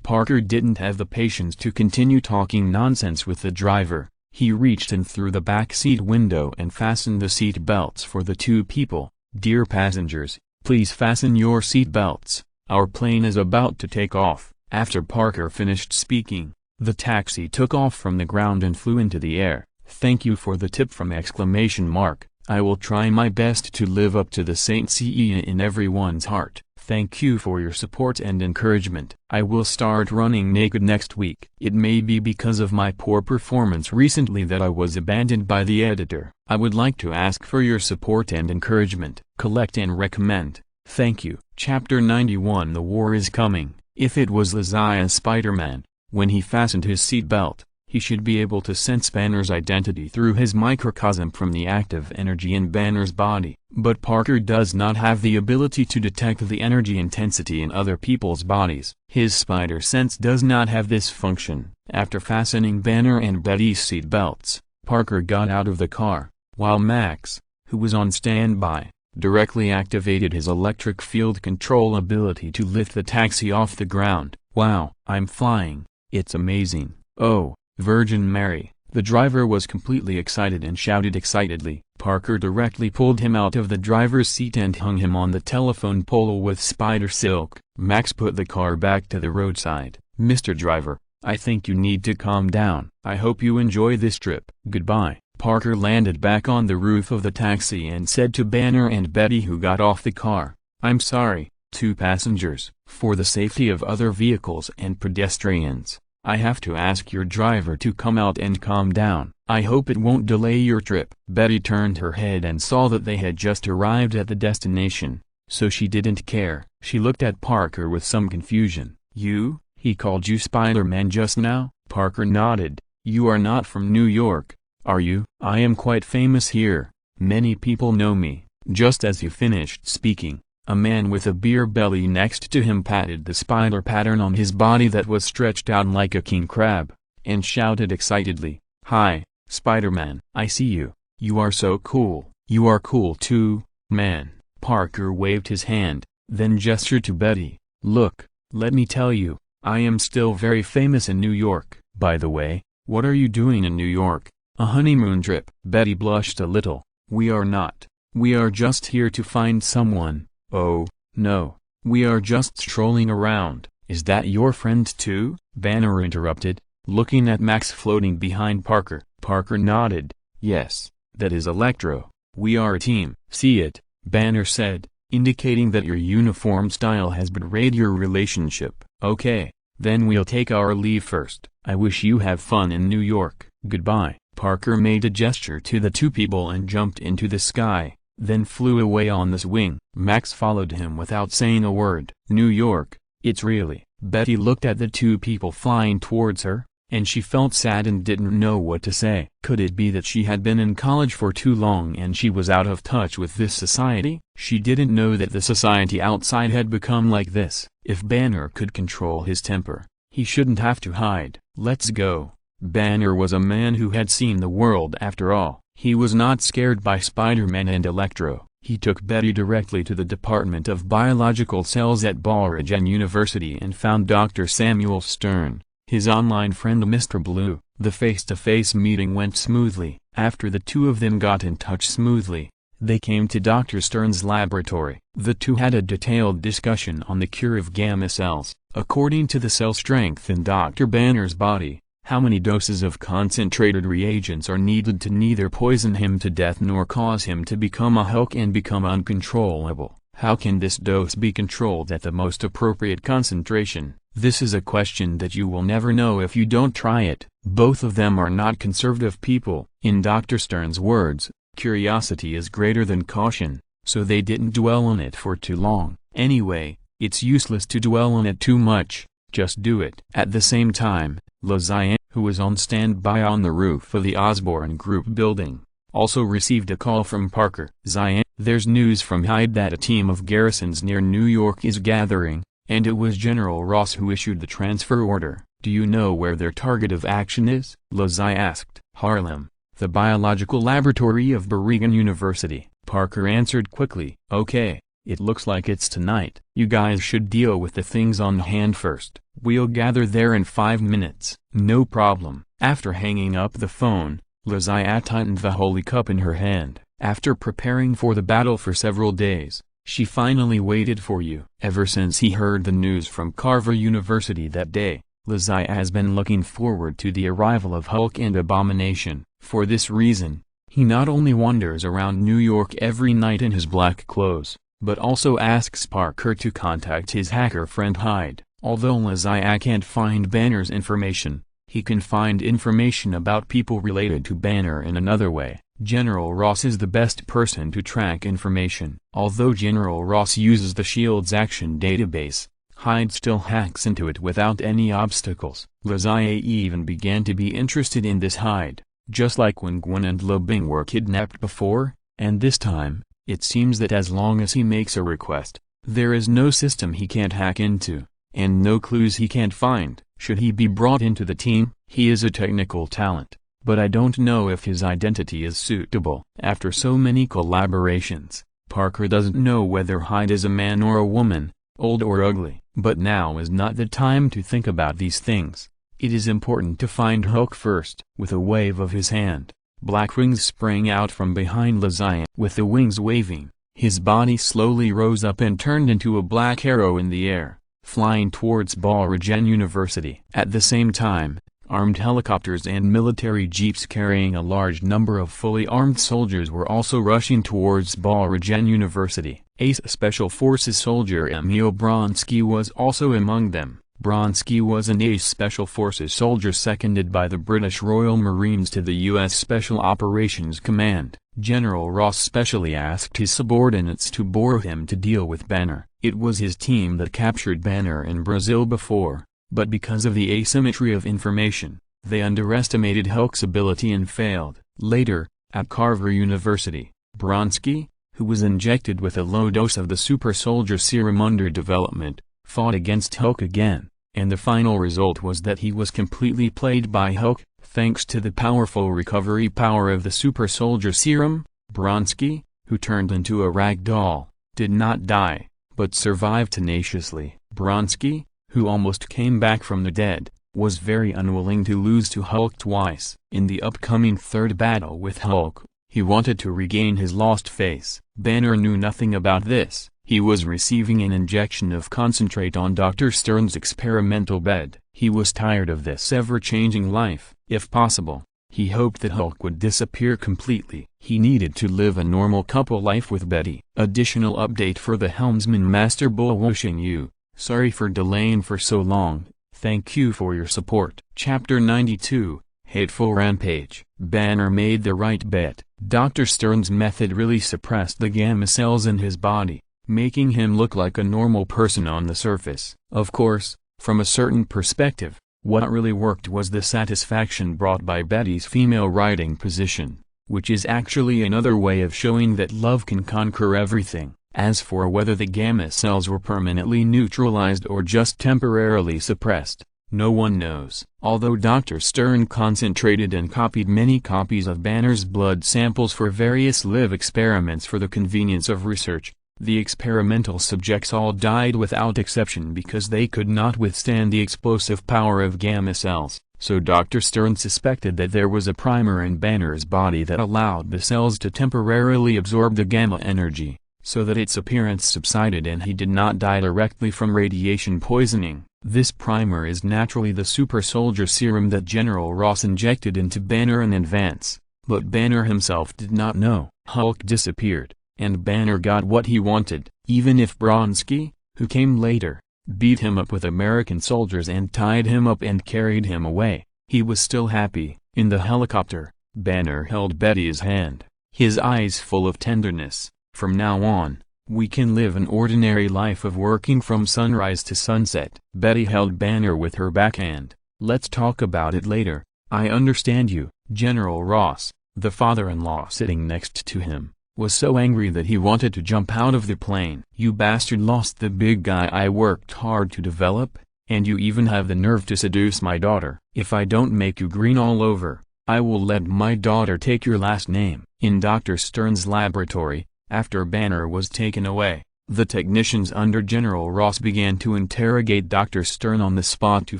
Parker didn't have the patience to continue talking nonsense with the driver. He reached in through the back seat window and fastened the seat belts for the two people. "Dear passengers, please fasten your seat belts. Our plane is about to take off." After Parker finished speaking, the taxi took off from the ground and flew into the air. "Thank you for the tip from exclamation mark. I will try my best to live up to the Saint Seiya in everyone's heart. Thank you for your support and encouragement. I will start running naked next week. It may be because of my poor performance recently that I was abandoned by the editor. I would like to ask for your support and encouragement. Collect and recommend. Thank you." Chapter 91 The War is Coming. If it was Lazia's Spider-Man, when he fastened his seatbelt, he should be able to sense Banner's identity through his microcosm from the active energy in Banner's body. But Parker does not have the ability to detect the energy intensity in other people's bodies. His spider sense does not have this function. After fastening Banner and Betty's seatbelts, Parker got out of the car, while Max, who was on standby, directly activated his electric field control ability to lift the taxi off the ground. "Wow, I'm flying, it's amazing. Oh, Virgin Mary." The driver was completely excited and shouted excitedly. Parker directly pulled him out of the driver's seat and hung him on the telephone pole with spider silk. Max put the car back to the roadside. "Mr. Driver, I think you need to calm down. I hope you enjoy this trip. Goodbye." Parker landed back on the roof of the taxi and said to Banner and Betty, who got off the car, "I'm sorry, two passengers. For the safety of other vehicles and pedestrians, I have to ask your driver to come out and calm down. I hope it won't delay your trip." Betty turned her head and saw that they had just arrived at the destination, so she didn't care. She looked at Parker with some confusion. He called you Spider-Man just now?" Parker nodded. "You are not from New York, are you?" "I am quite famous here. Many people know me." Just as he finished speaking, a man with a beer belly next to him patted the spider pattern on his body that was stretched out like a king crab, and shouted excitedly, "Hi, Spider-Man. I see you. You are so cool." "You are cool too, man." Parker waved his hand, then gestured to Betty. "Look, let me tell you, I am still very famous in New York." "By the way, what are you doing in New York? A honeymoon trip?" Betty blushed a little. "We are not. We are just here to find someone." "Oh, no. We are just strolling around." "Is that your friend too?" Banner interrupted, looking at Max floating behind Parker. Parker nodded. "Yes, that is Electro. We are a team." "See it," Banner said, indicating that your uniform style has betrayed your relationship. "Okay, then we'll take our leave first. I wish you have fun in New York. Goodbye." Parker made a gesture to the two people and jumped into the sky, then flew away on the wing. Max followed him without saying a word. "New York, it's really..." Betty looked at the two people flying towards her, and she felt sad and didn't know what to say. Could it be that she had been in college for too long and she was out of touch with this society? She didn't know that the society outside had become like this. If Banner could control his temper, he shouldn't have to hide. "Let's go." Banner was a man who had seen the world after all. He was not scared by Spider-Man and Electro. He took Betty directly to the Department of Biological Cells at Ballrogen University and found Dr. Samuel Stern, his online friend Mr. Blue. The face-to-face meeting went smoothly. After the two of them got in touch smoothly, they came to Dr. Stern's laboratory. The two had a detailed discussion on the cure of gamma cells. According to the cell strength in Dr. Banner's body, how many doses of concentrated reagents are needed to neither poison him to death nor cause him to become a Hulk and become uncontrollable? How can this dose be controlled at the most appropriate concentration? This is a question that you will never know if you don't try it. Both of them are not conservative people. In Dr. Stern's words, curiosity is greater than caution, so they didn't dwell on it for too long. Anyway, it's useless to dwell on it too much, just do it. At the same time, Lazian, who was on standby on the roof of the Osborne Group building, also received a call from Parker. "Zion, there's news from Hyde that a team of garrisons near New York is gathering, and it was General Ross who issued the transfer order. Do you know where their target of action is?" Lazian asked. "Harlem, the biological laboratory of Ballrogen University." Parker answered quickly. "Okay, it looks like it's tonight. You guys should deal with the things on hand first. We'll gather there in 5 minutes." "No problem." After hanging up the phone, Lazian tightened the holy cup in her hand. "After preparing for the battle for several days, she finally waited for you." Ever since he heard the news from Carver University that day, Lazian has been looking forward to the arrival of Hulk and Abomination. For this reason, he not only wanders around New York every night in his black clothes, but also asks Parker to contact his hacker friend Hyde. Although Lazian can't find Banner's information, he can find information about people related to Banner in another way. General Ross is the best person to track information. Although General Ross uses the SHIELD's action database, Hyde still hacks into it without any obstacles. Lazian even began to be interested in this Hyde, just like when Gwen and Lobing were kidnapped before, and this time, it seems that as long as he makes a request, there is no system he can't hack into, and no clues he can't find. Should he be brought into the team? He is a technical talent, but I don't know if his identity is suitable. After so many collaborations, Parker doesn't know whether Hyde is a man or a woman, old or ugly. But now is not the time to think about these things. It is important to find Hulk first. With a wave of his hand, black wings sprang out from behind Lazian. With the wings waving, his body slowly rose up and turned into a black arrow in the air, flying towards Ballrogen University. At the same time, Armed helicopters and military jeeps carrying a large number of fully armed soldiers were also rushing towards Borogen University. Ace Special Forces soldier Emil Bronsky was also among them. Bronsky was an Ace Special Forces soldier seconded by the British Royal Marines to the U.S. Special Operations Command. General Ross specially asked his subordinates to borrow him to deal with Banner. It was his team that captured Banner in Brazil before, but because of the asymmetry of information, they underestimated Hulk's ability and failed. Later, at Carver University, Bronsky, who was injected with a low dose of the super soldier serum under development, fought against Hulk again, and the final result was that he was completely played by Hulk. Thanks to the powerful recovery power of the super soldier serum, Bronsky, who turned into a rag doll, did not die, but survived tenaciously. Bronsky, who almost came back from the dead, was very unwilling to lose to Hulk twice. In the upcoming third battle with Hulk, he wanted to regain his lost face. Banner knew nothing about this. He was receiving an injection of concentrate on Dr. Stern's experimental bed. He was tired of this ever-changing life. If possible, he hoped that Hulk would disappear completely. He needed to live a normal couple life with Betty. Additional update for the helmsman Master Bull wishing you, sorry for delaying for so long, thank you for your support. Chapter 92, Hateful Rampage. Banner made the right bet. Dr. Stern's method really suppressed the gamma cells in his body, making him look like a normal person on the surface. Of course, from a certain perspective, what really worked was the satisfaction brought by Betty's female riding position, which is actually another way of showing that love can conquer everything. As for whether the gamma cells were permanently neutralized or just temporarily suppressed, no one knows. Although Dr. Stern concentrated and copied many copies of Banner's blood samples for various live experiments for the convenience of research, the experimental subjects all died without exception because they could not withstand the explosive power of gamma cells. So Dr. Stern suspected that there was a primer in Banner's body that allowed the cells to temporarily absorb the gamma energy, so that its appearance subsided and he did not die directly from radiation poisoning. This primer is naturally the super soldier serum that General Ross injected into Banner in advance, but Banner himself did not know. Hulk disappeared, and Banner got what he wanted. Even if Bronsky, who came later, beat him up with American soldiers and tied him up and carried him away, he was still happy. In the helicopter, Banner held Betty's hand, his eyes full of tenderness. From now on, we can live an ordinary life of working from sunrise to sunset. Betty held Banner with her backhand. Let's talk about it later. I understand you. General Ross, the father-in-law sitting next to him, was so angry that he wanted to jump out of the plane. You bastard lost the big guy I worked hard to develop, and you even have the nerve to seduce my daughter. If I don't make you green all over, I will let my daughter take your last name. In Dr. Stern's laboratory, after Banner was taken away, the technicians under General Ross began to interrogate Dr. Stern on the spot to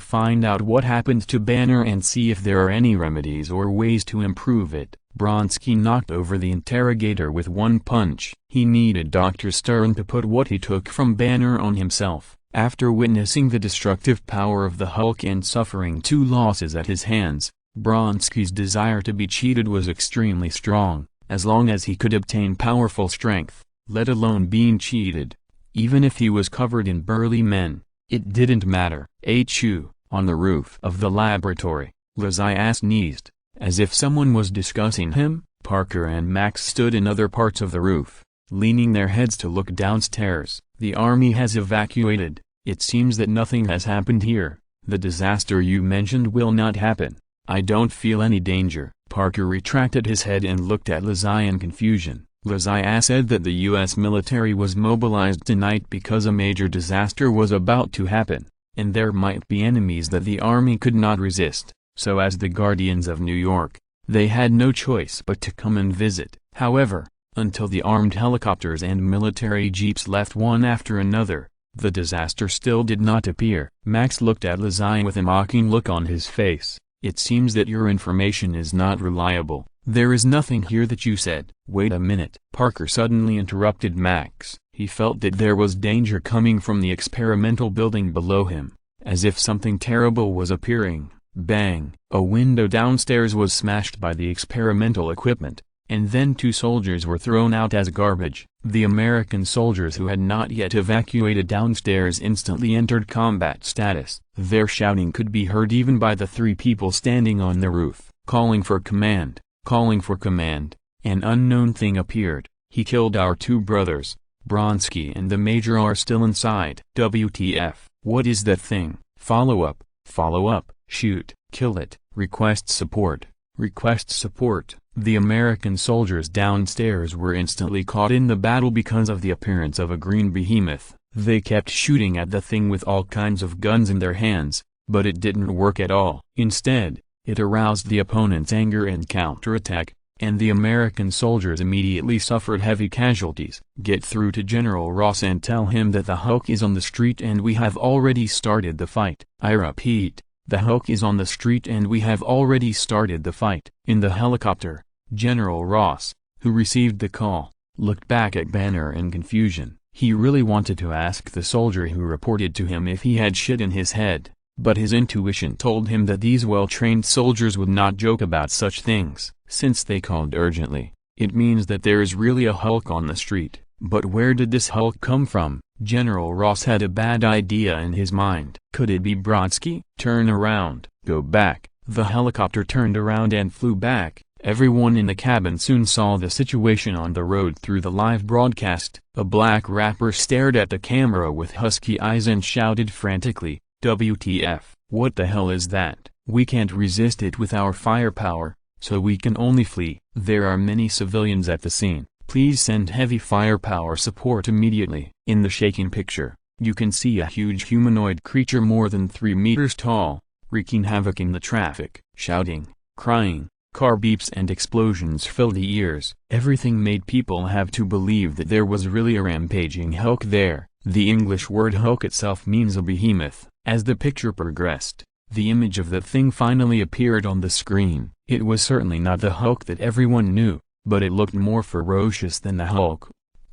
find out what happened to Banner and see if there are any remedies or ways to improve it. Bronsky knocked over the interrogator with one punch. He needed Dr. Stern to put what he took from Banner on himself. After witnessing the destructive power of the Hulk and suffering 2 losses at his hands, Bronsky's desire to be cheated was extremely strong. As long as he could obtain powerful strength, let alone being cheated, even if he was covered in burly men, it didn't matter. HU, on the roof of the laboratory, Lazai sneezed, as if someone was discussing him. Parker and Max stood in other parts of the roof, leaning their heads to look downstairs. The army has evacuated. It seems that nothing has happened here. The disaster you mentioned will not happen. I don't feel any danger. Parker retracted his head and looked at Lazai in confusion. Lazai said that the U.S. military was mobilized tonight because a major disaster was about to happen, and there might be enemies that the army could not resist, so as the Guardians of New York, they had no choice but to come and visit. However, until the armed helicopters and military jeeps left one after another, the disaster still did not appear. Max looked at Lazai with a mocking look on his face. It seems that your information is not reliable. There is nothing here that you said. Wait a minute. Parker suddenly interrupted Max. He felt that there was danger coming from the experimental building below him, as if something terrible was appearing. Bang! A window downstairs was smashed by the experimental equipment, and then 2 soldiers were thrown out as garbage. The American soldiers who had not yet evacuated downstairs instantly entered combat status. Their shouting could be heard even by the 3 people standing on the roof. Calling for command, calling for command. An unknown thing appeared. He killed our 2 brothers. Bronsky and the major are still inside. WTF? What is that thing? Follow up, shoot, kill it, request support, request support. The American soldiers downstairs were instantly caught in the battle because of the appearance of a green behemoth. They kept shooting at the thing with all kinds of guns in their hands, but it didn't work at all. Instead, it aroused the opponent's anger and counterattack, and the American soldiers immediately suffered heavy casualties. Get through to General Ross and tell him that the Hulk is on the street and we have already started the fight. I repeat, the Hulk is on the street and we have already started the fight. In the helicopter, General Ross, who received the call, looked back at Banner in confusion. He really wanted to ask the soldier who reported to him if he had shit in his head, but his intuition told him that these well-trained soldiers would not joke about such things. Since they called urgently, it means that there is really a Hulk on the street. But where did this Hulk come from? General Ross had a bad idea in his mind. Could it be Brodsky? Turn around, go back. The helicopter turned around and flew back. Everyone in the cabin soon saw the situation on the road through the live broadcast. A black rapper stared at the camera with husky eyes and shouted frantically, "WTF, what the hell is that? We can't resist it with our firepower, so we can only flee. There are many civilians at the scene. Please send heavy firepower support immediately." In the shaking picture, you can see a huge humanoid creature more than 3 meters tall, wreaking havoc in the traffic. Shouting, crying, car beeps and explosions filled the ears. Everything made people have to believe that there was really a rampaging Hulk there. The English word Hulk itself means a behemoth. As the picture progressed, the image of the thing finally appeared on the screen. It was certainly not the Hulk that everyone knew, but it looked more ferocious than the Hulk.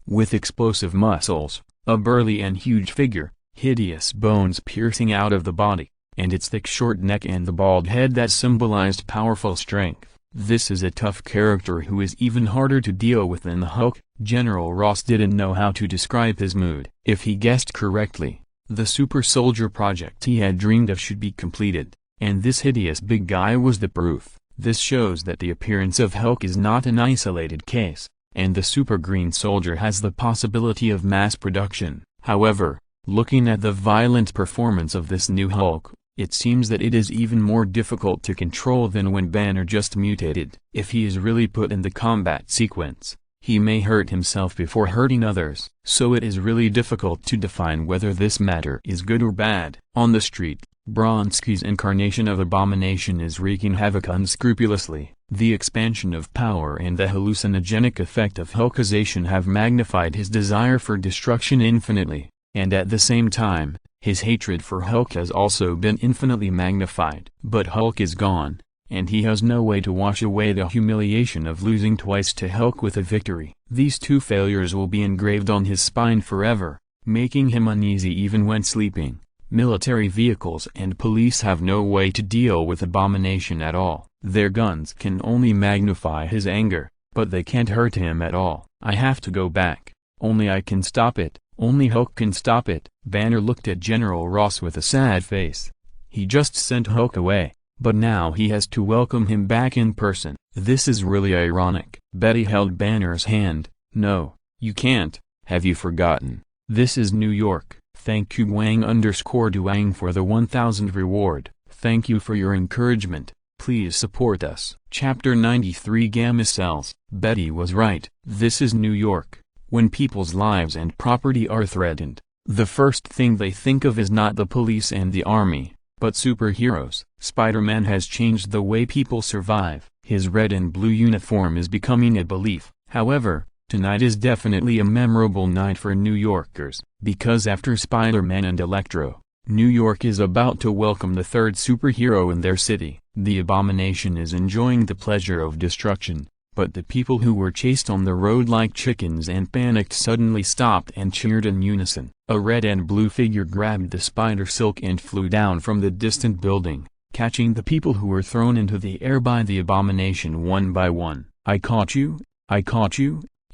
With explosive muscles, a burly and huge figure, hideous bones piercing out of the body, and its thick short neck and the bald head that symbolized powerful strength. This is a tough character who is even harder to deal with than the Hulk. General Ross didn't know how to describe his mood. If he guessed correctly, the super soldier project he had dreamed of should be completed, and this hideous big guy was the proof. This shows that the appearance of Hulk is not an isolated case, and the super green soldier has the possibility of mass production. However, looking at the violent performance of this new Hulk, it seems that it is even more difficult to control than when Banner just mutated. If he is really put in the combat sequence, he may hurt himself before hurting others. So it is really difficult to define whether this matter is good or bad. On the street, Bronsky's incarnation of Abomination is wreaking havoc unscrupulously. The expansion of power and the hallucinogenic effect of Hulkization have magnified his desire for destruction infinitely, and at the same time, his hatred for Hulk has also been infinitely magnified. But Hulk is gone, and he has no way to wash away the humiliation of losing twice to Hulk with a victory. These 2 failures will be engraved on his spine forever, making him uneasy even when sleeping. Military vehicles and police have no way to deal with Abomination at all. Their guns can only magnify his anger, but they can't hurt him at all. I have to go back. Only I can stop it. Only Hulk can stop it. Banner looked at General Ross with a sad face. He just sent Hulk away, but now he has to welcome him back in person. This is really ironic. Betty held Banner's hand. "No, you can't. Have you forgotten? This is New York." Thank you Wang_Duang for the 1000 reward. Thank you for your encouragement. Please support us. Chapter 93 Gamma Cells. Betty was right. This is New York. When people's lives and property are threatened, the first thing they think of is not the police and the army, but superheroes. Spider-Man has changed the way people survive. His red and blue uniform is becoming a belief. However, tonight is definitely a memorable night for New Yorkers, because after Spider-Man and Electro, New York is about to welcome the 3rd superhero in their city. The Abomination is enjoying the pleasure of destruction, but the people who were chased on the road like chickens and panicked suddenly stopped and cheered in unison. A red and blue figure grabbed the spider silk and flew down from the distant building, catching the people who were thrown into the air by the abomination one by one. I caught you,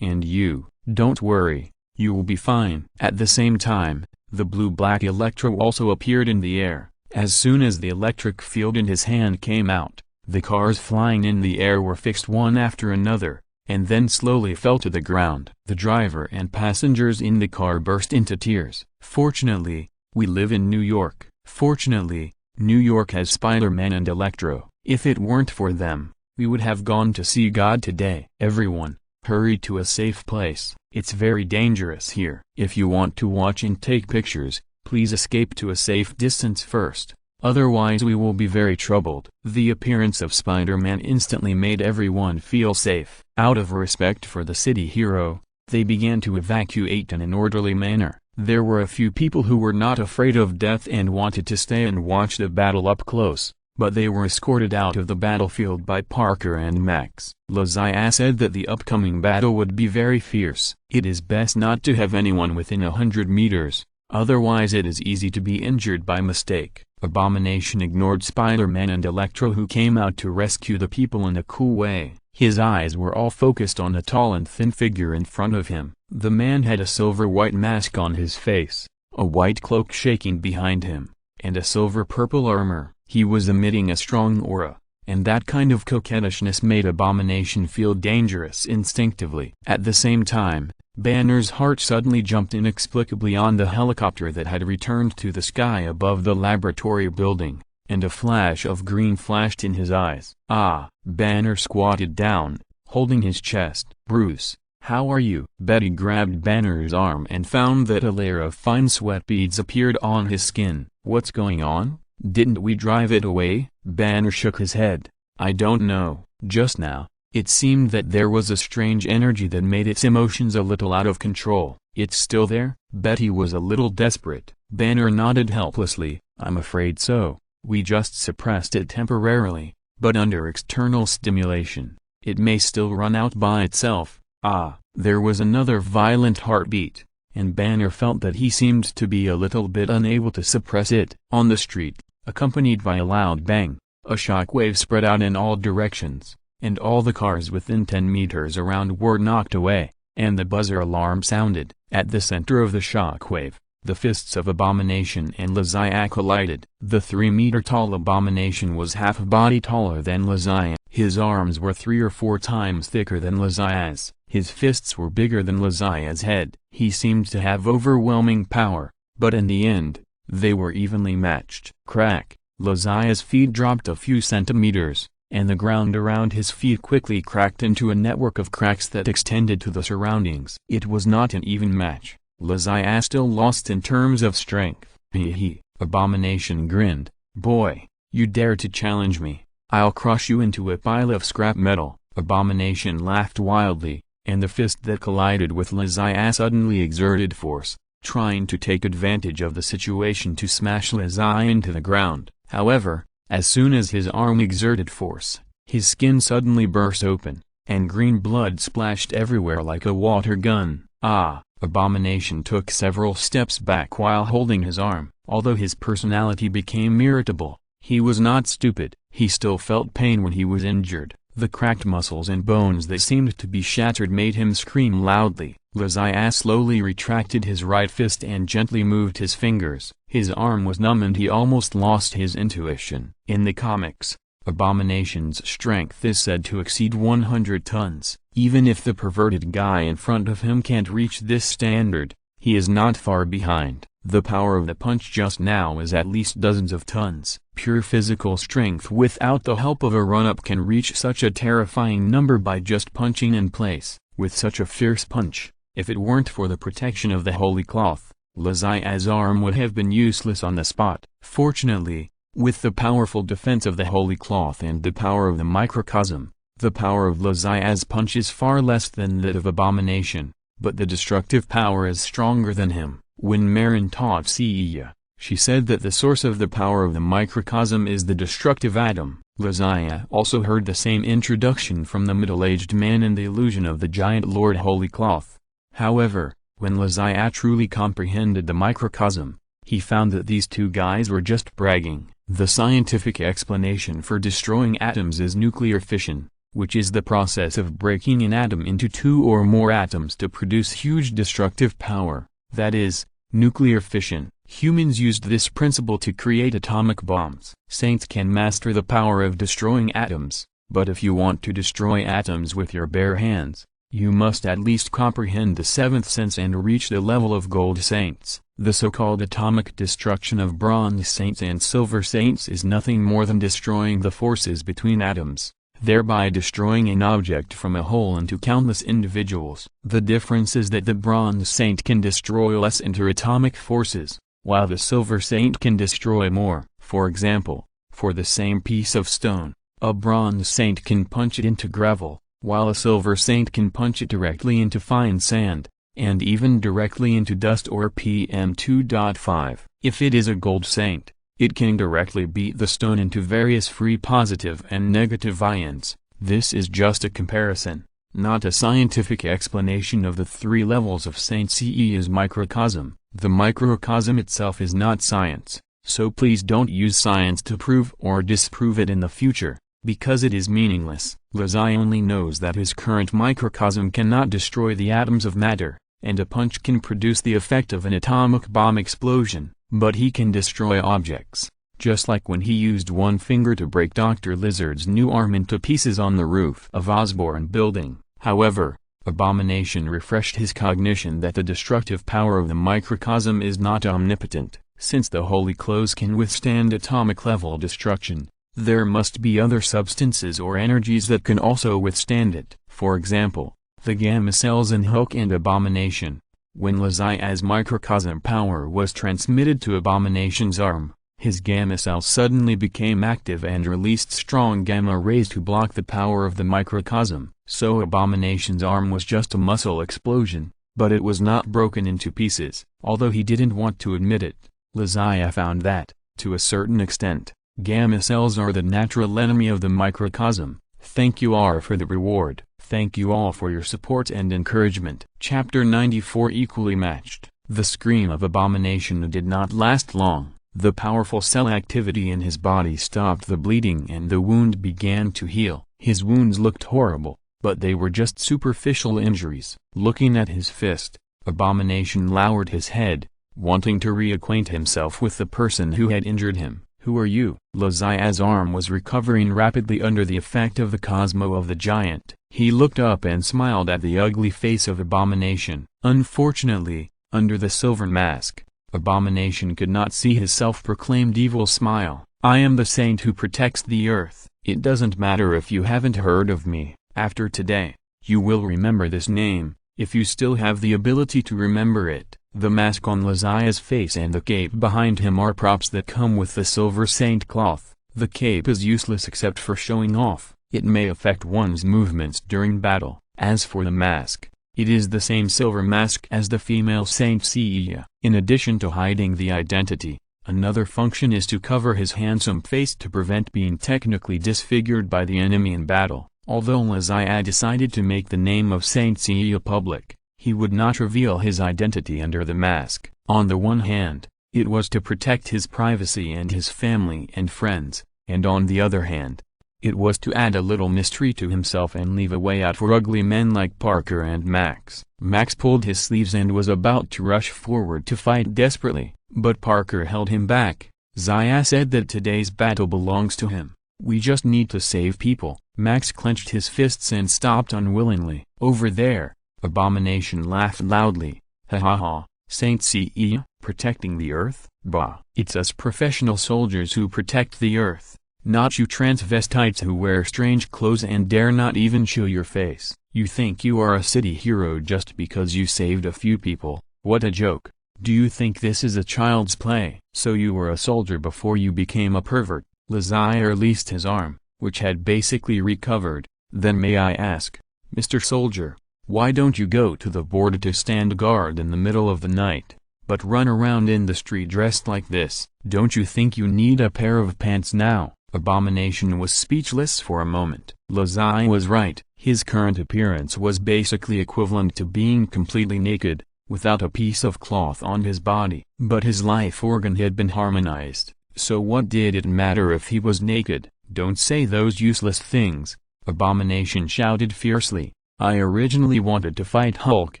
and you, don't worry, you will be fine. At the same time, the blue-black Electro also appeared in the air. As soon as the electric field in his hand came out, the cars flying in the air were fixed one after another, and then slowly fell to the ground. The driver and passengers in the car burst into tears. Fortunately, we live in New York. Fortunately, New York has Spider-Man and Electro. If it weren't for them, we would have gone to see God today. Everyone, hurry to a safe place. It's very dangerous here. If you want to watch and take pictures, please escape to a safe distance first. Otherwise we will be very troubled. The appearance of Spider-Man instantly made everyone feel safe. Out of respect for the city hero, they began to evacuate in an orderly manner. There were a few people who were not afraid of death and wanted to stay and watch the battle up close, but they were escorted out of the battlefield by Parker and Max. Lazia said that the upcoming battle would be very fierce. It is best not to have anyone within 100 meters, otherwise it is easy to be injured by mistake. Abomination ignored Spider-Man and Electro, who came out to rescue the people in a cool way. His eyes were all focused on the tall and thin figure in front of him. The man had a silver-white mask on his face, a white cloak shaking behind him, and a silver-purple armor. He was emitting a strong aura, and that kind of coquettishness made Abomination feel dangerous instinctively. At the same time, Banner's heart suddenly jumped inexplicably on the helicopter that had returned to the sky above the laboratory building, and a flash of green flashed in his eyes. Ah! Banner squatted down, holding his chest. Bruce, how are you? Betty grabbed Banner's arm and found that a layer of fine sweat beads appeared on his skin. What's going on? Didn't we drive it away? Banner shook his head. I don't know. Just now, it seemed that there was a strange energy that made its emotions a little out of control. It's still there? Betty was a little desperate. Banner nodded helplessly. I'm afraid so. We just suppressed it temporarily, but under external stimulation, it may still run out by itself. Ah, there was another violent heartbeat, and Banner felt that he seemed to be a little bit unable to suppress it. On the street, accompanied by a loud bang, a shockwave spread out in all directions, and all the cars within 10 meters around were knocked away, and the buzzer alarm sounded. At the center of the shockwave, the fists of Abomination and Lazia collided. The 3-meter-tall Abomination was half a body taller than Lazia. His arms were 3 or 4 times thicker than Lazia's. His fists were bigger than Lazia's head. He seemed to have overwhelming power, but in the end, they were evenly matched. Crack! Lazia's feet dropped a few centimeters, and the ground around his feet quickly cracked into a network of cracks that extended to the surroundings. It was not an even match. Lazia still lost in terms of strength. Hee. Abomination grinned. Boy, you dare to challenge me. I'll crush you into a pile of scrap metal. Abomination laughed wildly, and the fist that collided with Lazia suddenly exerted force, trying to take advantage of the situation to smash Lazia into the ground. However, as soon as his arm exerted force, his skin suddenly burst open, and green blood splashed everywhere like a water gun. Ah! Abomination took several steps back while holding his arm. Although his personality became irritable, he was not stupid. He still felt pain when he was injured. The cracked muscles and bones that seemed to be shattered made him scream loudly. Lazia slowly retracted his right fist and gently moved his fingers. His arm was numb and he almost lost his intuition. In the comics, Abomination's strength is said to exceed 100 tons. Even if the perverted guy in front of him can't reach this standard, he is not far behind. The power of the punch just now is at least dozens of tons. Pure physical strength without the help of a run-up can reach such a terrifying number by just punching in place. With such a fierce punch, if it weren't for the protection of the holy cloth, Lazia's arm would have been useless on the spot. Fortunately, with the powerful defense of the holy cloth and the power of the microcosm, the power of Lazia's punch is far less than that of Abomination, but the destructive power is stronger than him. When Marin taught Sia, she said that the source of the power of the microcosm is the destructive atom. Lazia also heard the same introduction from the middle-aged man in the illusion of the giant Lord Holy Cloth. However, when Lazia truly comprehended the microcosm, he found that these two guys were just bragging. The scientific explanation for destroying atoms is nuclear fission, which is the process of breaking an atom into two or more atoms to produce huge destructive power, that is, nuclear fission. Humans used this principle to create atomic bombs. Saints can master the power of destroying atoms, but if you want to destroy atoms with your bare hands, you must at least comprehend the seventh sense and reach the level of gold saints. The so-called atomic destruction of bronze saints and silver saints is nothing more than destroying the forces between atoms, thereby destroying an object from a whole into countless individuals. The difference is that the bronze saint can destroy less interatomic forces, while the silver saint can destroy more. For example, for the same piece of stone, a bronze saint can punch it into gravel, while a silver saint can punch it directly into fine sand, and even directly into dust or PM2.5. If it is a gold saint, it can directly beat the stone into various free positive and negative ions. This is just a comparison, not a scientific explanation of the three levels of saints. CE is microcosm. The microcosm itself is not science, so please don't use science to prove or disprove it in the future, because it is meaningless. Lazai only knows that his current microcosm cannot destroy the atoms of matter, and a punch can produce the effect of an atomic bomb explosion, but he can destroy objects, just like when he used one finger to break Dr. Lizard's new arm into pieces on the roof of Osborne Building. However, Abomination refreshed his cognition that the destructive power of the microcosm is not omnipotent. Since the holy clothes can withstand atomic-level destruction, there must be other substances or energies that can also withstand it. For example, the gamma cells in Hulk and Abomination. When Lazai's microcosm power was transmitted to Abomination's arm, his gamma cells suddenly became active and released strong gamma rays to block the power of the microcosm. So Abomination's arm was just a muscle explosion, but it was not broken into pieces. Although he didn't want to admit it, Lazai found that, to a certain extent, gamma cells are the natural enemy of the microcosm. Thank you all for the reward. Thank you all for your support and encouragement. Chapter 94 Equally Matched. The scream of Abomination did not last long. The powerful cell activity in his body stopped the bleeding and the wound began to heal. His wounds looked horrible, but they were just superficial injuries. Looking at his fist, Abomination lowered his head, wanting to reacquaint himself with the person who had injured him. Who are you? Lazai's arm was recovering rapidly under the effect of the Cosmo of the giant. He looked up and smiled at the ugly face of Abomination. Unfortunately, under the silver mask, Abomination could not see his self-proclaimed evil smile. I am the saint who protects the earth. It doesn't matter if you haven't heard of me. After today, you will remember this name, if you still have the ability to remember it. The mask on Lazai's face and the cape behind him are props that come with the silver saint cloth. The cape is useless except for showing off. It may affect one's movements during battle. As for the mask, it is the same silver mask as the female saint Sia. In addition to hiding the identity, another function is to cover his handsome face to prevent being technically disfigured by the enemy in battle. Although Lazai decided to make the name of Saint Sia public, he would not reveal his identity under the mask. On the one hand, it was to protect his privacy and his family and friends, and on the other hand, it was to add a little mystery to himself and leave a way out for ugly men like Parker and Max. Max pulled his sleeves and was about to rush forward to fight desperately, but Parker held him back. Zaya said that today's battle belongs to him. We just need to save people. Max clenched his fists and stopped unwillingly. Over there, Abomination laughed loudly. Ha ha ha, Saint Sia, protecting the earth? Bah, it's us professional soldiers who protect the earth, not you transvestites who wear strange clothes and dare not even show your face. You think you are a city hero just because you saved a few people. What a joke. Do you think this is a child's play? So you were a soldier before you became a pervert. Lazai released his arm, which had basically recovered. Then may I ask, Mr. Soldier, why don't you go to the border to stand guard in the middle of the night, but run around in the street dressed like this? Don't you think you need a pair of pants now? Abomination was speechless for a moment. Lazai was right. His current appearance was basically equivalent to being completely naked, without a piece of cloth on his body. But his life organ had been harmonized. So what did it matter if he was naked? Don't say those useless things, Abomination shouted fiercely. I originally wanted to fight Hulk,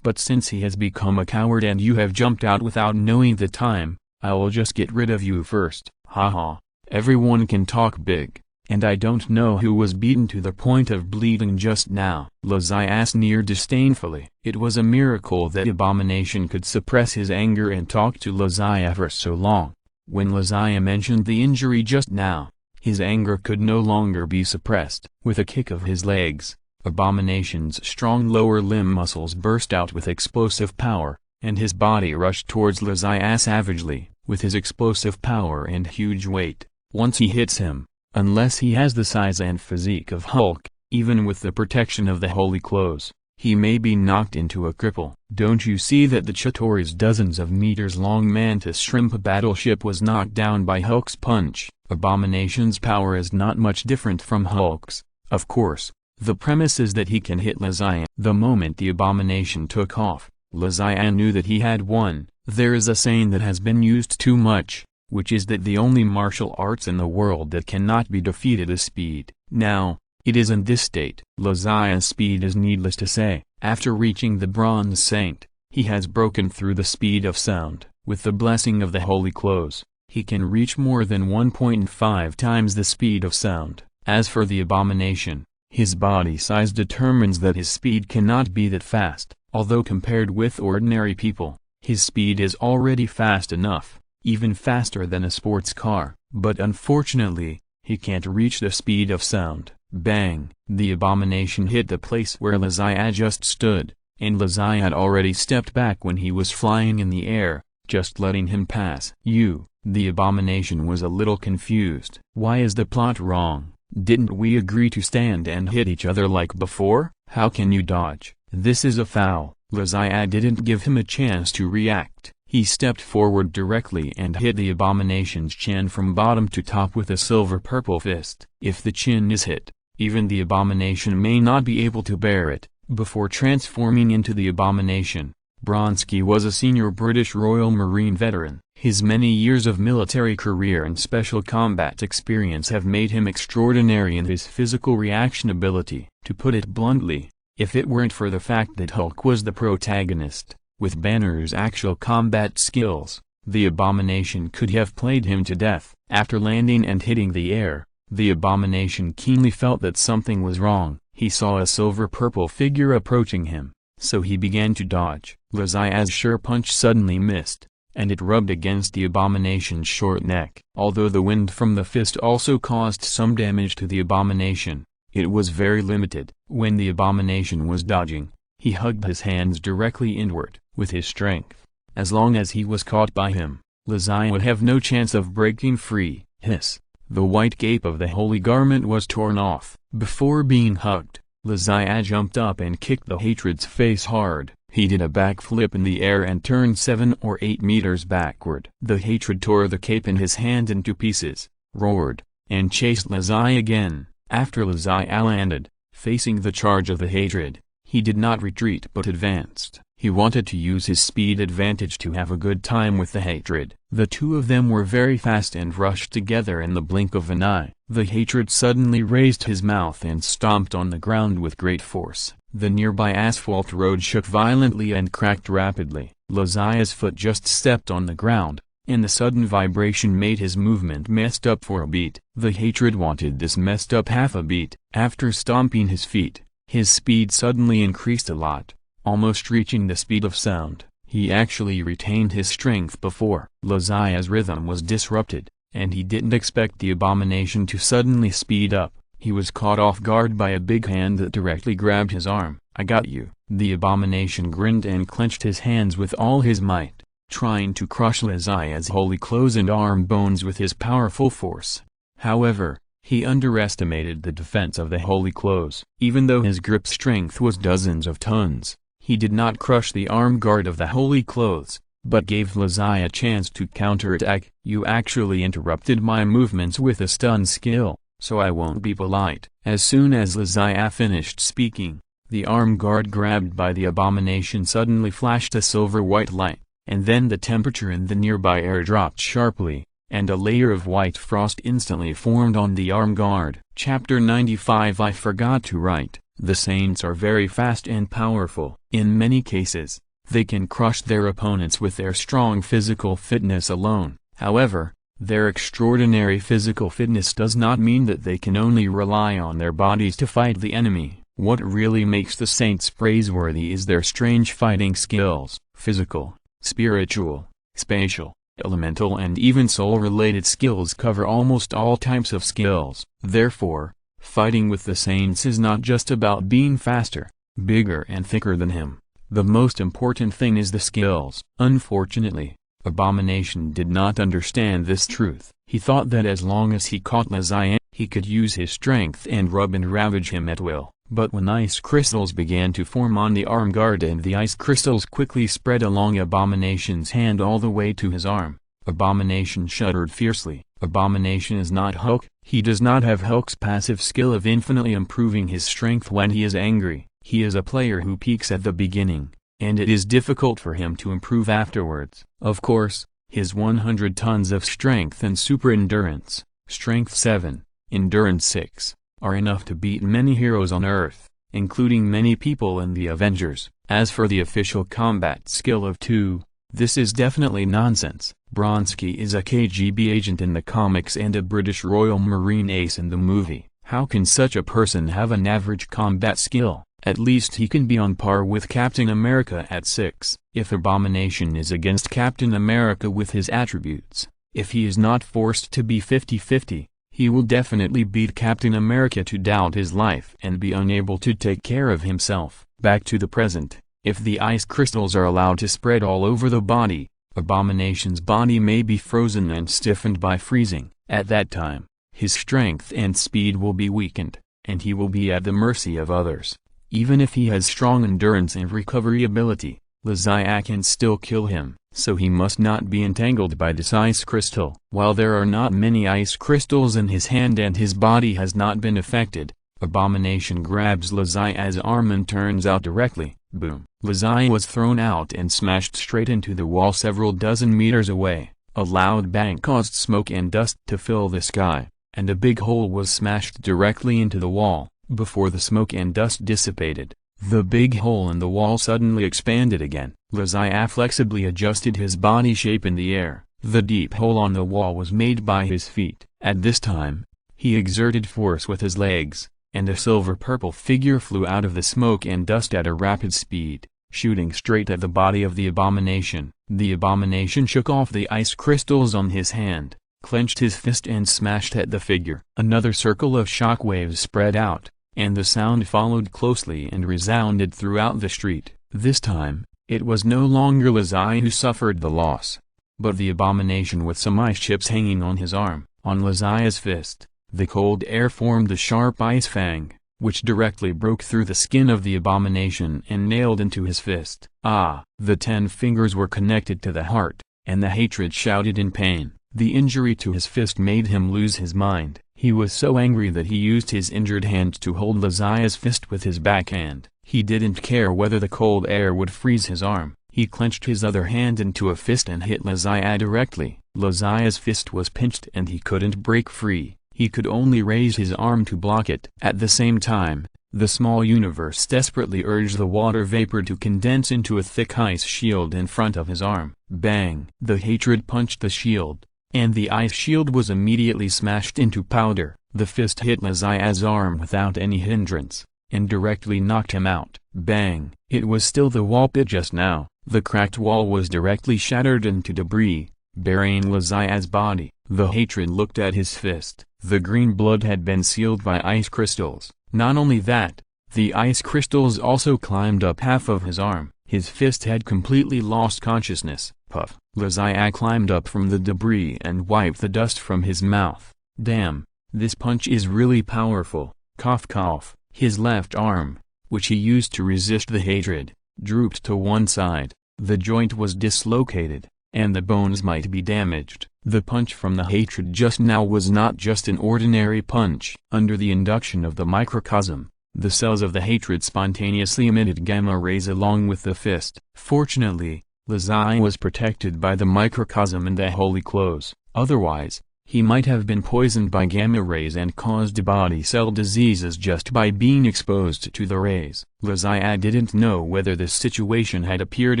but since he has become a coward and you have jumped out without knowing the time, I will just get rid of you first. Haha, everyone can talk big, and I don't know who was beaten to the point of bleeding just now. Lazai sneered disdainfully. It was a miracle that Abomination could suppress his anger and talk to Lazai for so long. When Lazai mentioned the injury just now, his anger could no longer be suppressed. With a kick of his legs, Abomination's strong lower limb muscles burst out with explosive power, and his body rushed towards Lazai savagely, with his explosive power and huge weight. Once he hits him, unless he has the size and physique of Hulk, even with the protection of the holy clothes, he may be knocked into a cripple. Don't you see that the Chitauri's dozens of meters-long mantis shrimp battleship was knocked down by Hulk's punch? Abomination's power is not much different from Hulk's, of course. The premise is that he can hit Lazai. The moment the Abomination took off, Lazai knew that he had won. There is a saying that has been used too much, which is that the only martial arts in the world that cannot be defeated is speed. Now, it is in this state. Lazai's speed is needless to say. After reaching the Bronze Saint, he has broken through the speed of sound. With the blessing of the holy clothes, he can reach more than 1.5 times the speed of sound. As for the Abomination, his body size determines that his speed cannot be that fast. Although compared with ordinary people, his speed is already fast enough, even faster than a sports car. But unfortunately, he can't reach the speed of sound. Bang! The Abomination hit the place where Lazai just stood, and Lazai had already stepped back when he was flying in the air, just letting him pass. The Abomination was a little confused. Why is the plot wrong? Didn't we agree to stand and hit each other like before? How can you dodge? This is a foul. Lazai didn't give him a chance to react. He stepped forward directly and hit the Abomination's chin from bottom to top with a silver-purple fist. If the chin is hit, even the Abomination may not be able to bear it. Before transforming into the Abomination, Bronsky was a senior British Royal Marine veteran. His many years of military career and special combat experience have made him extraordinary in his physical reaction ability. To put it bluntly, if it weren't for the fact that Hulk was the protagonist, with Banner's actual combat skills, the Abomination could have played him to death. After landing and hitting the air, the Abomination keenly felt that something was wrong. He saw a silver-purple figure approaching him, so he began to dodge. Lazai's sure punch suddenly missed, and it rubbed against the Abomination's short neck. Although the wind from the fist also caused some damage to the Abomination, it was very limited. When the Abomination was dodging, he hugged his hands directly inward. With his strength, as long as he was caught by him, Lazai would have no chance of breaking free. Hiss! The white cape of the holy garment was torn off. Before being hugged, Lazai jumped up and kicked the Hatred's face hard. He did a backflip in the air and turned 7 or 8 meters backward. The Hatred tore the cape in his hand into pieces, roared, and chased Lazai again. After Lazai landed, facing the charge of the Hatred, he did not retreat but advanced. He wanted to use his speed advantage to have a good time with the Hatred. The two of them were very fast and rushed together in the blink of an eye. The Hatred suddenly raised his mouth and stomped on the ground with great force. The nearby asphalt road shook violently and cracked rapidly. Lazai's foot just stepped on the ground, and the sudden vibration made his movement messed up for a beat. The Hatred wanted this messed up half a beat. After stomping his feet, his speed suddenly increased a lot, almost reaching the speed of sound. He actually retained his strength before. Lazai's rhythm was disrupted, and he didn't expect the Abomination to suddenly speed up. He was caught off guard by a big hand that directly grabbed his arm. I got you. The Abomination grinned and clenched his hands with all his might, trying to crush Lazai's holy clothes and arm bones with his powerful force. However, he underestimated the defense of the holy clothes. Even though his grip strength was dozens of tons, he did not crush the arm guard of the holy clothes, but gave Lazai a chance to counterattack. You actually interrupted my movements with a stun skill, so I won't be polite. As soon as Lazai finished speaking, the arm guard grabbed by the Abomination suddenly flashed a silver-white light, and then the temperature in the nearby air dropped sharply, and a layer of white frost instantly formed on the arm guard. Chapter 95 I forgot to write, the saints are very fast and powerful. In many cases, they can crush their opponents with their strong physical fitness alone. However, their extraordinary physical fitness does not mean that they can only rely on their bodies to fight the enemy. What really makes the saints praiseworthy is their strange fighting skills. Physical, spiritual, spatial, elemental and even soul-related skills cover almost all types of skills. Therefore, fighting with the saints is not just about being faster, bigger and thicker than him. The most important thing is the skills. Unfortunately, Abomination did not understand this truth. He thought that as long as he caught Lazian, he could use his strength and rub and ravage him at will. But when ice crystals began to form on the arm guard and the ice crystals quickly spread along Abomination's hand all the way to his arm, Abomination shuddered fiercely. Abomination is not Hulk. He does not have Hulk's passive skill of infinitely improving his strength when he is angry. He is a player who peaks at the beginning, and it is difficult for him to improve afterwards. Of course, his 100 tons of strength and super endurance, strength 7, endurance 6, are enough to beat many heroes on Earth, including many people in the Avengers. As for the official combat skill of 2, this is definitely nonsense. Bronski is a KGB agent in the comics and a British Royal Marine ace in the movie. How can such a person have an average combat skill? At least he can be on par with Captain America at 6. If Abomination is against Captain America with his attributes, if he is not forced to be 50-50, he will definitely beat Captain America to doubt his life and be unable to take care of himself. Back to the present, if the ice crystals are allowed to spread all over the body, Abomination's body may be frozen and stiffened by freezing. At that time, his strength and speed will be weakened, and he will be at the mercy of others. Even if he has strong endurance and recovery ability, Zodiac can still kill him, so he must not be entangled by this ice crystal. While there are not many ice crystals in his hand and his body has not been affected, Abomination grabs Zodiac's arm and turns out directly. Boom. Zodiac was thrown out and smashed straight into the wall several dozen meters away. A loud bang caused smoke and dust to fill the sky, and a big hole was smashed directly into the wall. Before the smoke and dust dissipated, the big hole in the wall suddenly expanded again. Zodiac flexibly adjusted his body shape in the air. The deep hole on the wall was made by his feet. At this time, he exerted force with his legs, and a silver-purple figure flew out of the smoke and dust at a rapid speed, shooting straight at the body of the Abomination. The Abomination shook off the ice crystals on his hand, clenched his fist and smashed at the figure. Another circle of shock waves spread out, and the sound followed closely and resounded throughout the street. This time, it was no longer Lazai who suffered the loss, but the Abomination with some ice chips hanging on his arm. On Lazai's fist, the cold air formed a sharp ice fang, which directly broke through the skin of the Abomination and nailed into his fist. Ah! The 10 fingers were connected to the heart, and the hatred shouted in pain. The injury to his fist made him lose his mind. He was so angry that he used his injured hand to hold Lazai's fist with his backhand. He didn't care whether the cold air would freeze his arm. He clenched his other hand into a fist and hit Lazai directly. Lazai's fist was pinched and he couldn't break free. He could only raise his arm to block it. At the same time, the small universe desperately urged the water vapor to condense into a thick ice shield in front of his arm. Bang! The hatred punched the shield, and the ice shield was immediately smashed into powder. The fist hit Lazai's arm without any hindrance, and directly knocked him out. Bang! It was still the wall pit just now. The cracked wall was directly shattered into debris, burying Lazai's body. The hatred looked at his fist. The green blood had been sealed by ice crystals. Not only that, the ice crystals also climbed up half of his arm. His fist had completely lost consciousness. Puff. Lazai climbed up from the debris and wiped the dust from his mouth. Damn, this punch is really powerful. Cough cough. His left arm, which he used to resist the hatred, drooped to one side. The joint was dislocated, and the bones might be damaged. The punch from the hatred just now was not just an ordinary punch. Under the induction of the microcosm, the cells of the hatred spontaneously emitted gamma rays along with the fist. Fortunately, Lazai was protected by the microcosm and the holy clothes. Otherwise, he might have been poisoned by gamma rays and caused body cell diseases just by being exposed to the rays. Zodiac didn't know whether this situation had appeared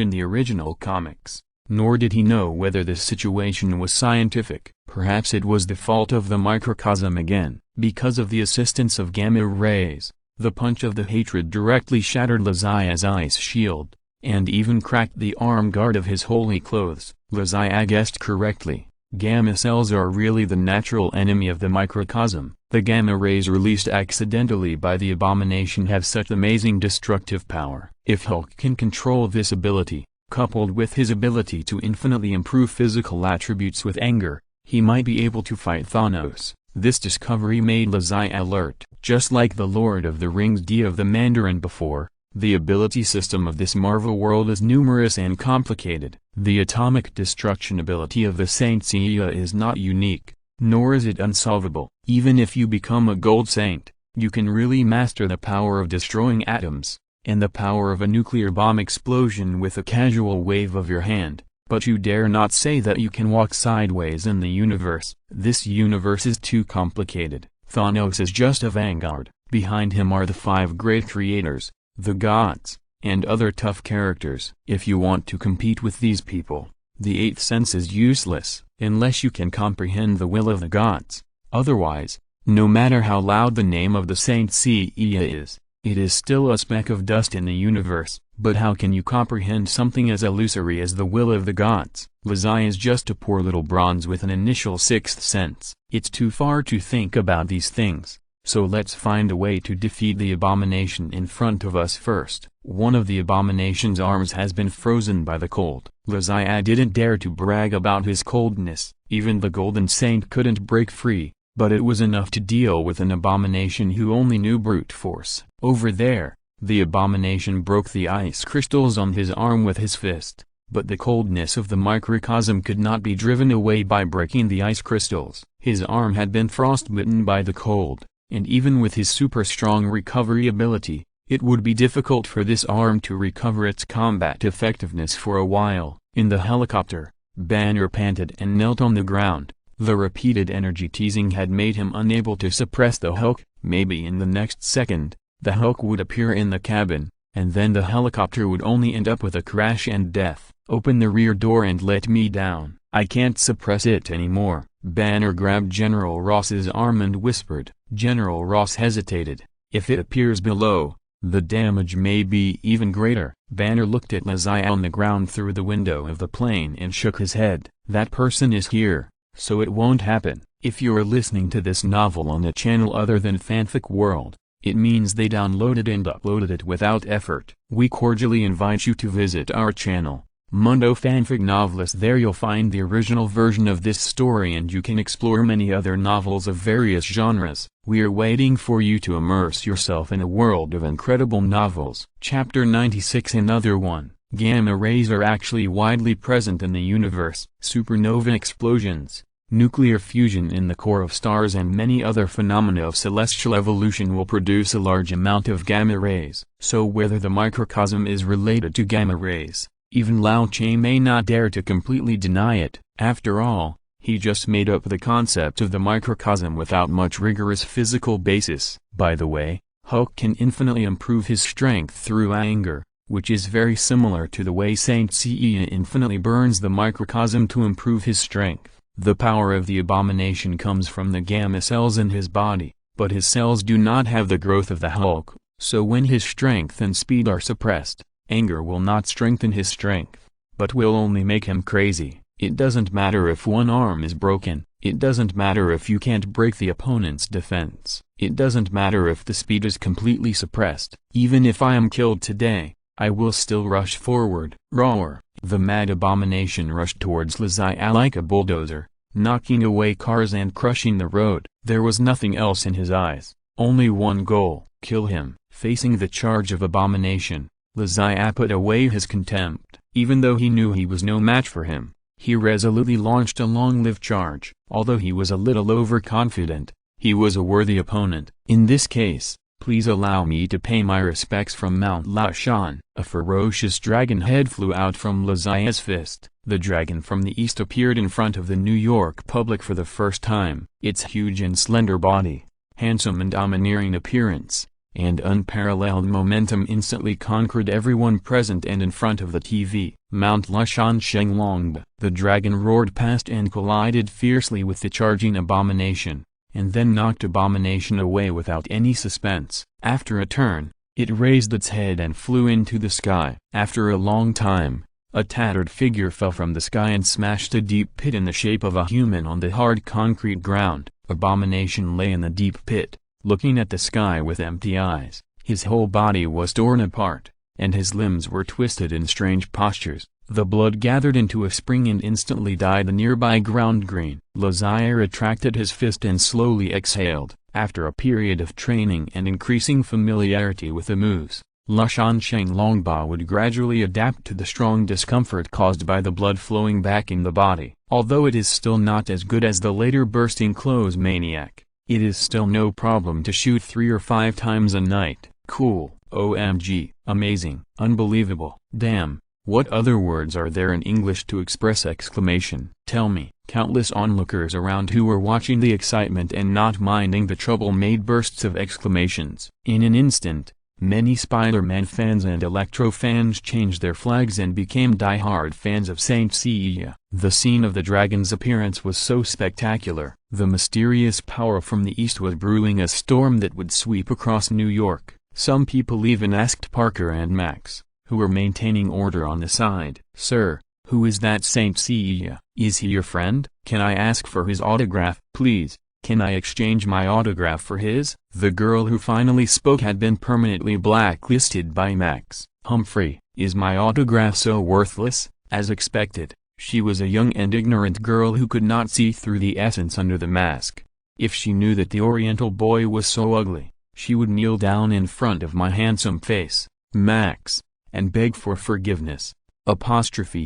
in the original comics, nor did he know whether this situation was scientific. Perhaps it was the fault of the microcosm again. Because of the assistance of gamma rays, the punch of the hatred directly shattered Zodiac's ice shield, and even cracked the arm guard of his holy clothes. Zodiac guessed correctly. Gamma cells are really the natural enemy of the microcosm. The gamma rays released accidentally by the abomination have such amazing destructive power. If Hulk can control this ability, coupled with his ability to infinitely improve physical attributes with anger, he might be able to fight Thanos. This discovery made Zodiac alert. Just like the Lord of the Rings D of the Mandarin before, the ability system of this Marvel world is numerous and complicated. The atomic destruction ability of the Saint Seiya is not unique, nor is it unsolvable. Even if you become a gold saint, you can really master the power of destroying atoms, and the power of a nuclear bomb explosion with a casual wave of your hand, but you dare not say that you can walk sideways in the universe. This universe is too complicated. Thanos is just a vanguard. Behind him are the 5 great creators, the gods, and other tough characters. If you want to compete with these people, the 8th sense is useless, unless you can comprehend the will of the gods. Otherwise, no matter how loud the name of the Saint Seiya is, it is still a speck of dust in the universe. But how can you comprehend something as illusory as the will of the gods? Zodiac is just a poor little bronze with an initial 6th sense. It's too far to think about these things. So let's find a way to defeat the abomination in front of us first. One of the abomination's arms has been frozen by the cold. Zodiac didn't dare to brag about his coldness. Even the Golden Saint couldn't break free, but it was enough to deal with an abomination who only knew brute force. Over there, the abomination broke the ice crystals on his arm with his fist, but the coldness of the microcosm could not be driven away by breaking the ice crystals. His arm had been frostbitten by the cold, and even with his super strong recovery ability, it would be difficult for this arm to recover its combat effectiveness for a while. In the helicopter, Banner panted and knelt on the ground. The repeated energy teasing had made him unable to suppress the Hulk. Maybe in the next second, the Hulk would appear in the cabin, and then the helicopter would only end up with a crash and death. Open the rear door and let me down. I can't suppress it anymore. Banner grabbed General Ross's arm and whispered. General Ross hesitated. If it appears below, the damage may be even greater. Banner looked at Zodiac on the ground through the window of the plane and shook his head. That person is here, so it won't happen. If you're listening to this novel on a channel other than Fanfic World, it means they downloaded and uploaded it without effort. We cordially invite you to visit our channel, Mundo Fanfic Novelist. There you'll find the original version of this story and you can explore many other novels of various genres. We're waiting for you to immerse yourself in a world of incredible novels. Chapter 96. Another one. Gamma rays are actually widely present in the universe. Supernova explosions, nuclear fusion in the core of stars and many other phenomena of celestial evolution will produce a large amount of gamma rays. So whether the microcosm is related to gamma rays, even Lao Che may not dare to completely deny it. After all, he just made up the concept of the microcosm without much rigorous physical basis. By the way, Hulk can infinitely improve his strength through anger, which is very similar to the way Saint Seiya infinitely burns the microcosm to improve his strength. The power of the abomination comes from the gamma cells in his body, but his cells do not have the growth of the Hulk, so when his strength and speed are suppressed, anger will not strengthen his strength, but will only make him crazy. It doesn't matter if one arm is broken, it doesn't matter if you can't break the opponent's defense, it doesn't matter if the speed is completely suppressed. Even if I am killed today, I will still rush forward. Roar! The mad abomination rushed towards Zodiac like a bulldozer, knocking away cars and crushing the road. There was nothing else in his eyes, only one goal: kill him. Facing the charge of abomination, Zodiac put away his contempt. Even though he knew he was no match for him, he resolutely launched a long-lived charge. Although he was a little overconfident, he was a worthy opponent. In this case, please allow me to pay my respects from Mount Lashan. A ferocious dragon head flew out from Lazia's fist. The dragon from the east appeared in front of the New York public for the first time. Its huge and slender body, handsome and domineering appearance, and unparalleled momentum instantly conquered everyone present and in front of the TV. Mount Lashan Shenglongba. The dragon roared past and collided fiercely with the charging abomination, and then knocked abomination away without any suspense. After a turn, it raised its head and flew into the sky. After a long time, a tattered figure fell from the sky and smashed a deep pit in the shape of a human on the hard concrete ground. Abomination lay in the deep pit, looking at the sky with empty eyes. His whole body was torn apart, and his limbs were twisted in strange postures. The blood gathered into a spring and instantly dyed the nearby ground green. Lazia retracted his fist and slowly exhaled. After a period of training and increasing familiarity with the moves, Lashan Shenglongba would gradually adapt to the strong discomfort caused by the blood flowing back in the body. Although it is still not as good as the later bursting clothes maniac, it is still no problem to shoot 3 or 5 times a night. Cool, OMG, amazing, unbelievable, damn, what other words are there in English to express exclamation? Tell me. Countless onlookers around who were watching the excitement and not minding the trouble made bursts of exclamations. In an instant, many Spider-Man fans and Electro fans changed their flags and became die-hard fans of Saint Seiya. The scene of the dragon's appearance was so spectacular. The mysterious power from the east was brewing a storm that would sweep across New York. Some people even asked Parker and Max, who were maintaining order on the side, "Sir, who is that Saint Seiya? Is he your friend? Can I ask for his autograph, please? Can I exchange my autograph for his?" The girl who finally spoke had been permanently blacklisted by Max. "Humphrey, is my autograph so worthless?" As expected, she was a young and ignorant girl who could not see through the essence under the mask. If she knew that the Oriental boy was so ugly, she would kneel down in front of my handsome face, Max, and beg for forgiveness.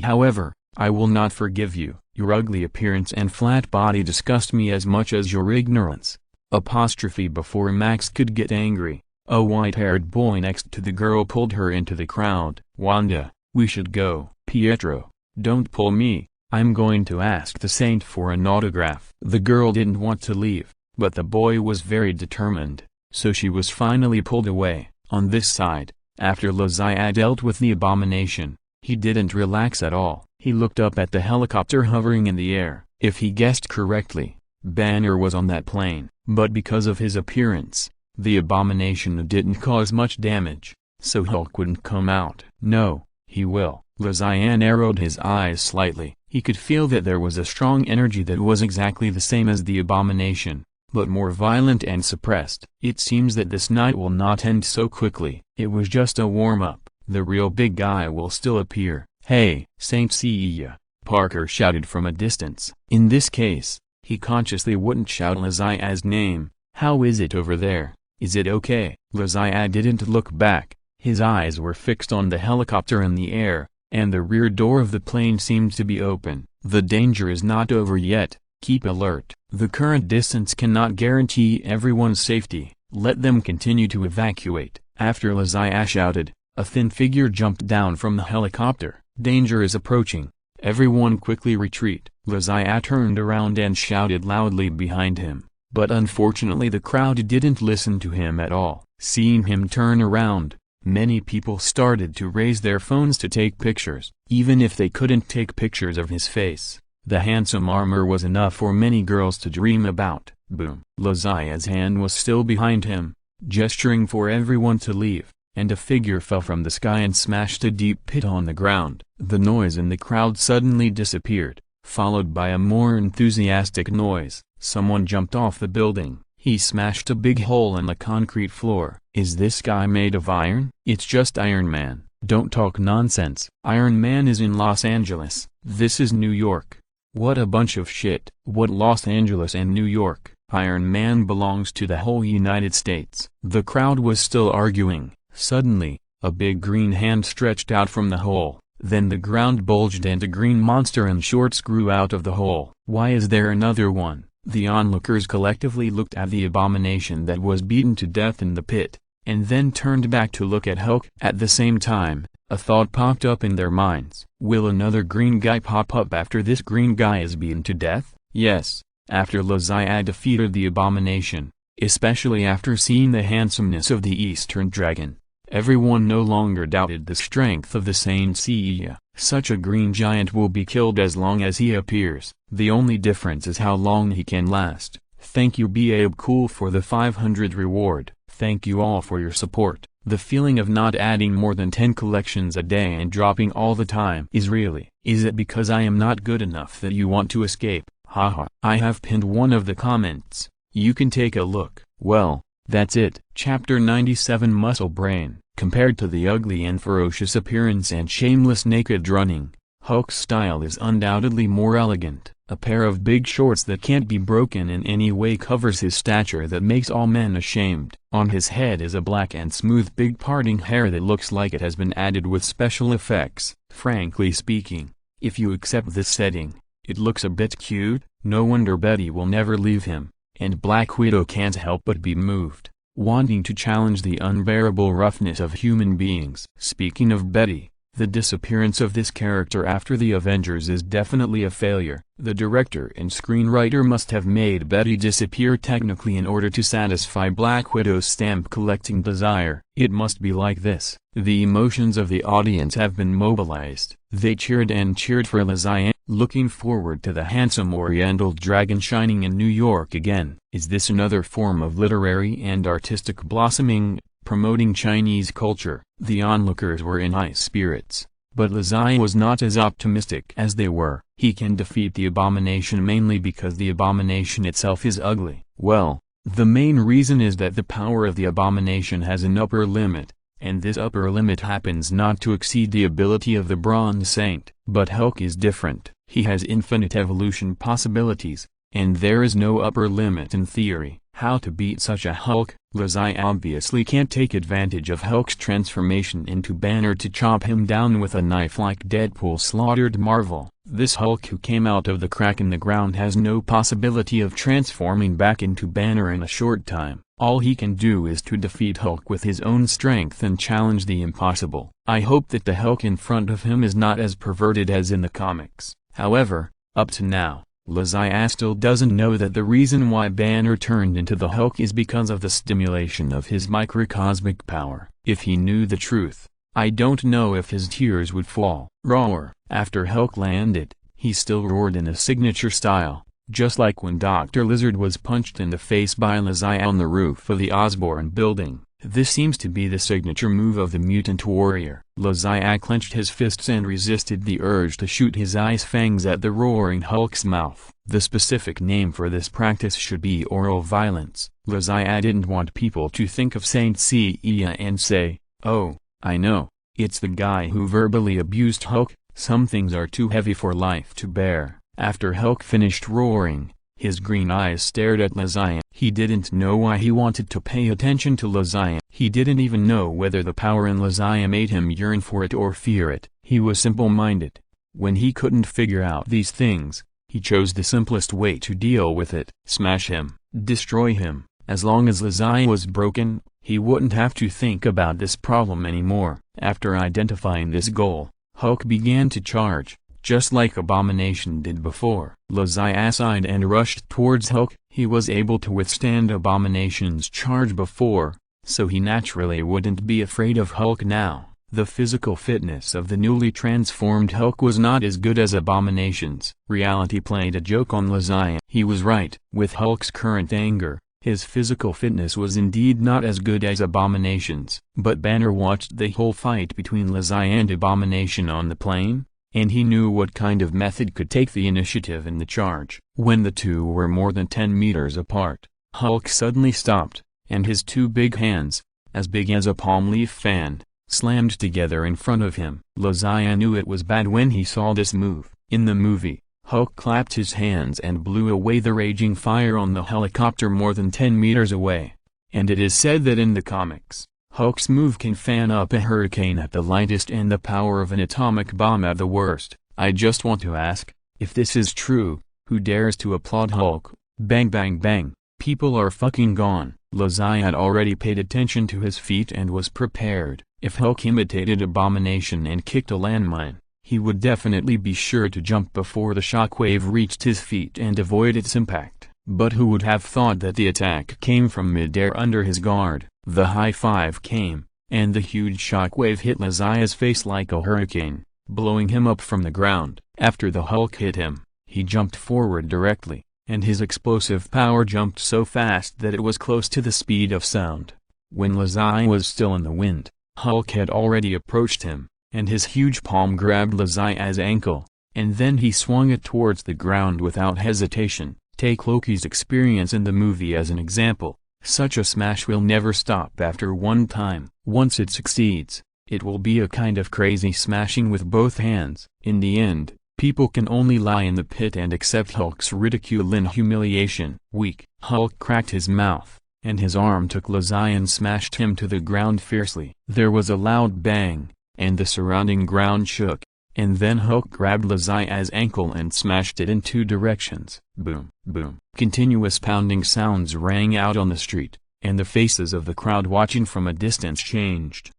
However, I will not forgive you. Your ugly appearance and flat body disgust me as much as your ignorance. Before Max could get angry, a white-haired boy next to the girl pulled her into the crowd. "Wanda, we should go." "Pietro, don't pull me, I'm going to ask the saint for an autograph." The girl didn't want to leave, but the boy was very determined, so she was finally pulled away. On this side, after Lazia dealt with the abomination, he didn't relax at all. He looked up at the helicopter hovering in the air. If he guessed correctly, Banner was on that plane. But because of his appearance, the abomination didn't cause much damage, so Hulk wouldn't come out. "No, he will." Lazia narrowed his eyes slightly. He could feel that there was a strong energy that was exactly the same as the abomination, but more violent and suppressed. "It seems that this night will not end so quickly. It was just a warm-up. The real big guy will still appear." "Hey, Saint Seiya," Parker shouted from a distance. In this case, he consciously wouldn't shout Lazia's name. "How is it over there? Is it okay?" Lazia didn't look back. His eyes were fixed on the helicopter in the air, and the rear door of the plane seemed to be open. "The danger is not over yet. Keep alert. The current distance cannot guarantee everyone's safety. Let them continue to evacuate." After Lazia shouted, a thin figure jumped down from the helicopter. "Danger is approaching. Everyone quickly retreat." Lazia turned around and shouted loudly behind him, but unfortunately the crowd didn't listen to him at all. Seeing him turn around, many people started to raise their phones to take pictures. Even if they couldn't take pictures of his face, the handsome armor was enough for many girls to dream about. Boom. Lazia's hand was still behind him, gesturing for everyone to leave, and a figure fell from the sky and smashed a deep pit on the ground. The noise in the crowd suddenly disappeared, followed by a more enthusiastic noise. Someone jumped off the building. He smashed a big hole in the concrete floor. "Is this guy made of iron?" "It's just Iron Man. Don't talk nonsense. Iron Man is in Los Angeles. This is New York." "What a bunch of shit." "What Los Angeles and New York? Iron Man belongs to the whole United States." The crowd was still arguing. Suddenly, a big green hand stretched out from the hole. Then the ground bulged and a green monster in shorts grew out of the hole. "Why is there another one?" The onlookers collectively looked at the abomination that was beaten to death in the pit, and then turned back to look at Hulk. At the same time, a thought popped up in their minds. Will another green guy pop up after this green guy is beaten to death? Yes, after Zodiac defeated the abomination, especially after seeing the handsomeness of the Eastern Dragon. Everyone no longer doubted the strength of the Saint Seiya. Such a green giant will be killed as long as he appears. The only difference is how long he can last. Thank you Babe Cool for the 500 reward. Thank you all for your support. The feeling of not adding more than 10 collections a day and dropping all the time is really. Is it because I am not good enough that you want to escape? Haha. I have pinned one of the comments. You can take a look. Well, that's it. Chapter 97 Muscle Brain. Compared to the ugly and ferocious appearance and shameless naked running, Hulk's style is undoubtedly more elegant. A pair of big shorts that can't be broken in any way covers his stature that makes all men ashamed. On his head is a black and smooth big parting hair that looks like it has been added with special effects. Frankly speaking, if you accept this setting, it looks a bit cute. No wonder Betty will never leave him, and Black Widow can't help but be moved, wanting to challenge the unbearable roughness of human beings. Speaking of Betty, the disappearance of this character after the Avengers is definitely a failure. The director and screenwriter must have made Betty disappear technically in order to satisfy Black Widow's stamp-collecting desire. It must be like this. The emotions of the audience have been mobilized. They cheered and cheered for Zodiac, looking forward to the handsome Oriental dragon shining in New York again. Is this another form of literary and artistic blossoming, promoting Chinese culture? The onlookers were in high spirits, but Zodiac was not as optimistic as they were. He can defeat the abomination mainly because the abomination itself is ugly. Well, the main reason is that the power of the abomination has an upper limit, and this upper limit happens not to exceed the ability of the Bronze Saint. But Hulk is different. He has infinite evolution possibilities, and there is no upper limit in theory. How to beat such a Hulk? Zodiac obviously can't take advantage of Hulk's transformation into Banner to chop him down with a knife like Deadpool slaughtered Marvel. This Hulk who came out of the crack in the ground has no possibility of transforming back into Banner in a short time. All he can do is to defeat Hulk with his own strength and challenge the impossible. I hope that the Hulk in front of him is not as perverted as in the comics. However, up to now, Zodiac still doesn't know that the reason why Banner turned into the Hulk is because of the stimulation of his microcosmic power. If he knew the truth, I don't know if his tears would fall. Roar. After Hulk landed, he still roared in a signature style, just like when Dr. Lizard was punched in the face by Zodiac on the roof of the Osborn building. This seems to be the signature move of the mutant warrior. Zodiac clenched his fists and resisted the urge to shoot his ice fangs at the roaring Hulk's mouth. The specific name for this practice should be oral violence. Zodiac didn't want people to think of Saint Seiya and say, "Oh, I know, it's the guy who verbally abused Hulk." Some things are too heavy for life to bear. After Hulk finished roaring, his green eyes stared at Zodiac. He didn't know why he wanted to pay attention to Zodiac. He didn't even know whether the power in Zodiac made him yearn for it or fear it. He was simple-minded. When he couldn't figure out these things, he chose the simplest way to deal with it. Smash him, destroy him. As long as Zodiac was broken, he wouldn't have to think about this problem anymore. After identifying this goal, Hulk began to charge, just like Abomination did before. Zodiac sighed and rushed towards Hulk. He was able to withstand Abomination's charge before, so he naturally wouldn't be afraid of Hulk now. The physical fitness of the newly transformed Hulk was not as good as Abomination's. Reality played a joke on Zodiac. He was right. With Hulk's current anger, his physical fitness was indeed not as good as Abomination's. But Banner watched the whole fight between Zodiac and Abomination on the plane, and he knew what kind of method could take the initiative in the charge. When the two were more than 10 meters apart, Hulk suddenly stopped, and his two big hands, as big as a palm leaf fan, slammed together in front of him. Zodiac knew it was bad when he saw this move. In the movie, Hulk clapped his hands and blew away the raging fire on the helicopter more than 10 meters away. And it is said that in the comics, Hulk's move can fan up a hurricane at the lightest and the power of an atomic bomb at the worst. I just want to ask, if this is true, who dares to applaud Hulk? Bang bang bang, people are fucking gone. Lazai had already paid attention to his feet and was prepared. If Hulk imitated Abomination and kicked a landmine, he would definitely be sure to jump before the shockwave reached his feet and avoid its impact. But who would have thought that the attack came from midair under his guard? The high five came, and the huge shockwave hit Lazai's face like a hurricane, blowing him up from the ground. After the Hulk hit him, he jumped forward directly, and his explosive power jumped so fast that it was close to the speed of sound. When Lazai was still in the wind, Hulk had already approached him, and his huge palm grabbed Lazai's ankle, and then he swung it towards the ground without hesitation. Take Loki's experience in the movie as an example. Such a smash will never stop after one time. Once it succeeds, it will be a kind of crazy smashing with both hands. In the end, people can only lie in the pit and accept Hulk's ridicule and humiliation. Weak. Hulk cracked his mouth, and his arm took Lazai and smashed him to the ground fiercely. There was a loud bang, and the surrounding ground shook, and then Hulk grabbed Lazai's ankle and smashed it in two directions. Boom, boom. Continuous pounding sounds rang out on the street, and the faces of the crowd watching from a distance changed.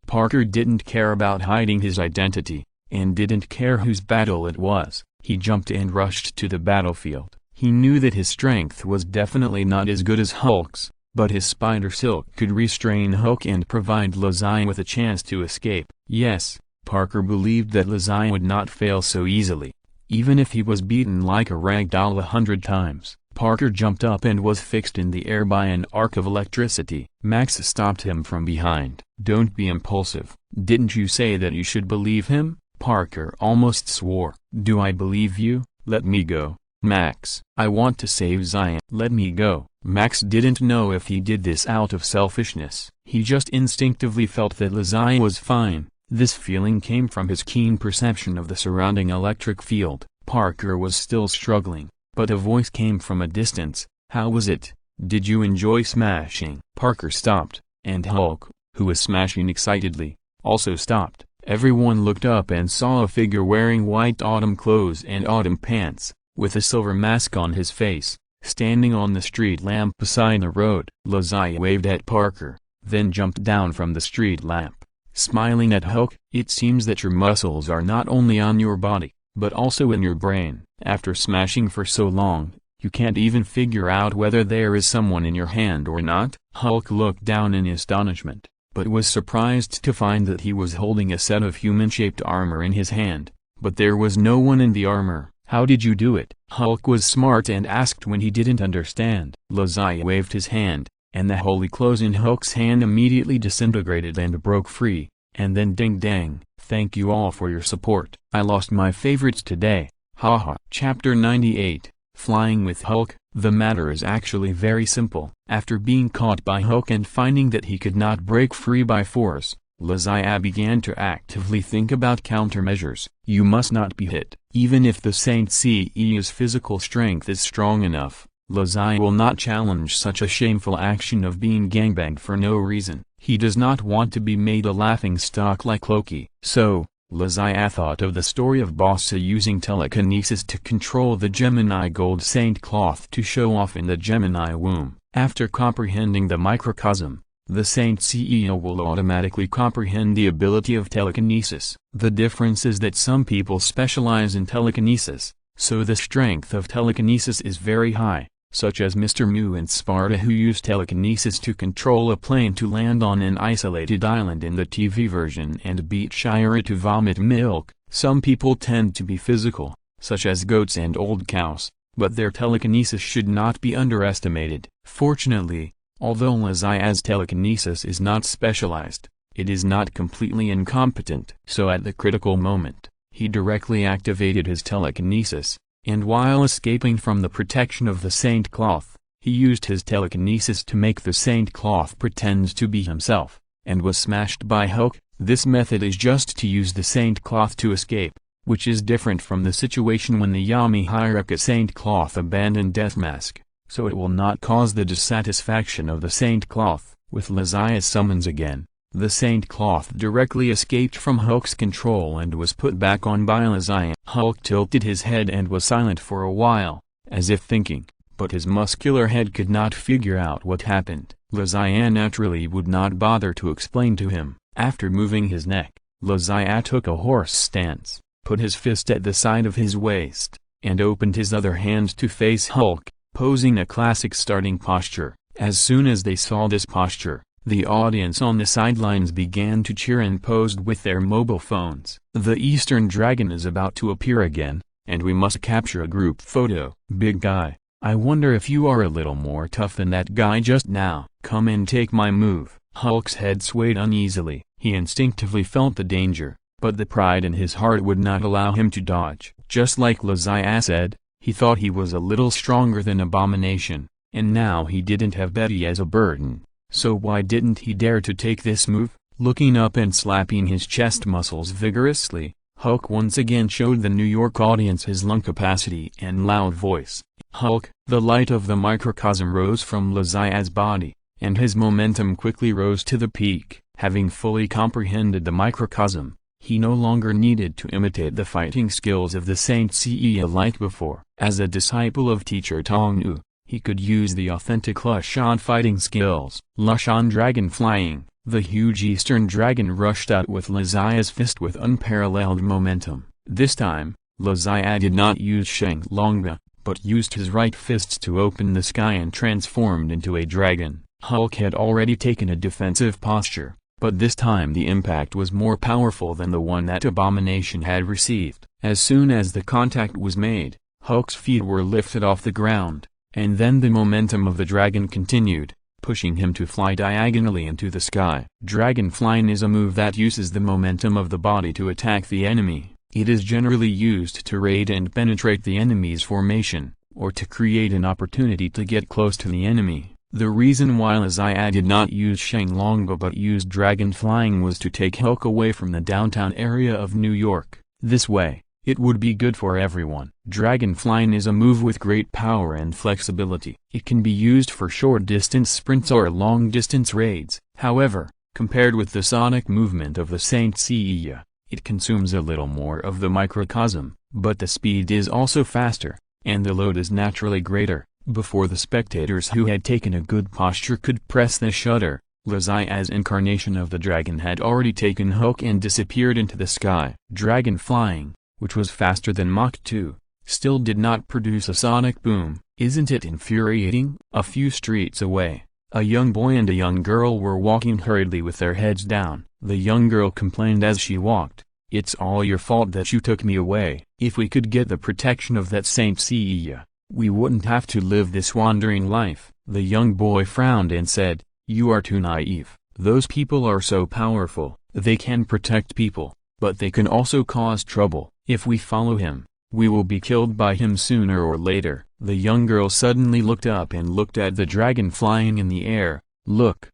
Parker didn't care about hiding his identity, and didn't care whose battle it was. He jumped and rushed to the battlefield. He knew that his strength was definitely not as good as Hulk's, but his spider silk could restrain Hulk and provide Lazai with a chance to escape. Yes, Parker believed that Lazai would not fail so easily, even if he was beaten like a rag doll 100 times. Parker jumped up and was fixed in the air by an arc of electricity. Max stopped him from behind. Don't be impulsive. Didn't you say that you should believe him? Parker almost swore. Do I believe you? Let me go, Max. I want to save Zion. Let me go. Max didn't know if he did this out of selfishness. He just instinctively felt that Lazai was fine. This feeling came from his keen perception of the surrounding electric field. Parker was still struggling, but a voice came from a distance. How was it? Did you enjoy smashing? Parker stopped, and Hulk, who was smashing excitedly, also stopped. Everyone looked up and saw a figure wearing white autumn clothes and autumn pants, with a silver mask on his face, standing on the street lamp beside the road. Lazai waved at Parker, then jumped down from the street lamp. Smiling at Hulk, it seems that your muscles are not only on your body, but also in your brain. After smashing for so long, you can't even figure out whether there is someone in your hand or not? Hulk looked down in astonishment, but was surprised to find that he was holding a set of human-shaped armor in his hand, but there was no one in the armor. How did you do it? Hulk was smart and asked when he didn't understand. Lazai waved his hand, and the holy clothes in Hulk's hand immediately disintegrated and broke free, and then ding-dang, thank you all for your support. I lost my favorites today, haha. Chapter 98, Flying with Hulk. The matter is actually very simple. After being caught by Hulk and finding that he could not break free by force, Lazai began to actively think about countermeasures. You must not be hit. Even if the Saint Seiya's physical strength is strong enough, Lazai will not challenge such a shameful action of being gangbanged for no reason. He does not want to be made a laughingstock like Loki. So, Lazai thought of the story of Bossa using telekinesis to control the Gemini gold saint cloth to show off in the Gemini womb. After comprehending the microcosm, the Saint Seiya will automatically comprehend the ability of telekinesis. The difference is that some people specialize in telekinesis, so the strength of telekinesis is very high, such as Mr. Mu in Sparta, who used telekinesis to control a plane to land on an isolated island in the TV version and beat Shira to vomit milk. Some people tend to be physical, such as goats and old cows, but their telekinesis should not be underestimated. Fortunately, although Lazai's telekinesis is not specialized, it is not completely incompetent. So at the critical moment, he directly activated his telekinesis, and while escaping from the protection of the saint cloth, he used his telekinesis to make the saint cloth pretend to be himself, and was smashed by Hulk. This method is just to use the saint cloth to escape, which is different from the situation when the Yami Hyruka saint cloth abandoned Death Mask, so it will not cause the dissatisfaction of the saint cloth. With Lazai's summons again, the saint cloth directly escaped from Hulk's control and was put back on by Lazai. Hulk tilted his head and was silent for a while, as if thinking. but his muscular head could not figure out what happened. Lizaya naturally would not bother to explain to him. After moving his neck, Lizaya took a horse stance, put his fist at the side of his waist, and opened his other hand to face Hulk, posing a classic starting posture. As soon as they saw this posture, the audience on the sidelines began to cheer and posed with their mobile phones. The Eastern Dragon is about to appear again, and we must capture a group photo. Big guy, I wonder if you are a little more tough than that guy just now. Come and take my move. Hulk's head swayed uneasily. He instinctively felt the danger, but the pride in his heart would not allow him to dodge. Just like Lizaya said, he thought he was a little stronger than Abomination, and now he didn't have Betty as a burden. So why didn't he dare to take this move? Looking up and slapping his chest muscles vigorously, Hulk once again showed the New York audience his lung capacity and loud voice. Hulk, the light of the microcosm rose from Lizaya's body, and his momentum quickly rose to the peak. Having fully comprehended the microcosm, he no longer needed to imitate the fighting skills of the Saint Seiya like before. As a disciple of teacher Tongnu, he could use the authentic Lushan fighting skills. Lushan Dragon Flying. The huge Eastern Dragon rushed out with Lizaya's fist with unparalleled momentum. This time, Lizaya did not use Shenlongba, but used his right fists to open the sky and transformed into a dragon. Hulk had already taken a defensive posture, but this time the impact was more powerful than the one that Abomination had received. As soon as the contact was made, Hulk's feet were lifted off the ground, and then the momentum of the dragon continued, pushing him to fly diagonally into the sky. Dragon flying is a move that uses the momentum of the body to attack the enemy. It is generally used to raid and penetrate the enemy's formation, or to create an opportunity to get close to the enemy. The reason why Lizaya did not use Shenlongba but used dragon flying was to take Hulk away from the downtown area of New York. This way, it would be good for everyone. Dragon flying is a move with great power and flexibility. It can be used for short-distance sprints or long-distance raids. However, compared with the sonic movement of the Saint Seiya, it consumes a little more of the microcosm, but the speed is also faster, and the load is naturally greater. Before the spectators who had taken a good posture could press the shutter, Lizaya's incarnation of the dragon had already taken Hulk and disappeared into the sky. Dragon flying, which was faster than Mach 2, still did not produce a sonic boom. Isn't it infuriating? A few streets away, a young boy and a young girl were walking hurriedly with their heads down. The young girl complained as she walked, "It's all your fault that you took me away. If we could get the protection of that Saint Seiya, we wouldn't have to live this wandering life." The young boy frowned and said, "You are too naive. Those people are so powerful. They can protect people, but they can also cause trouble. If we follow him, we will be killed by him sooner or later." The young girl suddenly looked up and looked at the dragon flying in the air. Look,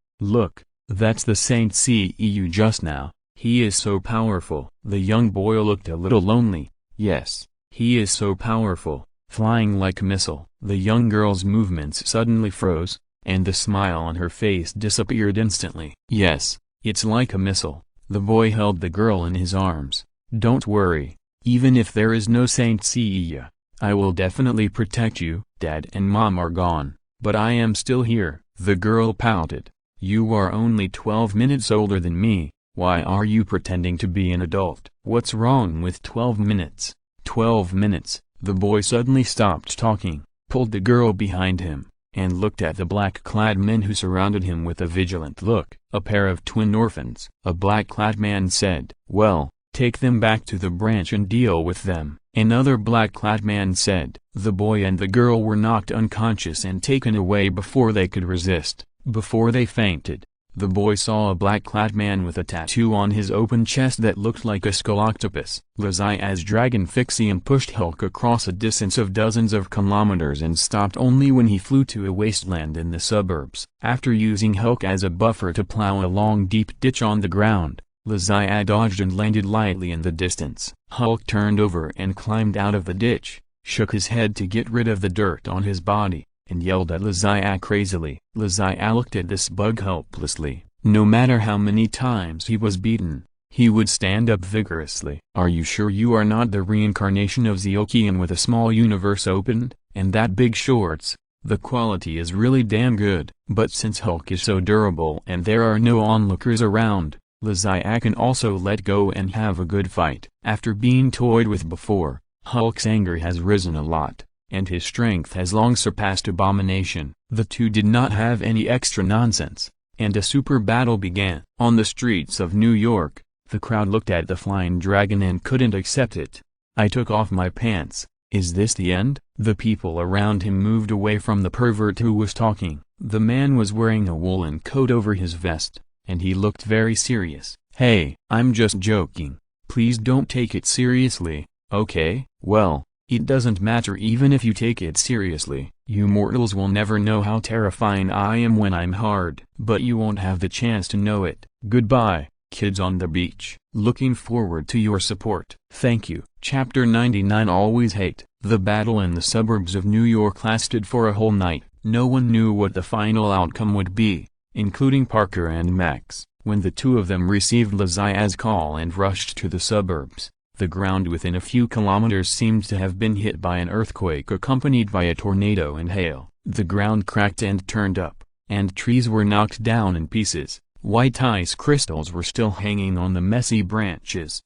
that's the Saint Seiya just now. He is so powerful." The young boy looked a little lonely. "Yes, he is so powerful, flying like a missile." The young girl's movements suddenly froze, and the smile on her face disappeared instantly. "Yes, it's like a missile." The boy held the girl in his arms. "Don't worry, even if there is no Saint Seiya, I will definitely protect you. Dad and Mom are gone, but I am still here." The girl pouted. "You are only 12 minutes older than me. Why are you pretending to be an adult? What's wrong with 12 minutes? 12 minutes. The boy suddenly stopped talking, pulled the girl behind him, and looked at the black-clad men who surrounded him with a vigilant look. A pair of twin orphans. A black-clad man said, "Well, take them back to the branch and deal with them." Another black-clad man said. The boy and the girl were knocked unconscious and taken away before they could resist. Before they fainted, the boy saw a black-clad man with a tattoo on his open chest that looked like a skull octopus. Lizaya's dragon Fixium pushed Hulk across a distance of dozens of kilometers and stopped only when he flew to a wasteland in the suburbs. After using Hulk as a buffer to plow a long deep ditch on the ground, Lizaya dodged and landed lightly in the distance. Hulk turned over and climbed out of the ditch, shook his head to get rid of the dirt on his body, and yelled at Lizaya crazily. Lizaya looked at this bug helplessly. No matter how many times he was beaten, he would stand up vigorously. "Are you sure you are not the reincarnation of Zodiac with a small universe opened, and that big shorts?" The quality is really damn good. But since Hulk is so durable and there are no onlookers around, Zodiac can also let go and have a good fight. After being toyed with before, Hulk's anger has risen a lot, and his strength has long surpassed Abomination. The two did not have any extra nonsense, and a super battle began. On the streets of New York, the crowd looked at the flying dragon and couldn't accept it. I took off my pants. Is this the end? The people around him moved away from the pervert who was talking. The man was wearing a woolen coat over his vest, and he looked very serious. Hey, I'm just joking. Please don't take it seriously, okay? Well, it doesn't matter even if you take it seriously. You mortals will never know how terrifying I am when I'm hard. But you won't have the chance to know it. Goodbye, kids on the beach. Looking forward to your support. Thank you. Chapter 99 Always Hate. The battle in the suburbs of New York lasted for a whole night. No one knew what the final outcome would be, including Parker and Max. When the two of them received Zodiac's call and rushed to the suburbs, the ground within a few kilometers seemed to have been hit by an earthquake accompanied by a tornado and hail. The ground cracked and turned up, and trees were knocked down in pieces. White ice crystals were still hanging on the messy branches.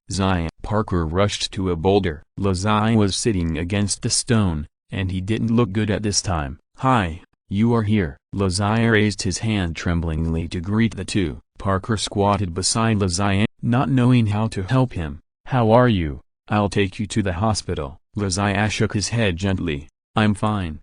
Parker rushed to a boulder. Zodiac was sitting against the stone, and he didn't look good at this time. Hi, you are here. Zodiac raised his hand tremblingly to greet the two. Parker squatted beside Zodiac, not knowing how to help him. How are you? I'll take you to the hospital. Zodiac shook his head gently. I'm fine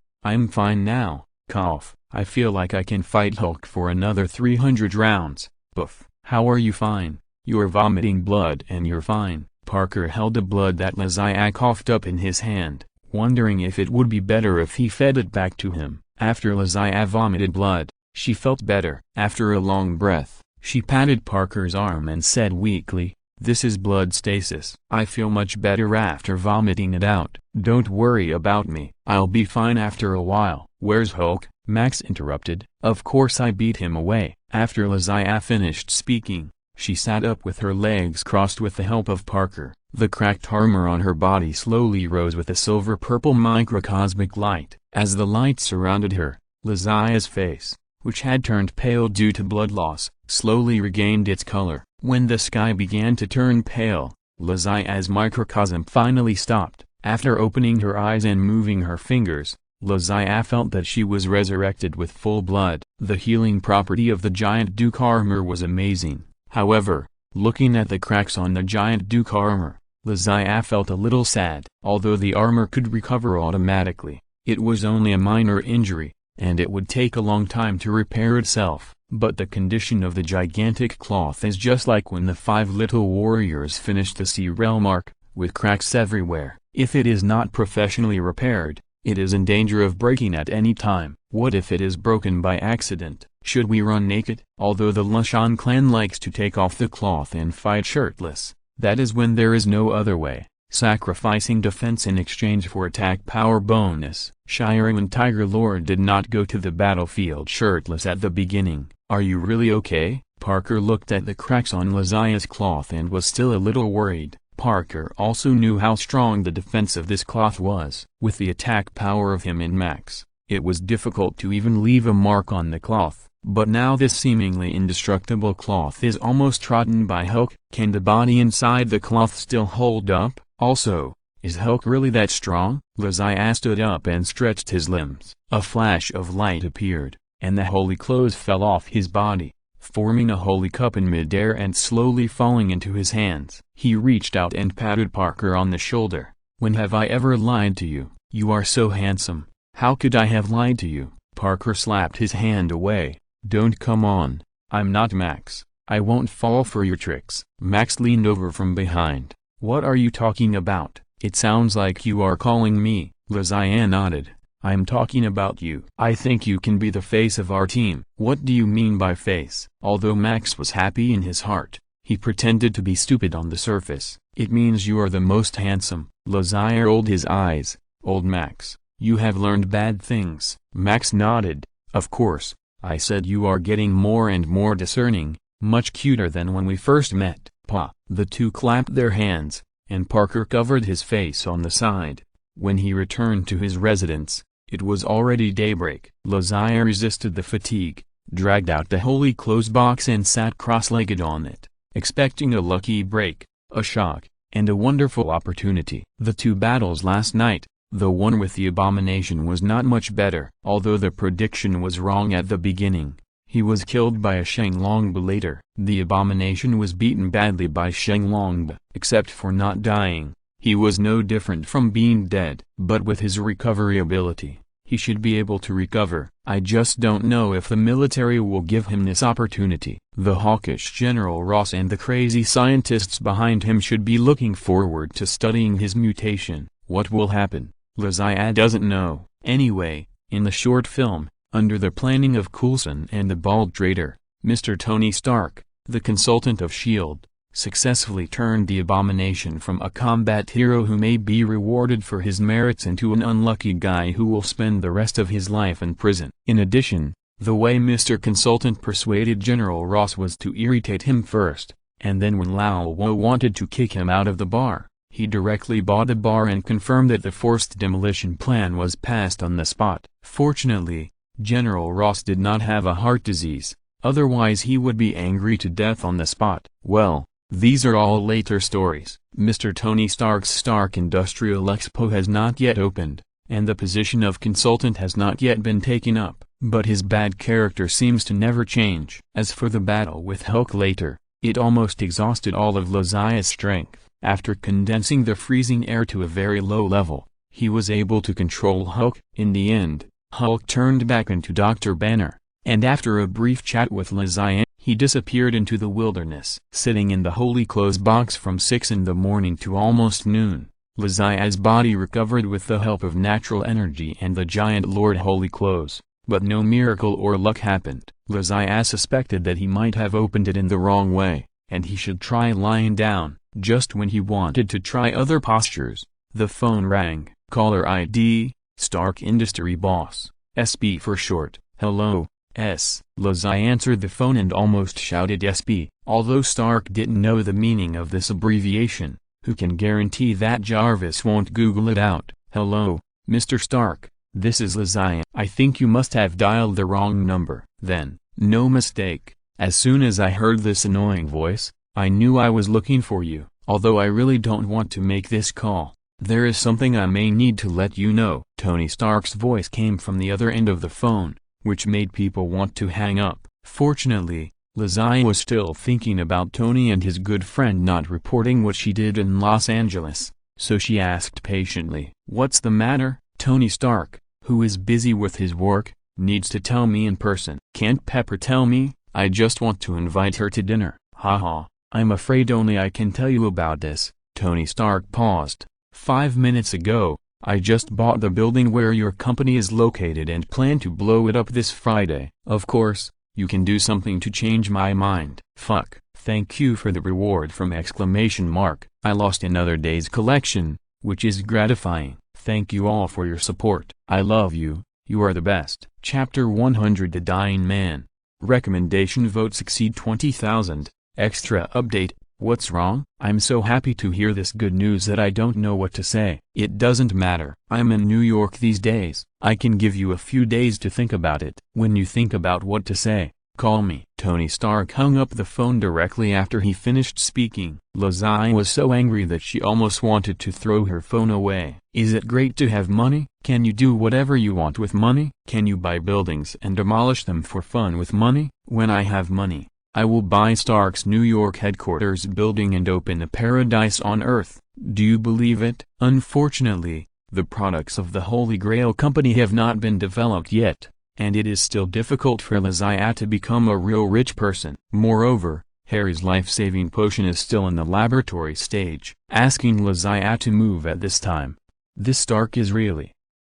now. Cough. I feel like I can fight Hulk for another 300 rounds. Poof. How are you? Fine. You're vomiting blood and you're fine. Parker held the blood that Zodiac coughed up in his hand, wondering if it would be better if he fed it back to him. After Zodiac vomited blood, she felt better. After a long breath, she patted Parker's arm and said weakly, "This is blood stasis. I feel much better after vomiting it out. Don't worry about me. I'll be fine after a while." "Where's Hulk?" Max interrupted. "Of course I beat him away." After Zodiac finished speaking, she sat up with her legs crossed with the help of Parker. The cracked armor on her body slowly rose with a silver-purple microcosmic light. As the light surrounded her, Zodiac's face, which had turned pale due to blood loss, slowly regained its color. When the sky began to turn pale, Zodiac's microcosm finally stopped. After opening her eyes and moving her fingers, Zodiac felt that she was resurrected with full blood. The healing property of the giant Duke armor was amazing. However, looking at the cracks on the giant Duke armor, Zodiac felt a little sad. Although the armor could recover automatically, it was only a minor injury, and it would take a long time to repair itself. But the condition of the gigantic cloth is just like when the 5 little warriors finished the Sea Realm arc, with cracks everywhere. If it is not professionally repaired, it is in danger of breaking at any time. What if it is broken by accident? Should we run naked? Although the Lushan clan likes to take off the cloth and fight shirtless, that is when there is no other way, sacrificing defense in exchange for attack power bonus. Shirem and Tiger Lord did not go to the battlefield shirtless at the beginning. "Are you really okay?" Parker looked at the cracks on Zodiac's cloth and was still a little worried. Parker also knew how strong the defense of this cloth was. With the attack power of him and Max, it was difficult to even leave a mark on the cloth. But now this seemingly indestructible cloth is almost trodden by Hulk. Can the body inside the cloth still hold up? Also, is Hulk really that strong? Zodiac stood up and stretched his limbs. A flash of light appeared, and the holy clothes fell off his body, forming a holy cup in midair and slowly falling into his hands. He reached out and patted Parker on the shoulder. "When have I ever lied to you? You are so handsome. How could I have lied to you?" Parker slapped his hand away. "Don't come on. I'm not Max. I won't fall for your tricks." Max leaned over from behind. "What are you talking about? It sounds like you are calling me." Zodiac nodded. "I'm talking about you. I think you can be the face of our team." "What do you mean by face?" Although Max was happy in his heart, he pretended to be stupid on the surface. "It means you are the most handsome." Zodiac rolled his eyes. "Old Max, you have learned bad things." Max nodded. "Of course, I said you are getting more and more discerning, much cuter than when we first met." Pa. The two clapped their hands, and Parker covered his face on the side. When he returned to his residence, It was already daybreak. Lazia resisted the fatigue, dragged out the holy clothes box and sat cross-legged on it, expecting a lucky break, a shock, and a wonderful opportunity. The two battles last night, the one with the abomination was not much better. Although the prediction was wrong at the beginning, he was killed by a Shenlongba later. The abomination was beaten badly by Shenlongba. Except for not dying, he was no different from being dead. But with his recovery ability, he should be able to recover. I just don't know if the military will give him this opportunity. The hawkish General Ross and the crazy scientists behind him should be looking forward to studying his mutation. What will happen? Lazia doesn't know. Anyway, in the short film, under the planning of Coulson and the bald traitor, Mr. Tony Stark, the consultant of S.H.I.E.L.D., successfully turned the abomination from a combat hero who may be rewarded for his merits into an unlucky guy who will spend the rest of his life in prison. In addition, the way Mr. Consultant persuaded General Ross was to irritate him first, and then when Lao Wo wanted to kick him out of the bar, he directly bought the bar and confirmed that the forced demolition plan was passed on the spot. Fortunately, General Ross did not have a heart disease, otherwise he would be angry to death on the spot. Well, these are all later stories. Mr. Tony Stark's Stark Industrial Expo has not yet opened, and the position of consultant has not yet been taken up, but his bad character seems to never change. As for the battle with Hulk later, it almost exhausted all of Lazia's strength. After condensing the freezing air to a very low level, he was able to control Hulk. In the end, Hulk turned back into Dr. Banner, and after a brief chat with Lazia, he disappeared into the wilderness. Sitting in the holy clothes box from 6 in the morning to almost noon, Lazia's body recovered with the help of natural energy and the giant Lord Holy Clothes, but no miracle or luck happened. Lazia suspected that he might have opened it in the wrong way, and he should try lying down. Just when he wanted to try other postures, the phone rang. Caller ID, Stark Industry Boss, SB for short. Hello, S. Lazia answered the phone and almost shouted SB. Although Stark didn't know the meaning of this abbreviation, who can guarantee that Jarvis won't Google it out? Hello, Mr. Stark, this is Lazia. I think you must have dialed the wrong number. Then, no mistake, as soon as I heard this annoying voice, I knew I was looking for you. Although I really don't want to make this call, there is something I may need to let you know. Tony Stark's voice came from the other end of the phone, which made people want to hang up. Fortunately, Lazia was still thinking about Tony and his good friend not reporting what she did in Los Angeles, so she asked patiently, "What's the matter?" Tony Stark, who is busy with his work, needs to tell me in person. Can't Pepper tell me? I just want to invite her to dinner. Haha. I'm afraid only I can tell you about this. Tony Stark paused. 5 minutes ago, I just bought the building where your company is located and plan to blow it up this Friday. Of course, you can do something to change my mind. Fuck. Thank you for the reward from exclamation mark. I lost another day's collection, which is gratifying. Thank you all for your support. I love you, you are the best. Chapter 100 The Dying Man. Recommendation votes exceed 20,000. Extra update, what's wrong? I'm so happy to hear this good news that I don't know what to say. It doesn't matter. I'm in New York these days. I can give you a few days to think about it. When you think about what to say, call me. Tony Stark hung up the phone directly after he finished speaking. Lazia was so angry that she almost wanted to throw her phone away. Is it great to have money? Can you do whatever you want with money? Can you buy buildings and demolish them for fun with money? When I have money, I will buy Stark's New York headquarters building and open a paradise on Earth. Do you believe it? Unfortunately, the products of the Holy Grail Company have not been developed yet, and it is still difficult for Lazia to become a real rich person. Moreover, Harry's life-saving potion is still in the laboratory stage, asking Lazia to move at this time. This Stark is really...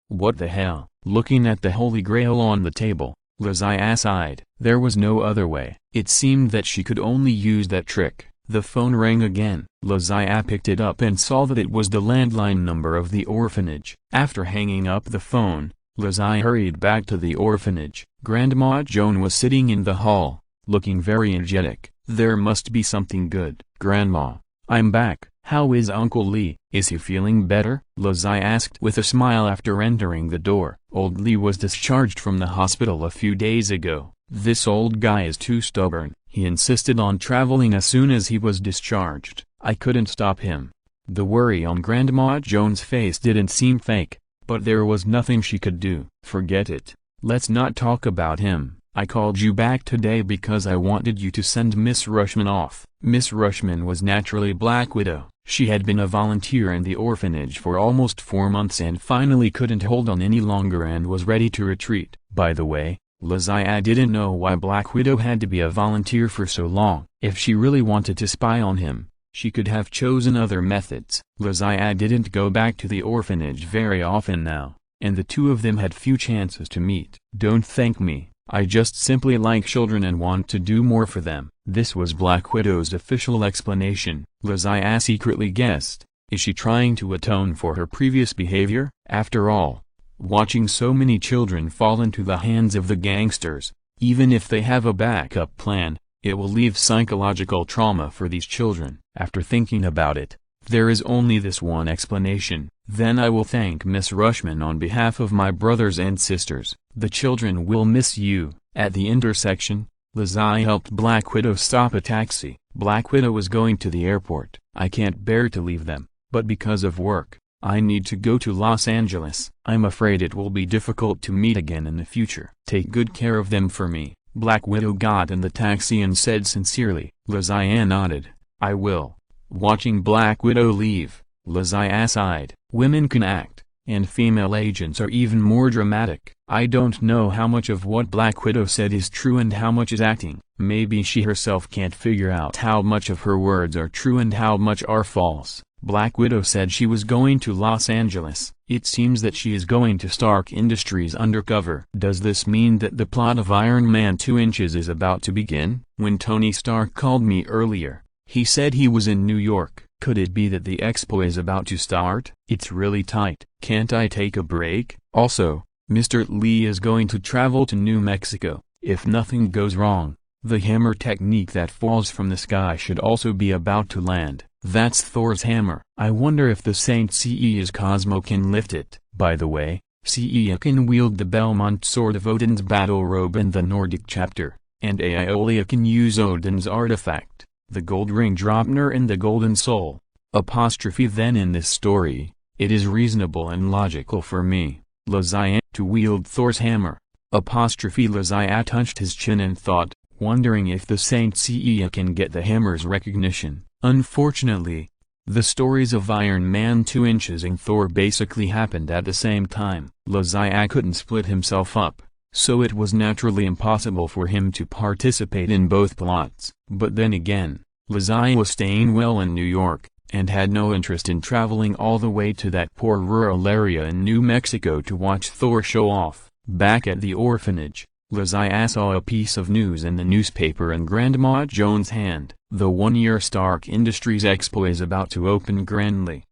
what the hell? Looking at the Holy Grail on the table, Lazia sighed. There was no other way. It seemed that she could only use that trick. The phone rang again. Lazia picked it up and saw that it was the landline number of the orphanage. After hanging up the phone, Lazia hurried back to the orphanage. Grandma Joan was sitting in the hall, looking very energetic. There must be something good. Grandma, I'm back. "How is Uncle Lee? Is he feeling better?" Lazai asked with a smile after entering the door. "Old Lee was discharged from the hospital a few days ago. This old guy is too stubborn. He insisted on traveling as soon as he was discharged. I couldn't stop him." The worry on Grandma Jones' face didn't seem fake, but there was nothing she could do. "Forget it. Let's not talk about him. I called you back today because I wanted you to send Miss Rushman off." Miss Rushman was naturally Black Widow. She had been a volunteer in the orphanage for almost 4 months and finally couldn't hold on any longer and was ready to retreat. By the way, Lazai didn't know why Black Widow had to be a volunteer for so long. If she really wanted to spy on him, she could have chosen other methods. Lazai didn't go back to the orphanage very often now, and the two of them had few chances to meet. "Don't thank me. I just simply like children and want to do more for them." This was Black Widow's official explanation. Lazai secretly guessed, is she trying to atone for her previous behavior? After all, watching so many children fall into the hands of the gangsters, even if they have a backup plan, it will leave psychological trauma for these children. After thinking about it, there is only this one explanation. "Then I will thank Miss Rushman on behalf of my brothers and sisters. The children will miss you." At the intersection, Lazai helped Black Widow stop a taxi. Black Widow was going to the airport. "I can't bear to leave them, but because of work, I need to go to Los Angeles. I'm afraid it will be difficult to meet again in the future. Take good care of them for me." Black Widow got in the taxi and said sincerely. Lazai nodded. "I will." Watching Black Widow leave, Lazai sighed. Women can act, and female agents are even more dramatic. I don't know how much of what Black Widow said is true and how much is acting. Maybe she herself can't figure out how much of her words are true and how much are false. Black Widow said she was going to Los Angeles. It seems that she is going to Stark Industries undercover. Does this mean that the plot of Iron Man 2 Inches is about to begin? When Tony Stark called me earlier, he said he was in New York. Could it be that the expo is about to start? It's really tight. Can't I take a break? Also, Mr. Lee is going to travel to New Mexico. If nothing goes wrong, the hammer technique that falls from the sky should also be about to land. That's Thor's hammer. I wonder if the Saint Seiya's Cosmo can lift it. By the way, Seiya can wield the Belmont sword of Odin's battle robe in the Nordic chapter, and Aeolia can use Odin's artifact, the gold ring Draupnir in the Golden Soul. Then in this story, it is reasonable and logical for me, Lazai, to wield Thor's hammer. Lazai touched his chin and thought, wondering if the Saint Seiya can get the hammer's recognition. Unfortunately, the stories of Iron Man 2 Inches and Thor basically happened at the same time. Lazai couldn't split himself up, so it was naturally impossible for him to participate in both plots. But then again, Lazai was staying well in New York, and had no interest in traveling all the way to that poor rural area in New Mexico to watch Thor show off. Back at the orphanage, Lazai saw a piece of news in the newspaper in Grandma Jones' hand. The one-year Stark Industries Expo is about to open grandly.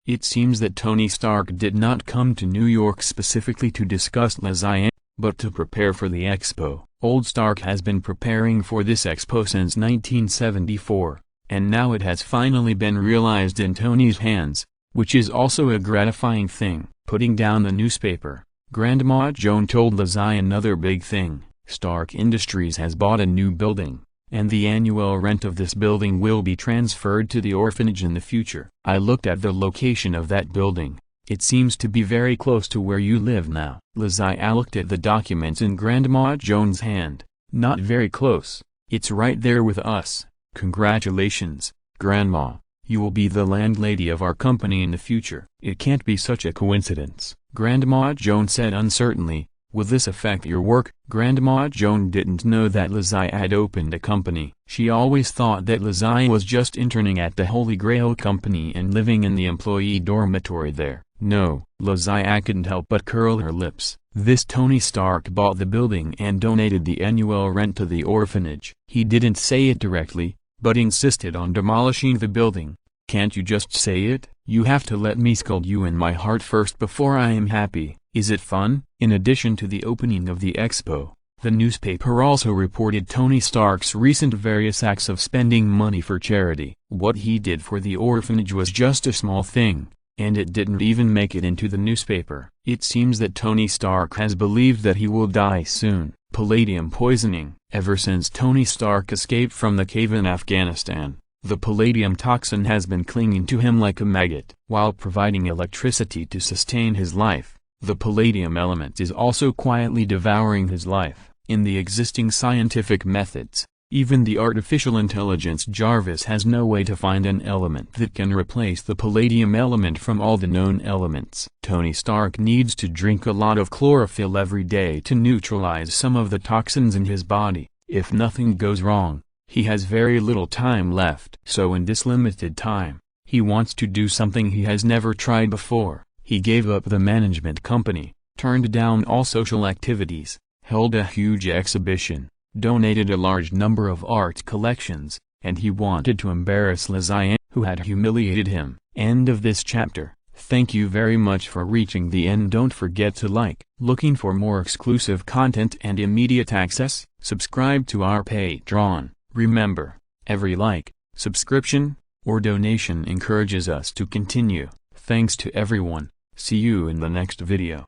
It seems that Tony Stark did not come to New York specifically to discuss Lazai, but to prepare for the expo. Old Stark has been preparing for this expo since 1974, and now it has finally been realized in Tony's hands, which is also a gratifying thing. Putting down the newspaper, Grandma Joan told Lazai another big thing. Stark Industries has bought a new building, and the annual rent of this building will be transferred to the orphanage in the future. I looked at the location of that building. It seems to be very close to where you live now. Lazai looked at the documents in Grandma Jones' hand. Not very close. It's right there with us. Congratulations, Grandma. You will be the landlady of our company in the future. It can't be such a coincidence, Grandma Joan said uncertainly. Will this affect your work? Grandma Joan didn't know that Lazai had opened a company. She always thought that Lazai was just interning at the Holy Grail Company and living in the employee dormitory there. No, Lazai couldn't help but curl her lips. This Tony Stark bought the building and donated the annual rent to the orphanage. He didn't say it directly, but insisted on demolishing the building. Can't you just say it? You have to let me scold you in my heart first before I am happy. Is it fun? In addition to the opening of the expo, The newspaper also reported Tony Stark's recent various acts of spending money for charity. What he did for the orphanage was just a small thing, and it didn't even make it into the newspaper. It seems that Tony Stark has believed that he will die soon. Palladium poisoning. Ever since Tony Stark escaped from the cave in Afghanistan, the palladium toxin has been clinging to him like a maggot. While providing electricity to sustain his life, the palladium element is also quietly devouring his life. In the existing scientific methods, even the artificial intelligence Jarvis has no way to find an element that can replace the palladium element from all the known elements. Tony Stark needs to drink a lot of chlorophyll every day to neutralize some of the toxins in his body. If nothing goes wrong, he has very little time left. So in this limited time, he wants to do something he has never tried before. He gave up the management company, turned down all social activities, held a huge exhibition, donated a large number of art collections, and he wanted to embarrass Liz, who had humiliated him. End of this chapter. Thank you very much for reaching the end. Don't forget to like. Looking for more exclusive content and immediate access? Subscribe to our Patreon. Remember, every like, subscription, or donation encourages us to continue. Thanks to everyone. See you in the next video.